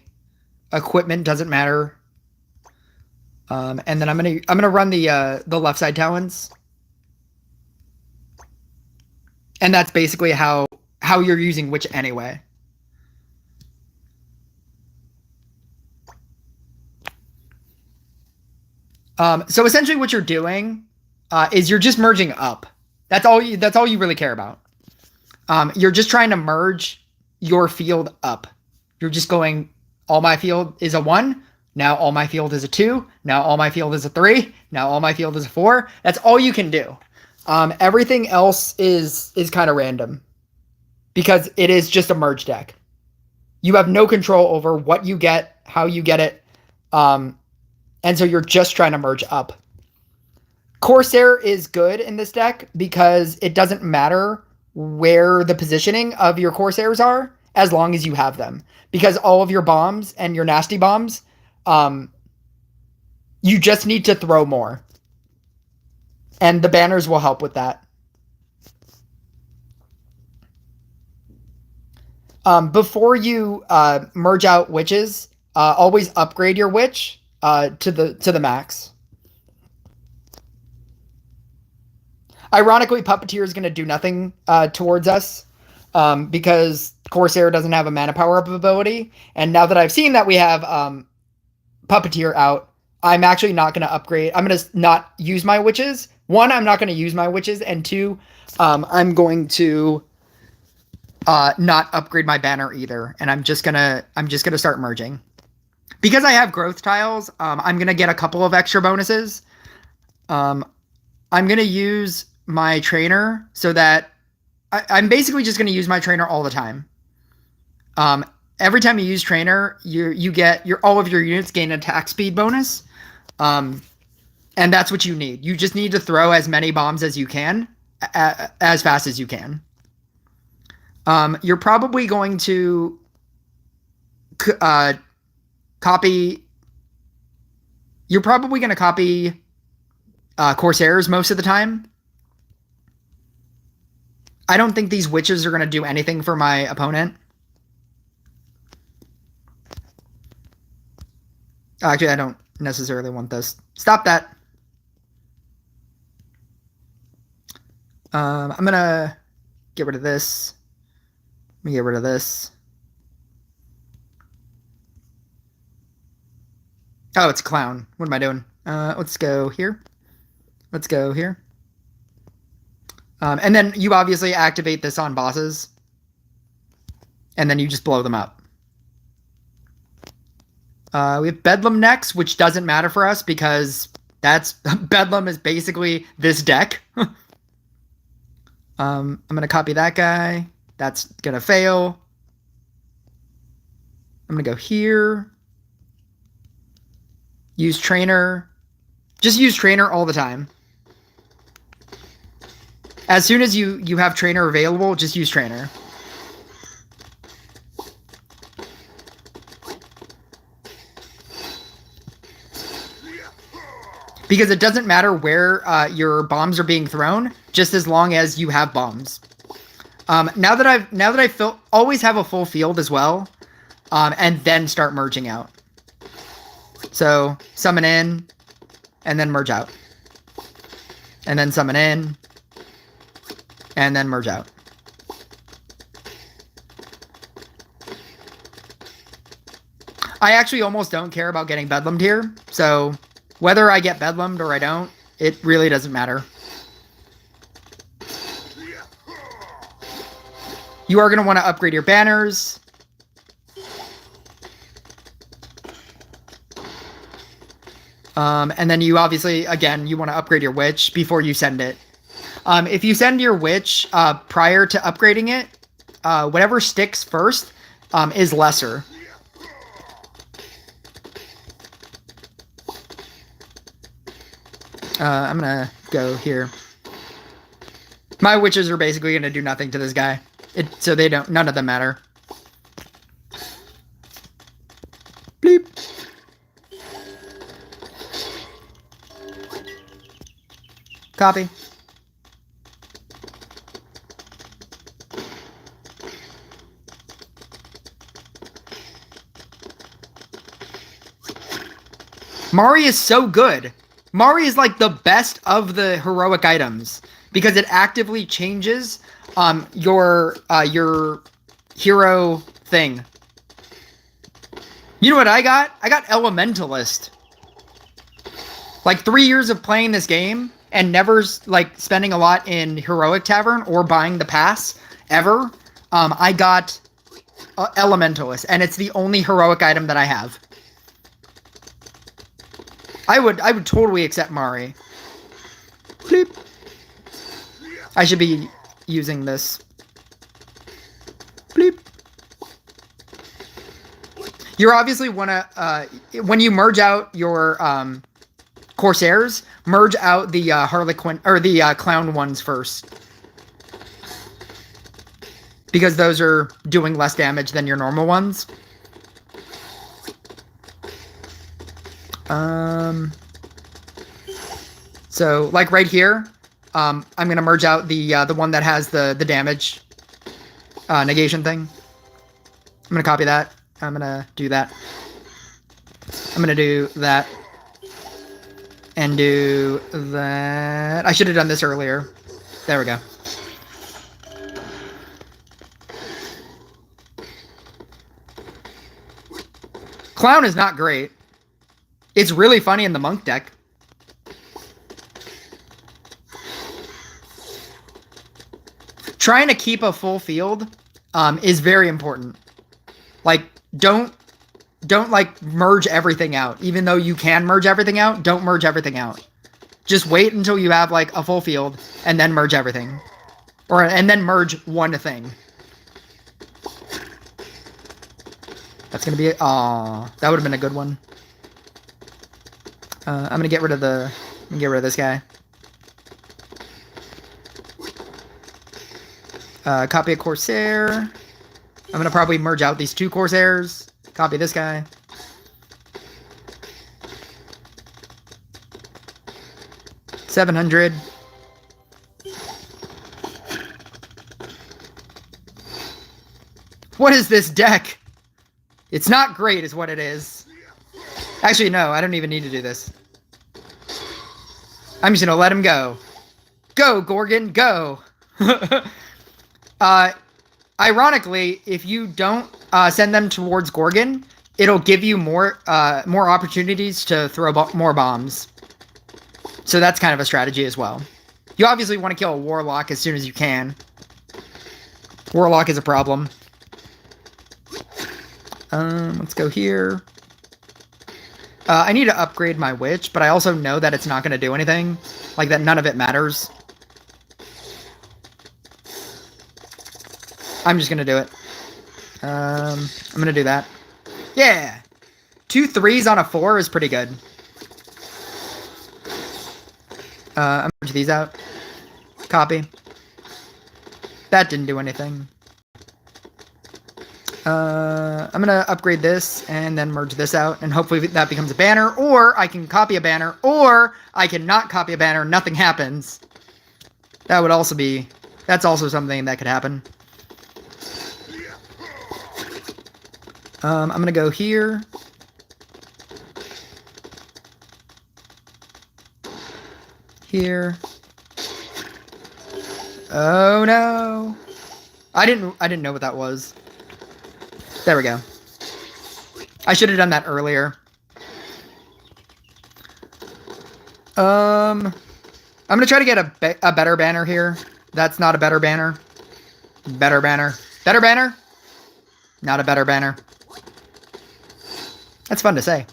Speaker 1: equipment doesn't matter. And then I'm gonna run the left side talons. And that's basically how you're using which anyway. So essentially what you're doing is you're just merging up. That's all you really care about. You're just trying to merge your field up. You're just going, all my field is a 1. Now all my field is a 2. Now all my field is a 3. Now all my field is a 4. That's all you can do. Everything else is kind of random because it is just a merge deck. You have no control over what you get, how you get it. And so you're just trying to merge up. Corsair is good in this deck because it doesn't matter where the positioning of your Corsairs are as long as you have them. Because all of your bombs and your nasty bombs, you just need to throw more. And the banners will help with that. Before you merge out witches, always upgrade your witch to the max. Ironically, Puppeteer is going to do nothing towards us because Corsair doesn't have a mana power up ability. And now that I've seen that we have Puppeteer out, I'm actually not going to upgrade. I'm going to not use my witches. 1, I'm not going to use my witches. And 2, I'm going to not upgrade my banner either. And I'm just gonna start merging. Because I have growth tiles, I'm going to get a couple of extra bonuses. I'm going to use my trainer so that I'm basically just going to use my trainer all the time. Every time you use trainer, you get all of your units gain attack speed bonus. And that's what you need. You just need to throw as many bombs as you can, as fast as you can. You're probably going to copy. You're probably going to copy Corsairs most of the time. I don't think these witches are going to do anything for my opponent. Actually, I don't necessarily want this. Stop that. I'm going to get rid of this. Let me get rid of this. Oh, it's a clown. What am I doing? Let's go here. Let's go here. And then you obviously activate this on bosses. And then you just blow them up. We have Bedlam next, which doesn't matter for us because Bedlam is basically this deck. I'm going to copy that guy. That's going to fail. I'm going to go here. Use trainer. Just use trainer all the time. As soon as you have trainer available, just use trainer. Because it doesn't matter where your bombs are being thrown, just as long as you have bombs. Now that I always have a full field as well, and then start merging out. So summon in, and then merge out, and then summon in, and then merge out. I actually almost don't care about getting bedlammed here, so whether I get bedlammed or I don't, it really doesn't matter. You are going to want to upgrade your banners. And then you obviously, again, you want to upgrade your witch before you send it. If you send your witch prior to upgrading it, whatever sticks first is lesser. I'm gonna go here. My witches are basically gonna do nothing to this guy. So they don't, none of them matter. Bleep. Copy. Mari is so good. Mari is like the best of the heroic items because it actively changes your hero thing. You know what I got? I got Elementalist. Like 3 years of playing this game and never like spending a lot in Heroic Tavern or buying the pass ever. I got Elementalist, and it's the only heroic item that I have. I would totally accept Mari. Bleep. I should be using this. Bleep. You obviously want to, when you merge out your Corsairs, merge out the Harlequin, or the Clown ones first. Because those are doing less damage than your normal ones. So like right here, I'm gonna merge out the one that has the damage negation thing. I'm gonna copy that. I'm gonna do that. I'm gonna do that. And do that. I should have done this earlier. There we go. Clown is not great. It's really funny in the monk deck. Trying to keep a full field is very important. Like, don't like merge everything out. Even though you can merge everything out, don't merge everything out. Just wait until you have like a full field and then merge everything. And then merge one thing. That's gonna be aw, that would have been a good one. I'm gonna get rid of this guy. Copy a Corsair. I'm gonna probably merge out these 2 Corsairs. Copy this guy. $700. What is this deck? It's not great is what it is. Actually, no, I don't even need to do this. I'm just gonna let him go. Go, Gorgon, go! Ironically, if you don't send them towards Gorgon, it'll give you more opportunities to throw more bombs. So that's kind of a strategy as well. You obviously want to kill a Warlock as soon as you can. Warlock is a problem. Let's go here. I need to upgrade my Witch, but I also know that it's not going to do anything. Like, that none of it matters. I'm just going to do it. I'm going to do that. Yeah! 2 3s on a 4 is pretty good. I'm going to merge these out. Copy. That didn't do anything. I'm going to upgrade this and then merge this out, and hopefully that becomes a banner, or I can copy a banner, or I can not copy a banner, nothing happens. That would also be... That's also something that could happen. I'm going to go here. Here. Oh no. I didn't know what that was. There we go. I should have done that earlier. I'm gonna try to get a better banner here. That's not a better banner. Better banner. Better banner? Not a better banner. That's fun to say.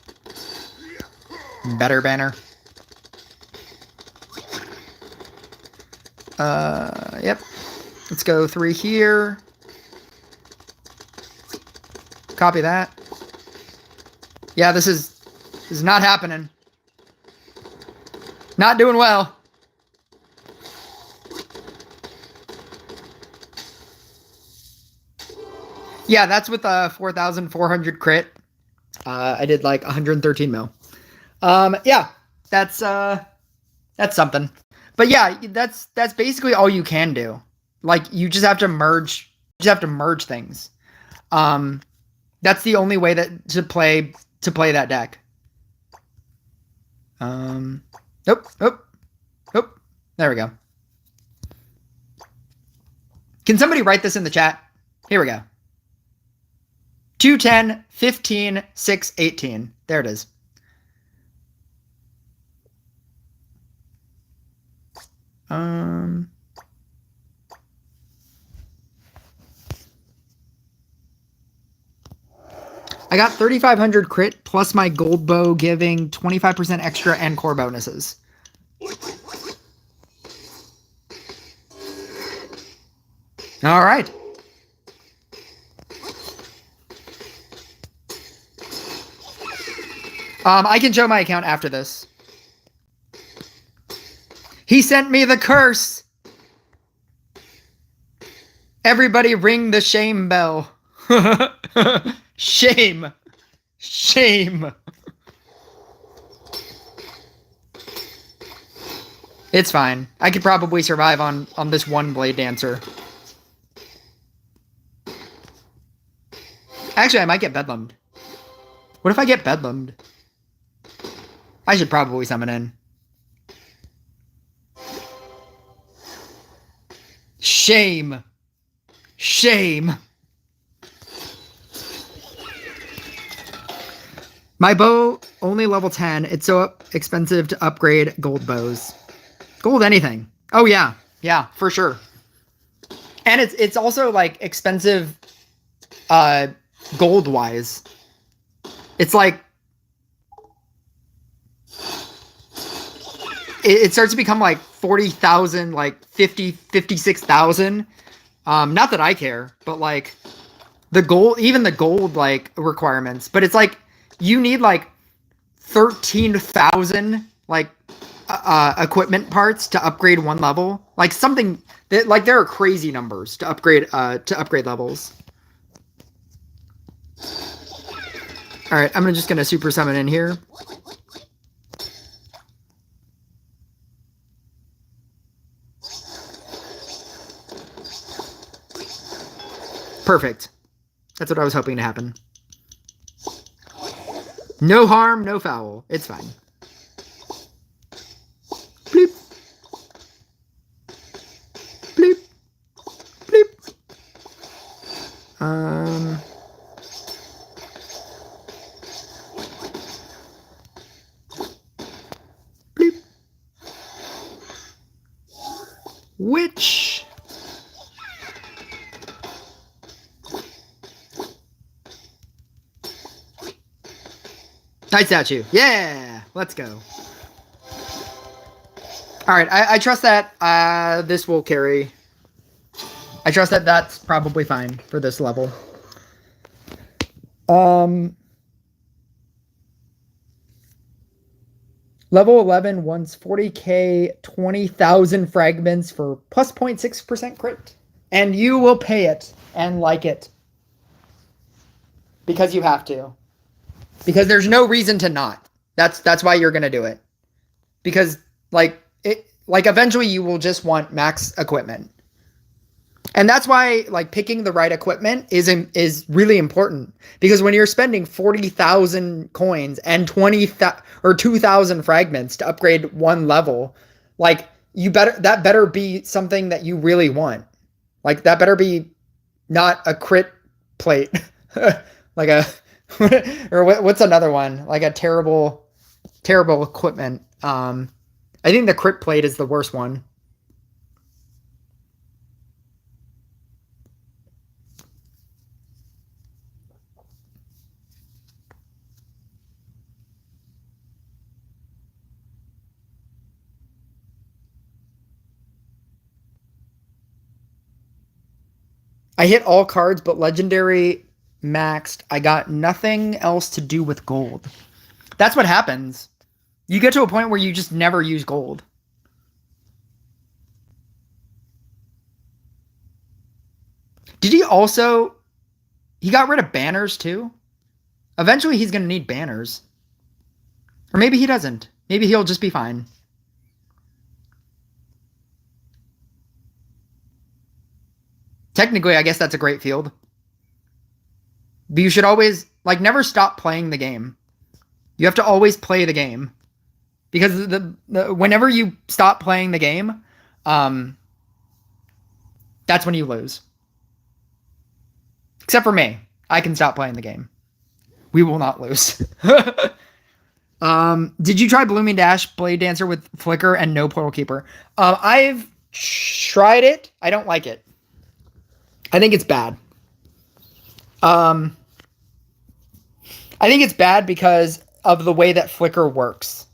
Speaker 1: Better banner. Yep. Let's go 3 here. Copy that. Yeah, this is not happening. Not doing well. Yeah, that's with a 4,400 crit. I did like 113 mil. Yeah, that's something. But yeah, that's basically all you can do. Like you just have to merge. You just have to merge things. That's the only way that to play that deck. Nope. There we go. Can somebody write this in the chat? Here we go. 2, 10, 15, 6, 18. There it is. I got 3,500 crit plus my gold bow giving 25% extra and core bonuses. All right. I can show my account after this. He sent me the curse. Everybody ring the shame bell. Shame. Shame. It's fine. I could probably survive on this one Blade Dancer. Actually, I might get bedlammed. What if I get bedlammed? I should probably summon in. Shame. Shame. My bow, only level 10. It's so expensive to upgrade gold bows. Gold anything. Oh, yeah. Yeah, for sure. And it's also, like, expensive gold-wise. It's like... It starts to become, like, 40,000, like, 50, 56,000. Not that I care, but, like, the gold... Even the gold, like, requirements. But it's, like... You need like 13,000 like equipment parts to upgrade one level. Like something that like there are crazy numbers to upgrade levels. All right, I'm just gonna super summon in here. Perfect. That's what I was hoping to happen. No harm, no foul. It's fine. Bleep. Bleep. Bleep. Bleep. Which... Night statue. Yeah, let's go. All right, I trust that this will carry. I trust that that's probably fine for this level. Level 11 wants 40k, 20,000 fragments for plus 0.6% crit. And you will pay it and like it. Because you have to. Because there's no reason to not. That's why you're gonna do it. Because like eventually you will just want max equipment. And that's why like picking the right equipment is really important. Because when you're spending 40,000 coins and 2,000 fragments to upgrade one level, like that better be something that you really want. Like that better be not a crit plate. Like a or what's another one? Like a terrible equipment. I think the crit plate is the worst one. I hit all cards, but legendary maxed. I got nothing else to do with gold. That's what happens. You get to a point where you just never use gold. Did he also... He got rid of banners too? Eventually he's going to need banners. Or maybe he doesn't. Maybe he'll just be fine. Technically, I guess that's a great field. But you should always, like, never stop playing the game. You have to always play the game. Because whenever you stop playing the game, that's when you lose. Except for me. I can stop playing the game. We will not lose. Did you try Blooming Dash, Blade Dancer with Flicker, and no Portal Keeper? I've tried it. I don't like it. I think it's bad. I think it's bad because of the way that Flicker works.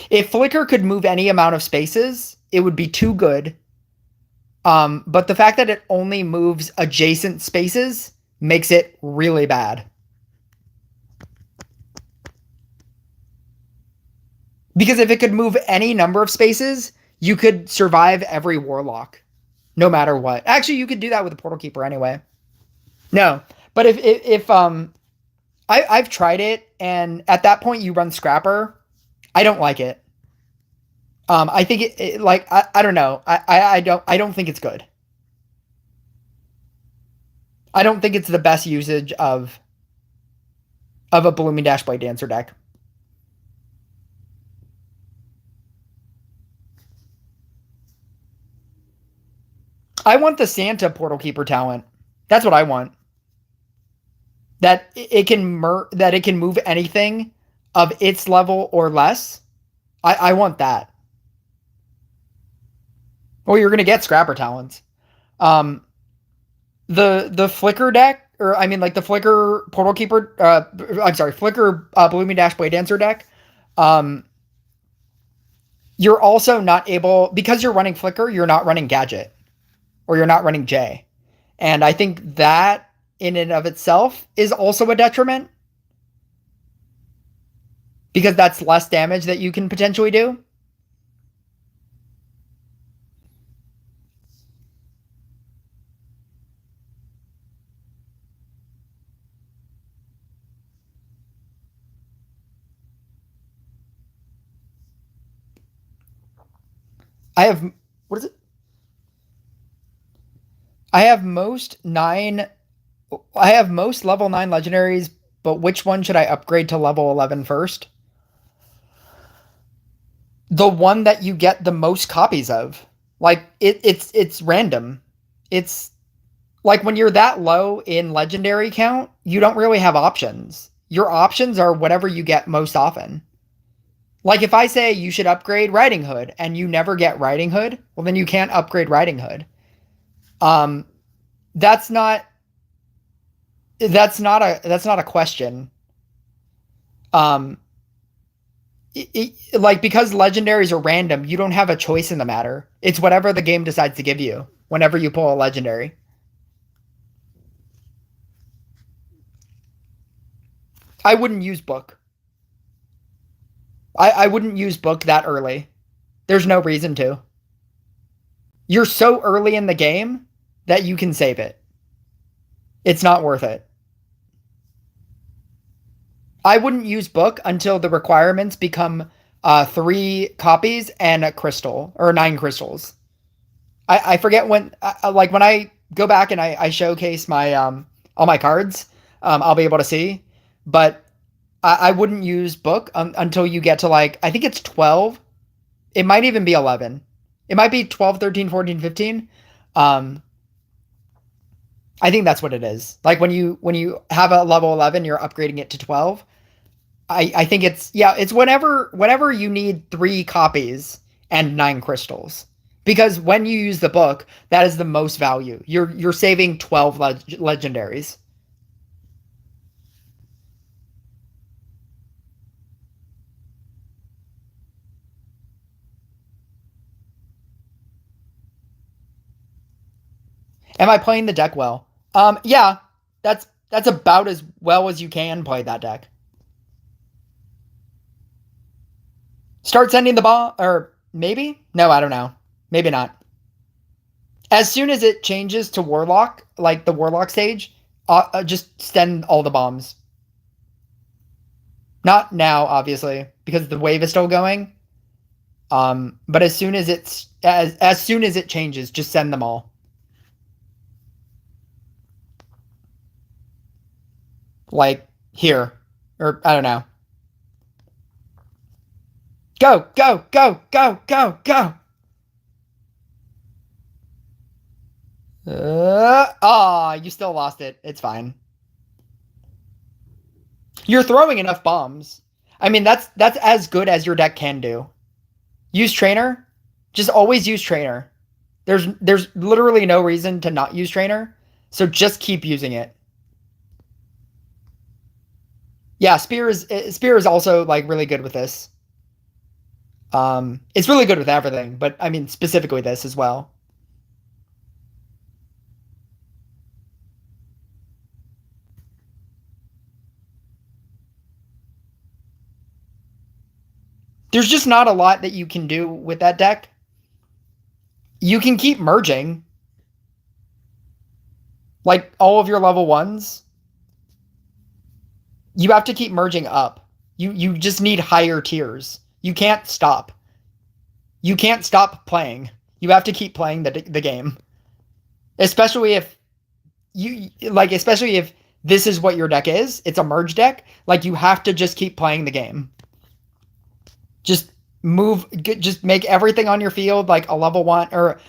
Speaker 1: If Flicker could move any amount of spaces, it would be too good. But the fact that it only moves adjacent spaces makes it really bad. Because if it could move any number of spaces, you could survive every Warlock. No matter what. Actually, you could do that with a Portal Keeper anyway. No. But if I've tried it, and at that point you run Scrapper. I don't like it. I think it like I don't know. I don't think it's good. I don't think it's the best usage of a Blooming Dash Blade Dancer deck. I want the Santa Portal Keeper talent. That's what I want. That it can move anything of its level or less. I want that. Well, you're gonna get Scrapper talents. The Flicker deck, or I mean, like the Flicker Portal Keeper. I'm sorry, Flicker Blooming Dash Blade Dancer deck. You're also not able, because you're running Flicker. You're not running Gadget, or you're not running J, and I think that in and of itself is also a detriment, because that's less damage that you can potentially do. I have, what is it? I have most level 9 legendaries, but which one should I upgrade to level 11 first? The one that you get the most copies of. Like, it's random. It's like when you're that low in legendary count, you don't really have options. Your options are whatever you get most often. Like if I say you should upgrade Riding Hood and you never get Riding Hood, well then you can't upgrade Riding Hood. That's not a question. Like, because legendaries are random, you don't have a choice in the matter. It's whatever the game decides to give you whenever you pull a legendary. I wouldn't use Book. I wouldn't use Book that early. There's no reason to. You're so early in the game that you can save it. It's not worth it. I wouldn't use Book until the requirements become 3 copies and a crystal, or 9 crystals. I forget when, like when I go back and I showcase my all my cards, I'll be able to see. But I wouldn't use Book until you get to, like, I think it's 12. It might even be 11. It might be 12, 13, 14, 15. I think that's what it is. Like when you have a level 11, you're upgrading it to 12. I think it's whenever you need 3 copies and 9 crystals. Because when you use the Book, that is the most value. You're saving 12 legendaries. Am I playing the deck well? Yeah, that's about as well as you can play that deck. Start sending the ball, or maybe? No, I don't know. Maybe not. As soon as it changes to Warlock, like the Warlock stage, just send all the bombs. Not now, obviously, because the wave is still going. But as soon as as soon as it changes, just send them all. Like here, or I don't know. Go, go, go, go, go, go. You still lost it. It's fine. You're throwing enough bombs. I mean, that's as good as your deck can do. Use trainer. Just always use trainer. There's literally no reason to not use trainer. So just keep using it. Yeah, spear is also like really good with this. It's really good with everything, but I mean specifically this as well. There's just not a lot that you can do with that deck. You can keep merging. Like all of your level ones. You have to keep merging up. You just need higher tiers. You can't stop. You can't stop playing. You have to keep playing the game. Especially if especially if this is what your deck is. It's a merge deck. Like you have to just keep playing the game. Just just make everything on your field like a level 1, or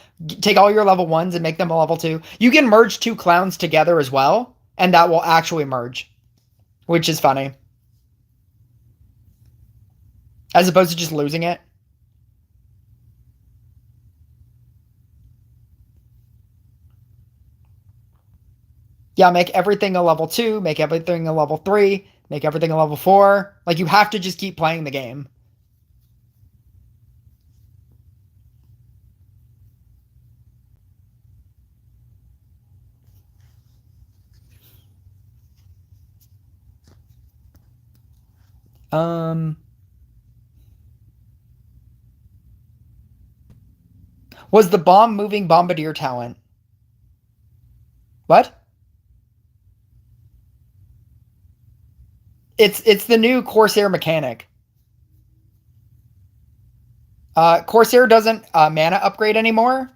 Speaker 1: take all your level 1s and make them a level 2. You can merge 2 clowns together as well, and that will actually merge, which is funny. As opposed to just losing it. Yeah, make everything a level 2, make everything a level 3, make everything a level 4. Like, you have to just keep playing the game. Was the bomb moving Bombardier talent? What? It's the new Corsair mechanic. Corsair doesn't mana upgrade anymore.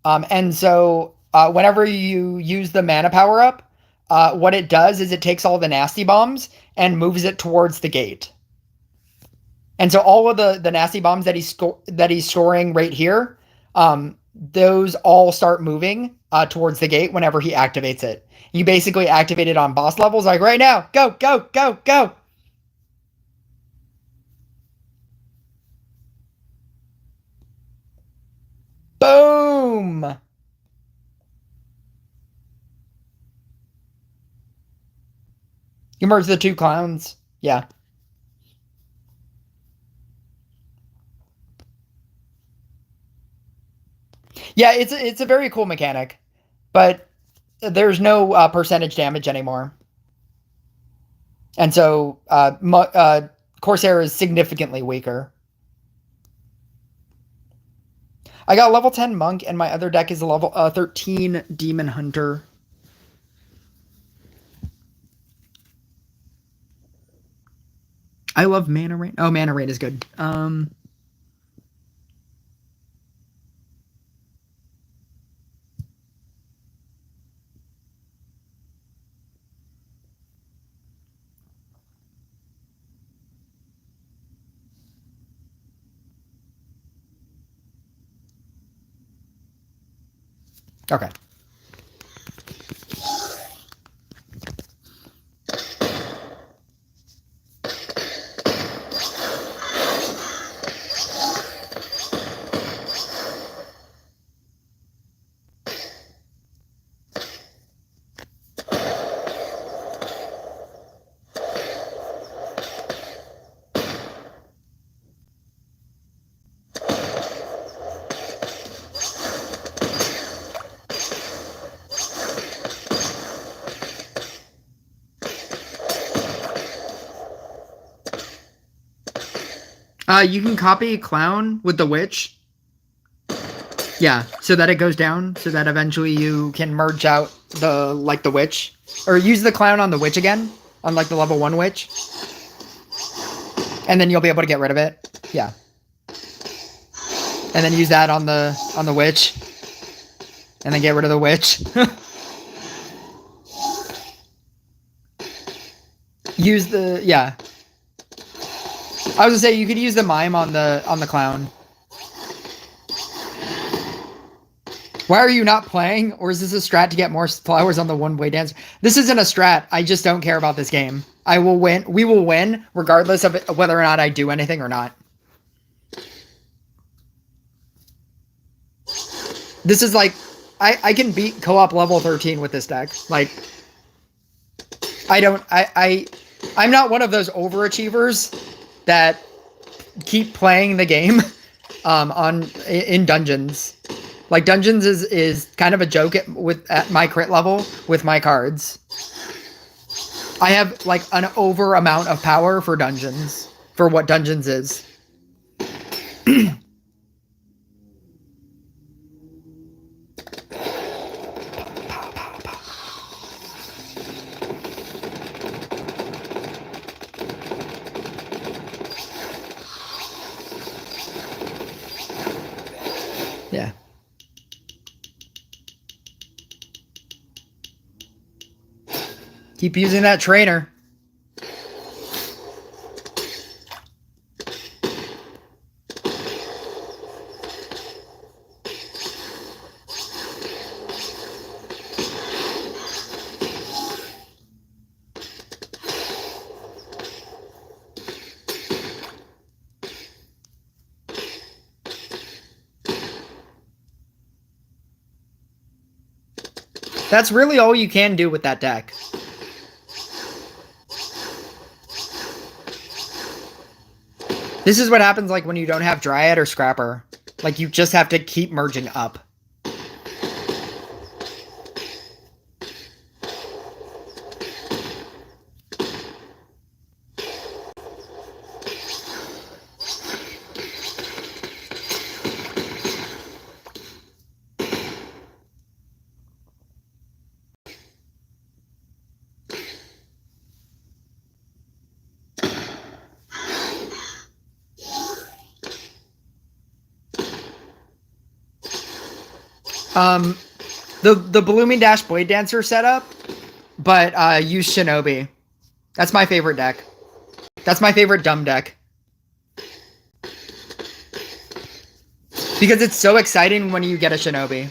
Speaker 1: And so whenever you use the mana power up, what it does is it takes all the nasty bombs and moves it towards the gate. And so all of the nasty bombs that he's storing right here, those all start moving towards the gate whenever he activates it. You basically activate it on boss levels, like right now. Go, go, go, go. Boom. You merge the 2 clowns. Yeah. Yeah, it's a very cool mechanic, but there's no percentage damage anymore. And so Corsair is significantly weaker. I got level 10 Monk, and my other deck is a level 13 Demon Hunter. I love Mana Rain. Oh, Mana Rain is good. Okay. You can copy Clown with the Witch. Yeah, so that it goes down, so that eventually you can merge out the Witch. Or use the Clown on the Witch again, on like the level 1 Witch. And then you'll be able to get rid of it. Yeah. And then use that on the Witch. And then get rid of the Witch. Use the, yeah. I was gonna say you could use the Mime on the Clown. Why are you not playing? Or is this a strat to get more flowers on the one-way dancer? This isn't a strat. I just don't care about this game. I will win. We will win regardless of whether or not I do anything or not. This is like, I can beat co-op level 13 with this deck. Like, I'm not one of those overachievers that keep playing the game in dungeons. Like, dungeons is kind of a joke at my crit level with my cards. I have like an over amount of power for dungeons, for what dungeons is. Yeah. Keep using that trainer. That's really all you can do with that deck. This is what happens like when you don't have Dryad or Scrapper. Like, you just have to keep merging up. The Blooming Dash Blade Dancer setup, but use Shinobi. That's my favorite deck. That's my favorite dumb deck. Because it's so exciting when you get a Shinobi.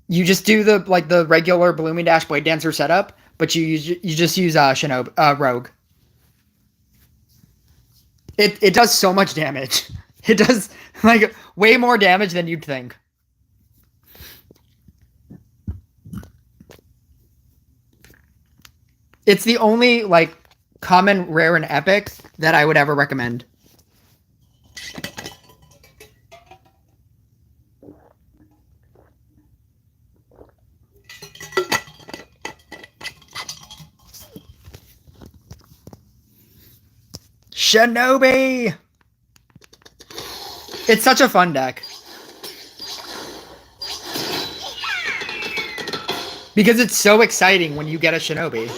Speaker 1: You just do the regular Blooming Dash Blade Dancer setup, but you just use Shinobi Rogue. It does so much damage. It does like way more damage than you'd think. It's the only like common, rare, and epic that I would ever recommend. Shinobi! It's such a fun deck. Because it's so exciting when you get a Shinobi.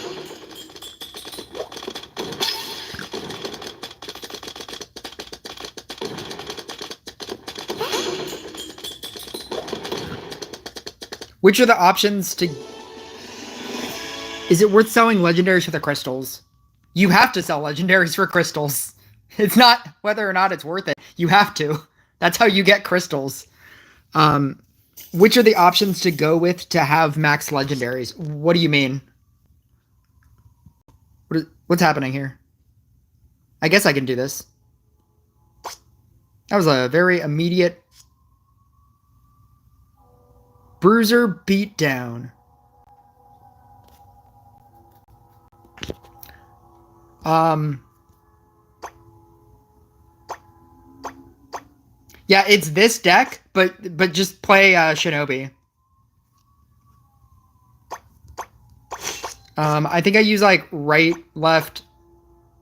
Speaker 1: Which are the options to... Is it worth selling legendaries for the crystals? You have to sell legendaries for crystals. It's not whether or not it's worth it. You have to. That's how you get crystals. Which are the options to go with to have max legendaries? What do you mean? What's happening here? I guess I can do this. That was a very immediate Bruiser beatdown. Yeah, it's this deck, but just play Shinobi. I think I use like right, left,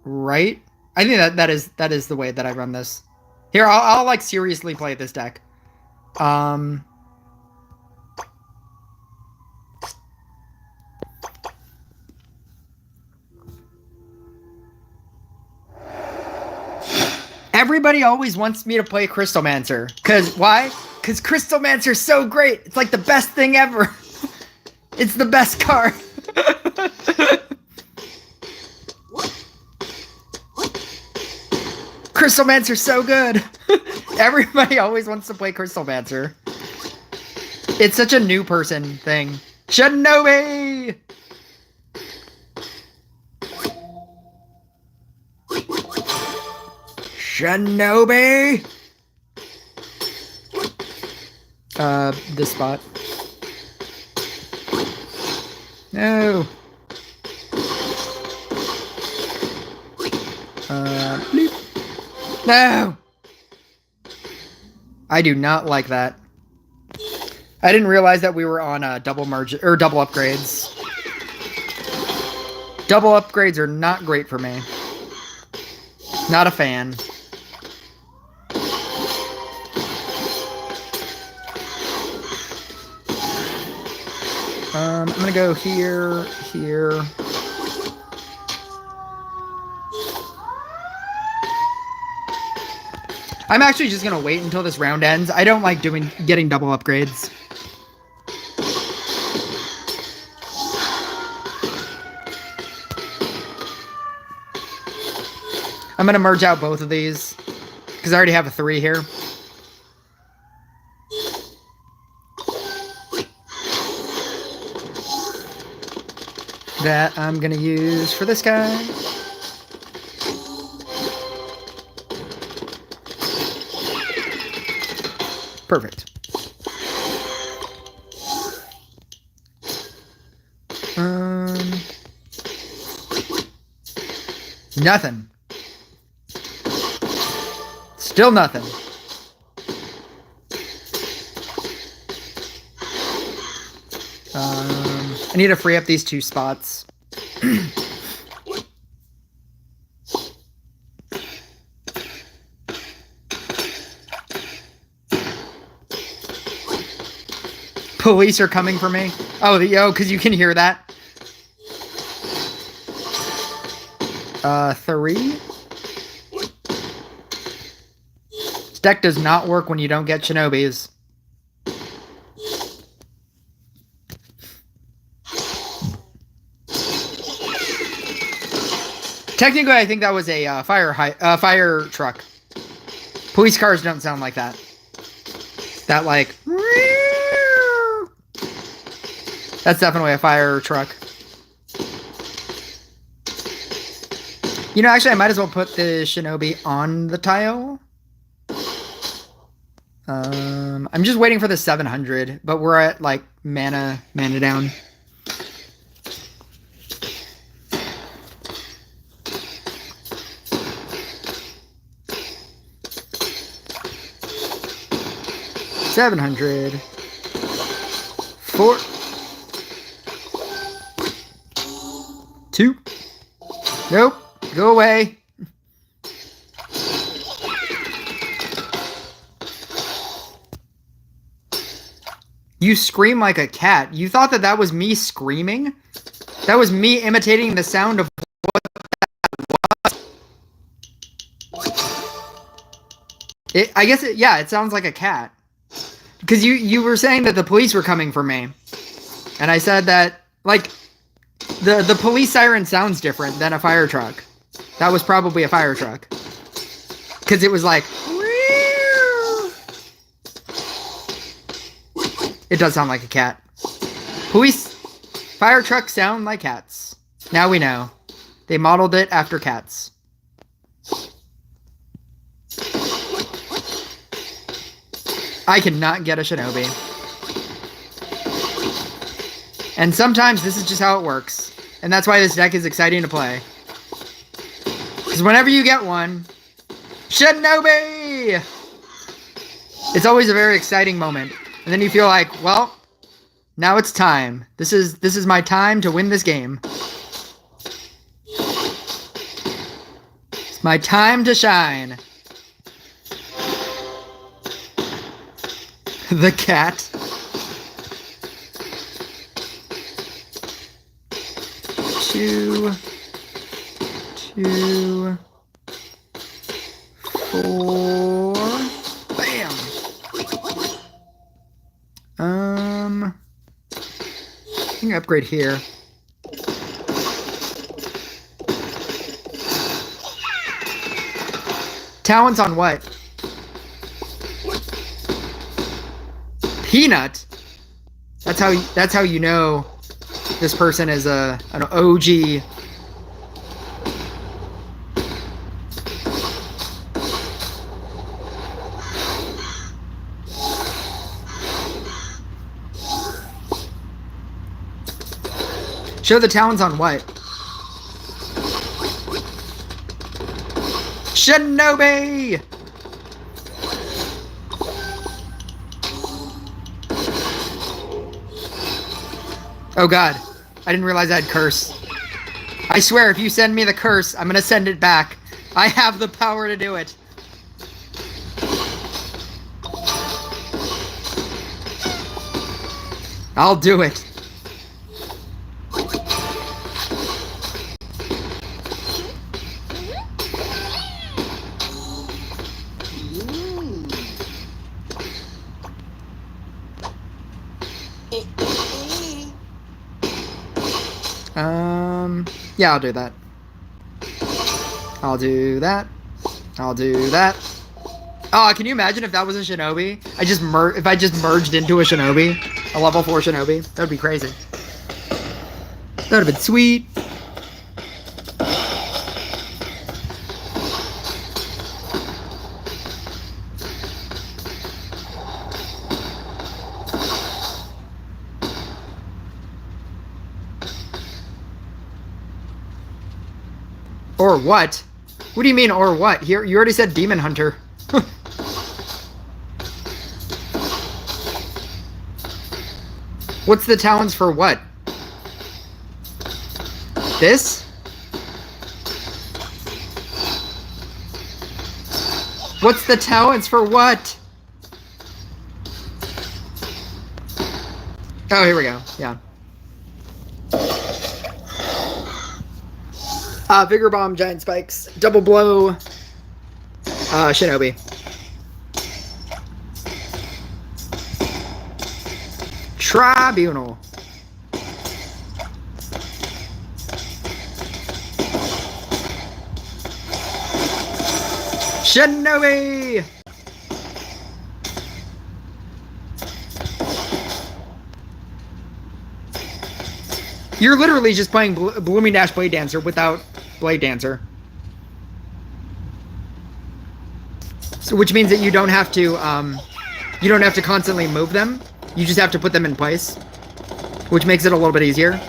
Speaker 1: right. I think that is the way that I run this. Here, I'll like seriously play this deck. Everybody always wants me to play Crystalmancer. Cause why? Cause Crystalmancer's so great. It's like the best thing ever. It's the best card. Crystalmancer's so good. Everybody always wants to play Crystalmancer. It's such a new person thing. Shinobi! Shinobi! This spot. No. Bleep. No! I do not like that. I didn't realize that we were on double merge or double upgrades. Double upgrades are not great for me. Not a fan. I'm gonna go here, here. I'm actually just gonna wait until this round ends. I don't like getting double upgrades. I'm gonna merge out both of these because I already have a 3 here. That I'm gonna use for this guy. Perfect. Nothing. Still nothing. I need to free up these 2 spots. Police are coming for me. Oh, because you can hear that. 3. This deck does not work when you don't get Shinobis. Technically, I think that was a fire truck. Police cars don't sound like that. That like... That's definitely a fire truck. You know, actually, I might as well put the Shinobi on the tile. I'm just waiting for the 700, but we're at, like, mana down. $700. 4. 2. Nope. Go away. You scream like a cat. You thought that that was me screaming? That was me imitating the sound of what that was. I guess it sounds like a cat. Because you were saying that the police were coming for me. And I said that, like, the police siren sounds different than a fire truck. That was probably a fire truck. Because it was like... It does sound like a cat. Police fire trucks sound like cats. Now we know. They modeled it after cats. I cannot get a Shinobi. And sometimes this is just how it works. And that's why this deck is exciting to play. Because whenever you get one... Shinobi! It's always a very exciting moment. And then you feel like, well, now it's time. This is my time to win this game. It's my time to shine. The cat. Two, 4. Bam. I can upgrade here. Talents on what? Peanut. That's how you know this person is an OG. Show the talents on what? Shinobi! Oh god, I didn't realize I had curse. I swear, if you send me the curse, I'm gonna send it back. I have the power to do it. I'll do it. Yeah, I'll do that. I'll do that. I'll do that. Oh, can you imagine if that was a Shinobi? If I just merged into a Shinobi, a level 4 Shinobi, that would be crazy. That would have been sweet. Or what? What do you mean, or what? Here, you already said Demon Hunter. What's the talents for what? This? What's the talents for what? Oh, here we go. Yeah. Vigor Bomb, Giant Spikes, Double Blow, Shinobi. Tribunal. Shinobi! You're literally just playing Blooming Dash Blade Dancer without Blade Dancer. So, which means that you don't have to constantly move them. You just have to put them in place, which makes it a little bit easier.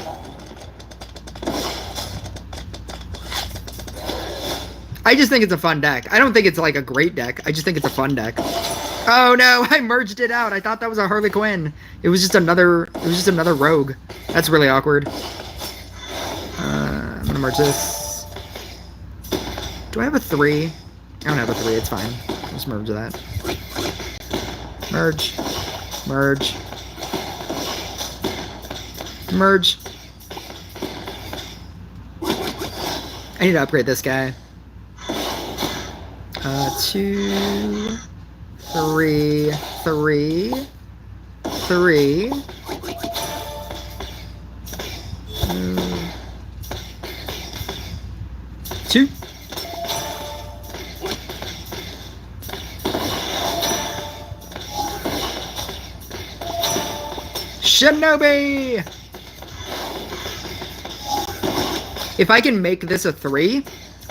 Speaker 1: I just think it's a fun deck. I don't think it's like a great deck. I just think it's a fun deck. Oh no, I merged it out. I thought that was a Harley Quinn. It was just another rogue. That's really awkward. I'm gonna merge this. Do I have a 3? I don't have a 3, it's fine. Just merge that. Merge. Merge. Merge. I need to upgrade this guy. 2, 3, 3, 3. 2. Shinobi! If I can make this a 3,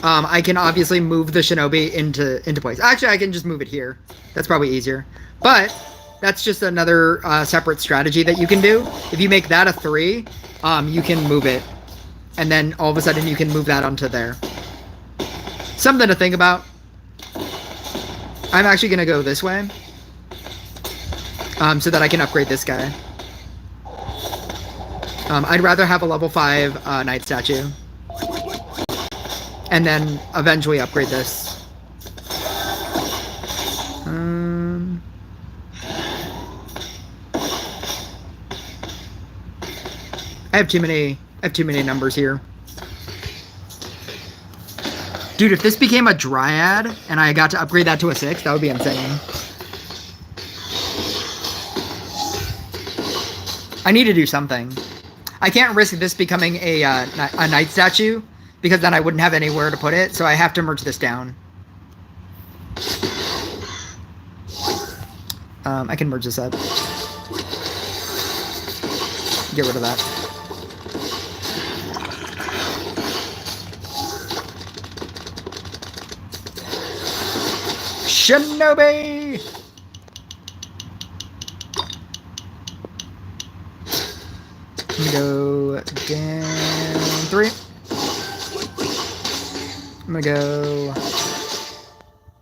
Speaker 1: I can obviously move the Shinobi into place. Actually, I can just move it here. That's probably easier. But that's just another separate strategy that you can do. If you make that a 3, you can move it. And then all of a sudden you can move that onto there. Something to think about. I'm actually going to go this way. So that I can upgrade this guy. I'd rather have a level 5 Knight statue. and then eventually upgrade this. I have too many numbers here. Dude, if this became a Dryad and I got to upgrade that to a 6, that would be insane. I need to do something. I can't risk this becoming a Knight statue, because then I wouldn't have anywhere to put it, so I have to merge this down. I can merge this up. Get rid of that. Shinobi! I'm gonna go down 3. I'm gonna go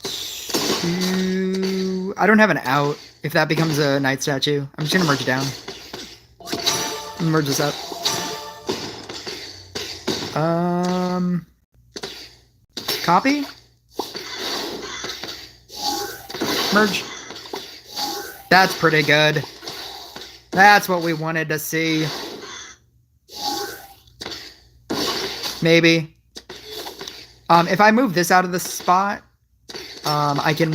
Speaker 1: 2. I don't have an out if that becomes a Knight statue. I'm just gonna merge it down. Merge this up. Copy. Merge. That's pretty good. That's what we wanted to see. Maybe. If I move this out of the spot, I can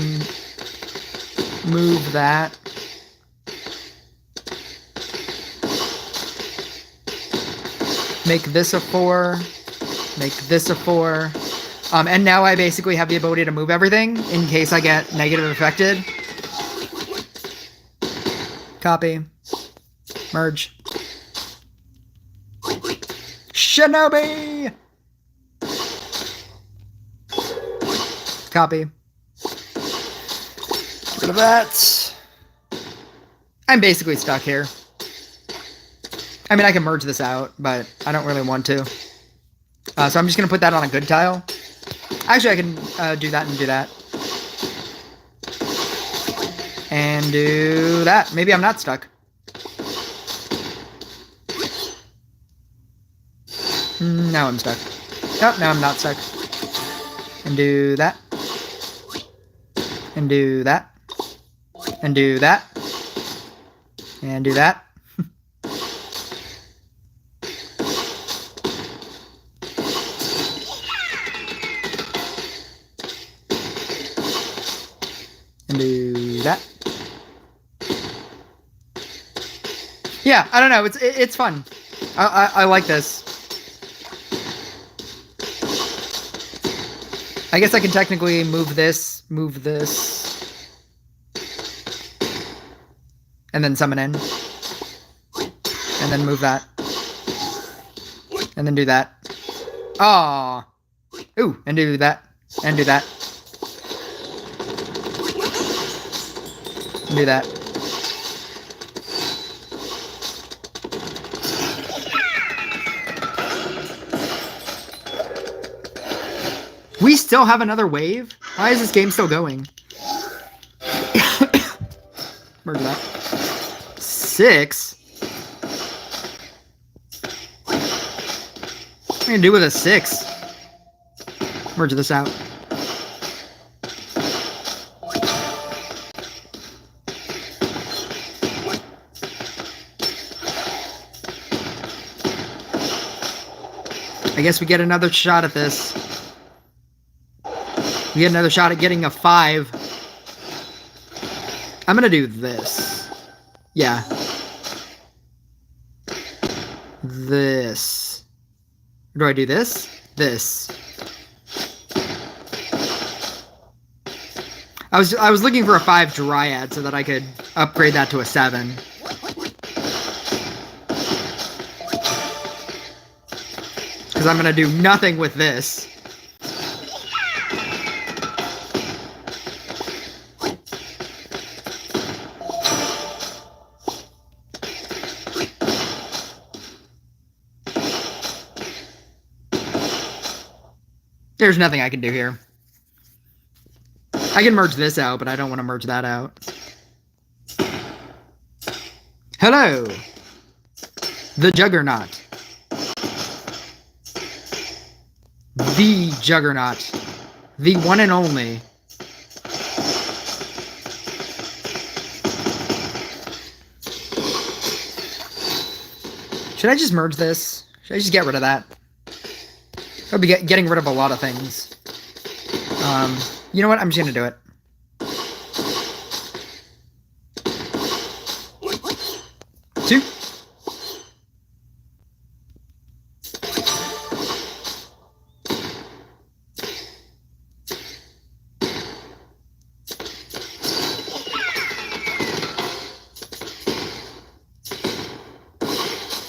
Speaker 1: move that. Make this a 4. Make this a 4. And now I basically have the ability to move everything in case I get negative affected. Copy. Merge. Shinobi! Copy. Get rid of that. I'm basically stuck here. I mean, I can merge this out, but I don't really want to. So I'm just going to put that on a good tile. Actually, I can do that and do that. And do that. Maybe I'm not stuck. Now I'm stuck. Oh, now I'm not stuck. And do that. And do that. And do that. And do that. And do that. Yeah, I don't know. It's fun. I like this. I guess I can technically move this, and then summon in, and then move that, and then do that. Aww. Ooh, and do that, and do that, and do that. We still have another wave? Why is this game still going? Merge that. 6? What am I gonna do with a 6? Merge this out. I guess we get another shot at this. We get another shot at getting a 5. I'm gonna do this. Yeah. This. Or do I do this? This. I was looking for a 5 Dryad so that I could upgrade that to a 7. Because I'm gonna do nothing with this. There's nothing I can do here. I can merge this out, but I don't want to merge that out. Hello! The Juggernaut. The Juggernaut. The one and only. Should I just merge this? Should I just get rid of that? I'll be getting rid of a lot of things. You know what? I'm just gonna do it. Two.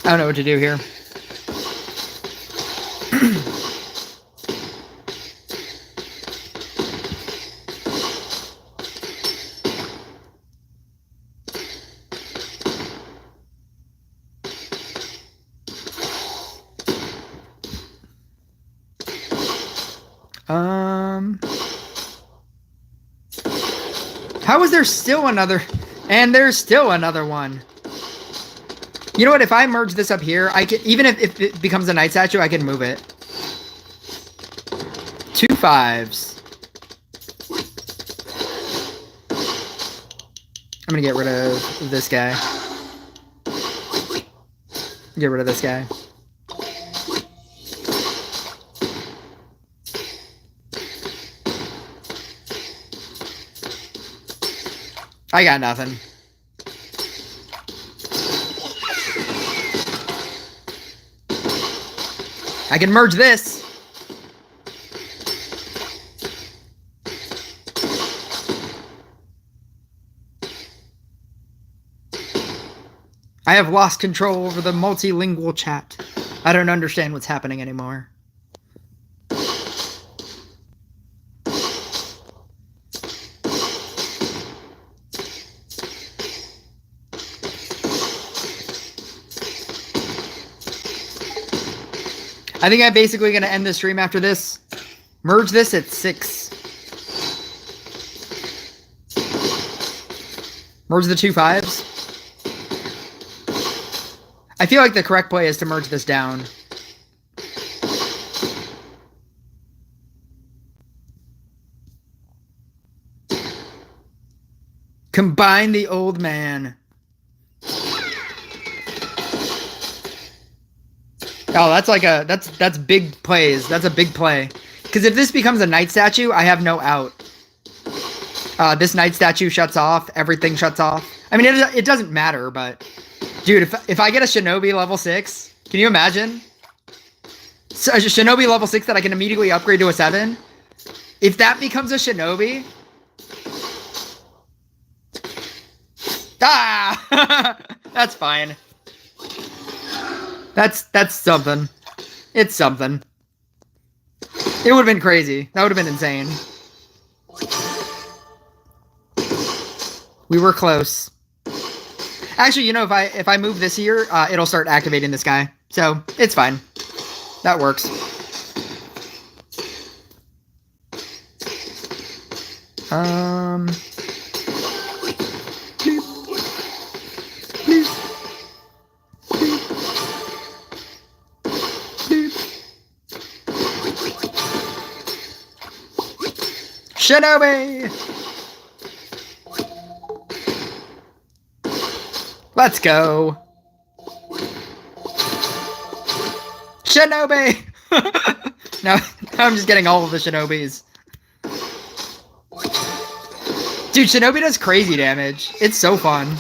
Speaker 1: I don't know what to do here. How is there still another? And there's still another one. You know what? If I merge this up here, I can, even if it becomes a night statue, I can move it. 2 5s. I'm gonna get rid of this guy. Get rid of this guy. I got nothing. I can merge this. I have lost control over the multilingual chat. I don't understand what's happening anymore. I think I'm basically going to end the stream after this. Merge this at 6. Merge the 2 5s. I feel like the correct play is to merge this down. Combine the old man. Oh, that's like a that's big plays. That's a big play. Because if this becomes a night statue, I have no out. This night statue shuts off. Everything shuts off. I mean, it doesn't matter, but dude, if I get a Shinobi level 6, can you imagine? So a Shinobi level 6 that I can immediately upgrade to a 7. If that becomes a Shinobi, that's fine. That's something. It's something. It would have been crazy. That would have been insane. We were close. Actually, you know, if I move this here, it'll start activating this guy. So it's fine. That works. Shinobi! Let's go! Shinobi! now I'm just getting all of the Shinobis. Dude, Shinobi does crazy damage. It's so fun.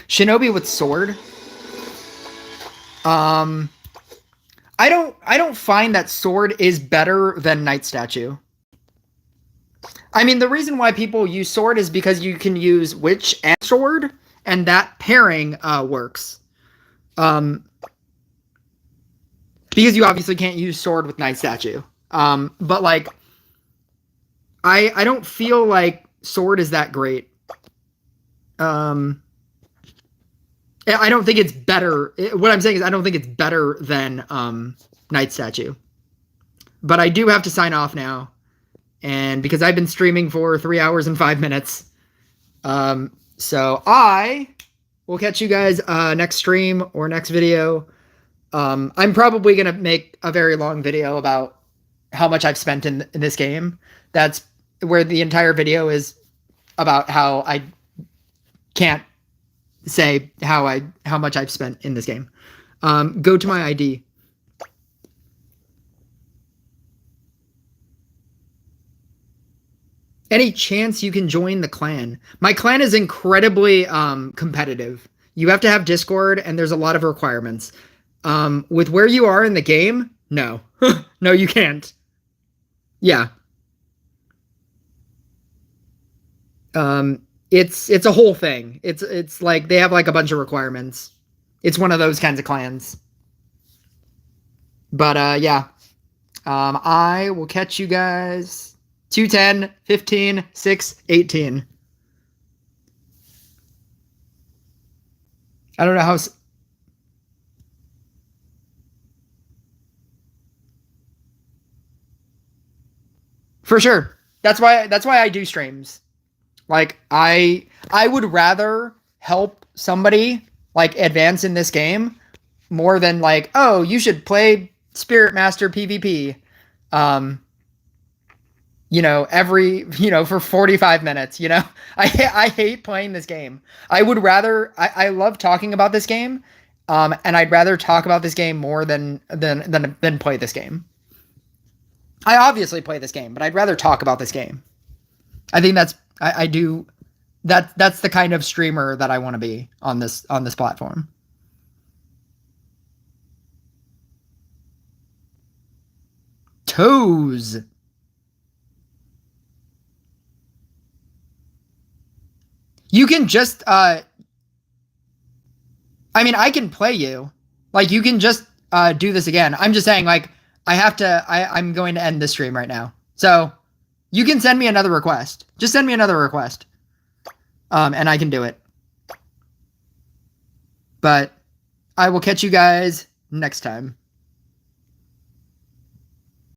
Speaker 1: Shinobi with sword. I don't find that sword is better than Night Statue. I mean, the reason why people use sword is because you can use witch and sword, and that pairing works. Because you obviously can't use sword with Night Statue. But like, I don't feel like sword is that great. I don't think it's better. What I'm saying is I don't think it's better than Night Statue. But I do have to sign off now. And because I've been streaming for 3 hours and 5 minutes, So I will catch you guys next stream or next video. I'm probably going to make a very long video about how much I've spent in this game. That's where the entire video is about how I can't say how much I've spent in this game. Go to my ID. Any chance you can join the clan? My clan is incredibly competitive. You have to have Discord, and there's a lot of requirements. With where you are in the game, no. No, you can't. Yeah. It's a whole thing. It's like they have like a bunch of requirements. It's one of those kinds of clans. But yeah. I will catch you guys 210, 15, 6, 18. I don't know how. For sure. That's why I do streams. Like I would rather help somebody like advance in this game more than like, oh, you should play Spirit Master PvP. For 45 minutes, I hate playing this game. I would rather, I love talking about this game. And I'd rather talk about this game more than play this game. I obviously play this game, but I'd rather talk about this game. I think that's the kind of streamer that I want to be on this platform. Toes. You can just I can play you. Like you can just do this again. I'm just saying like I'm going to end this stream right now. So you can send me another request. Just send me another request. And I can do it. But I will catch you guys next time.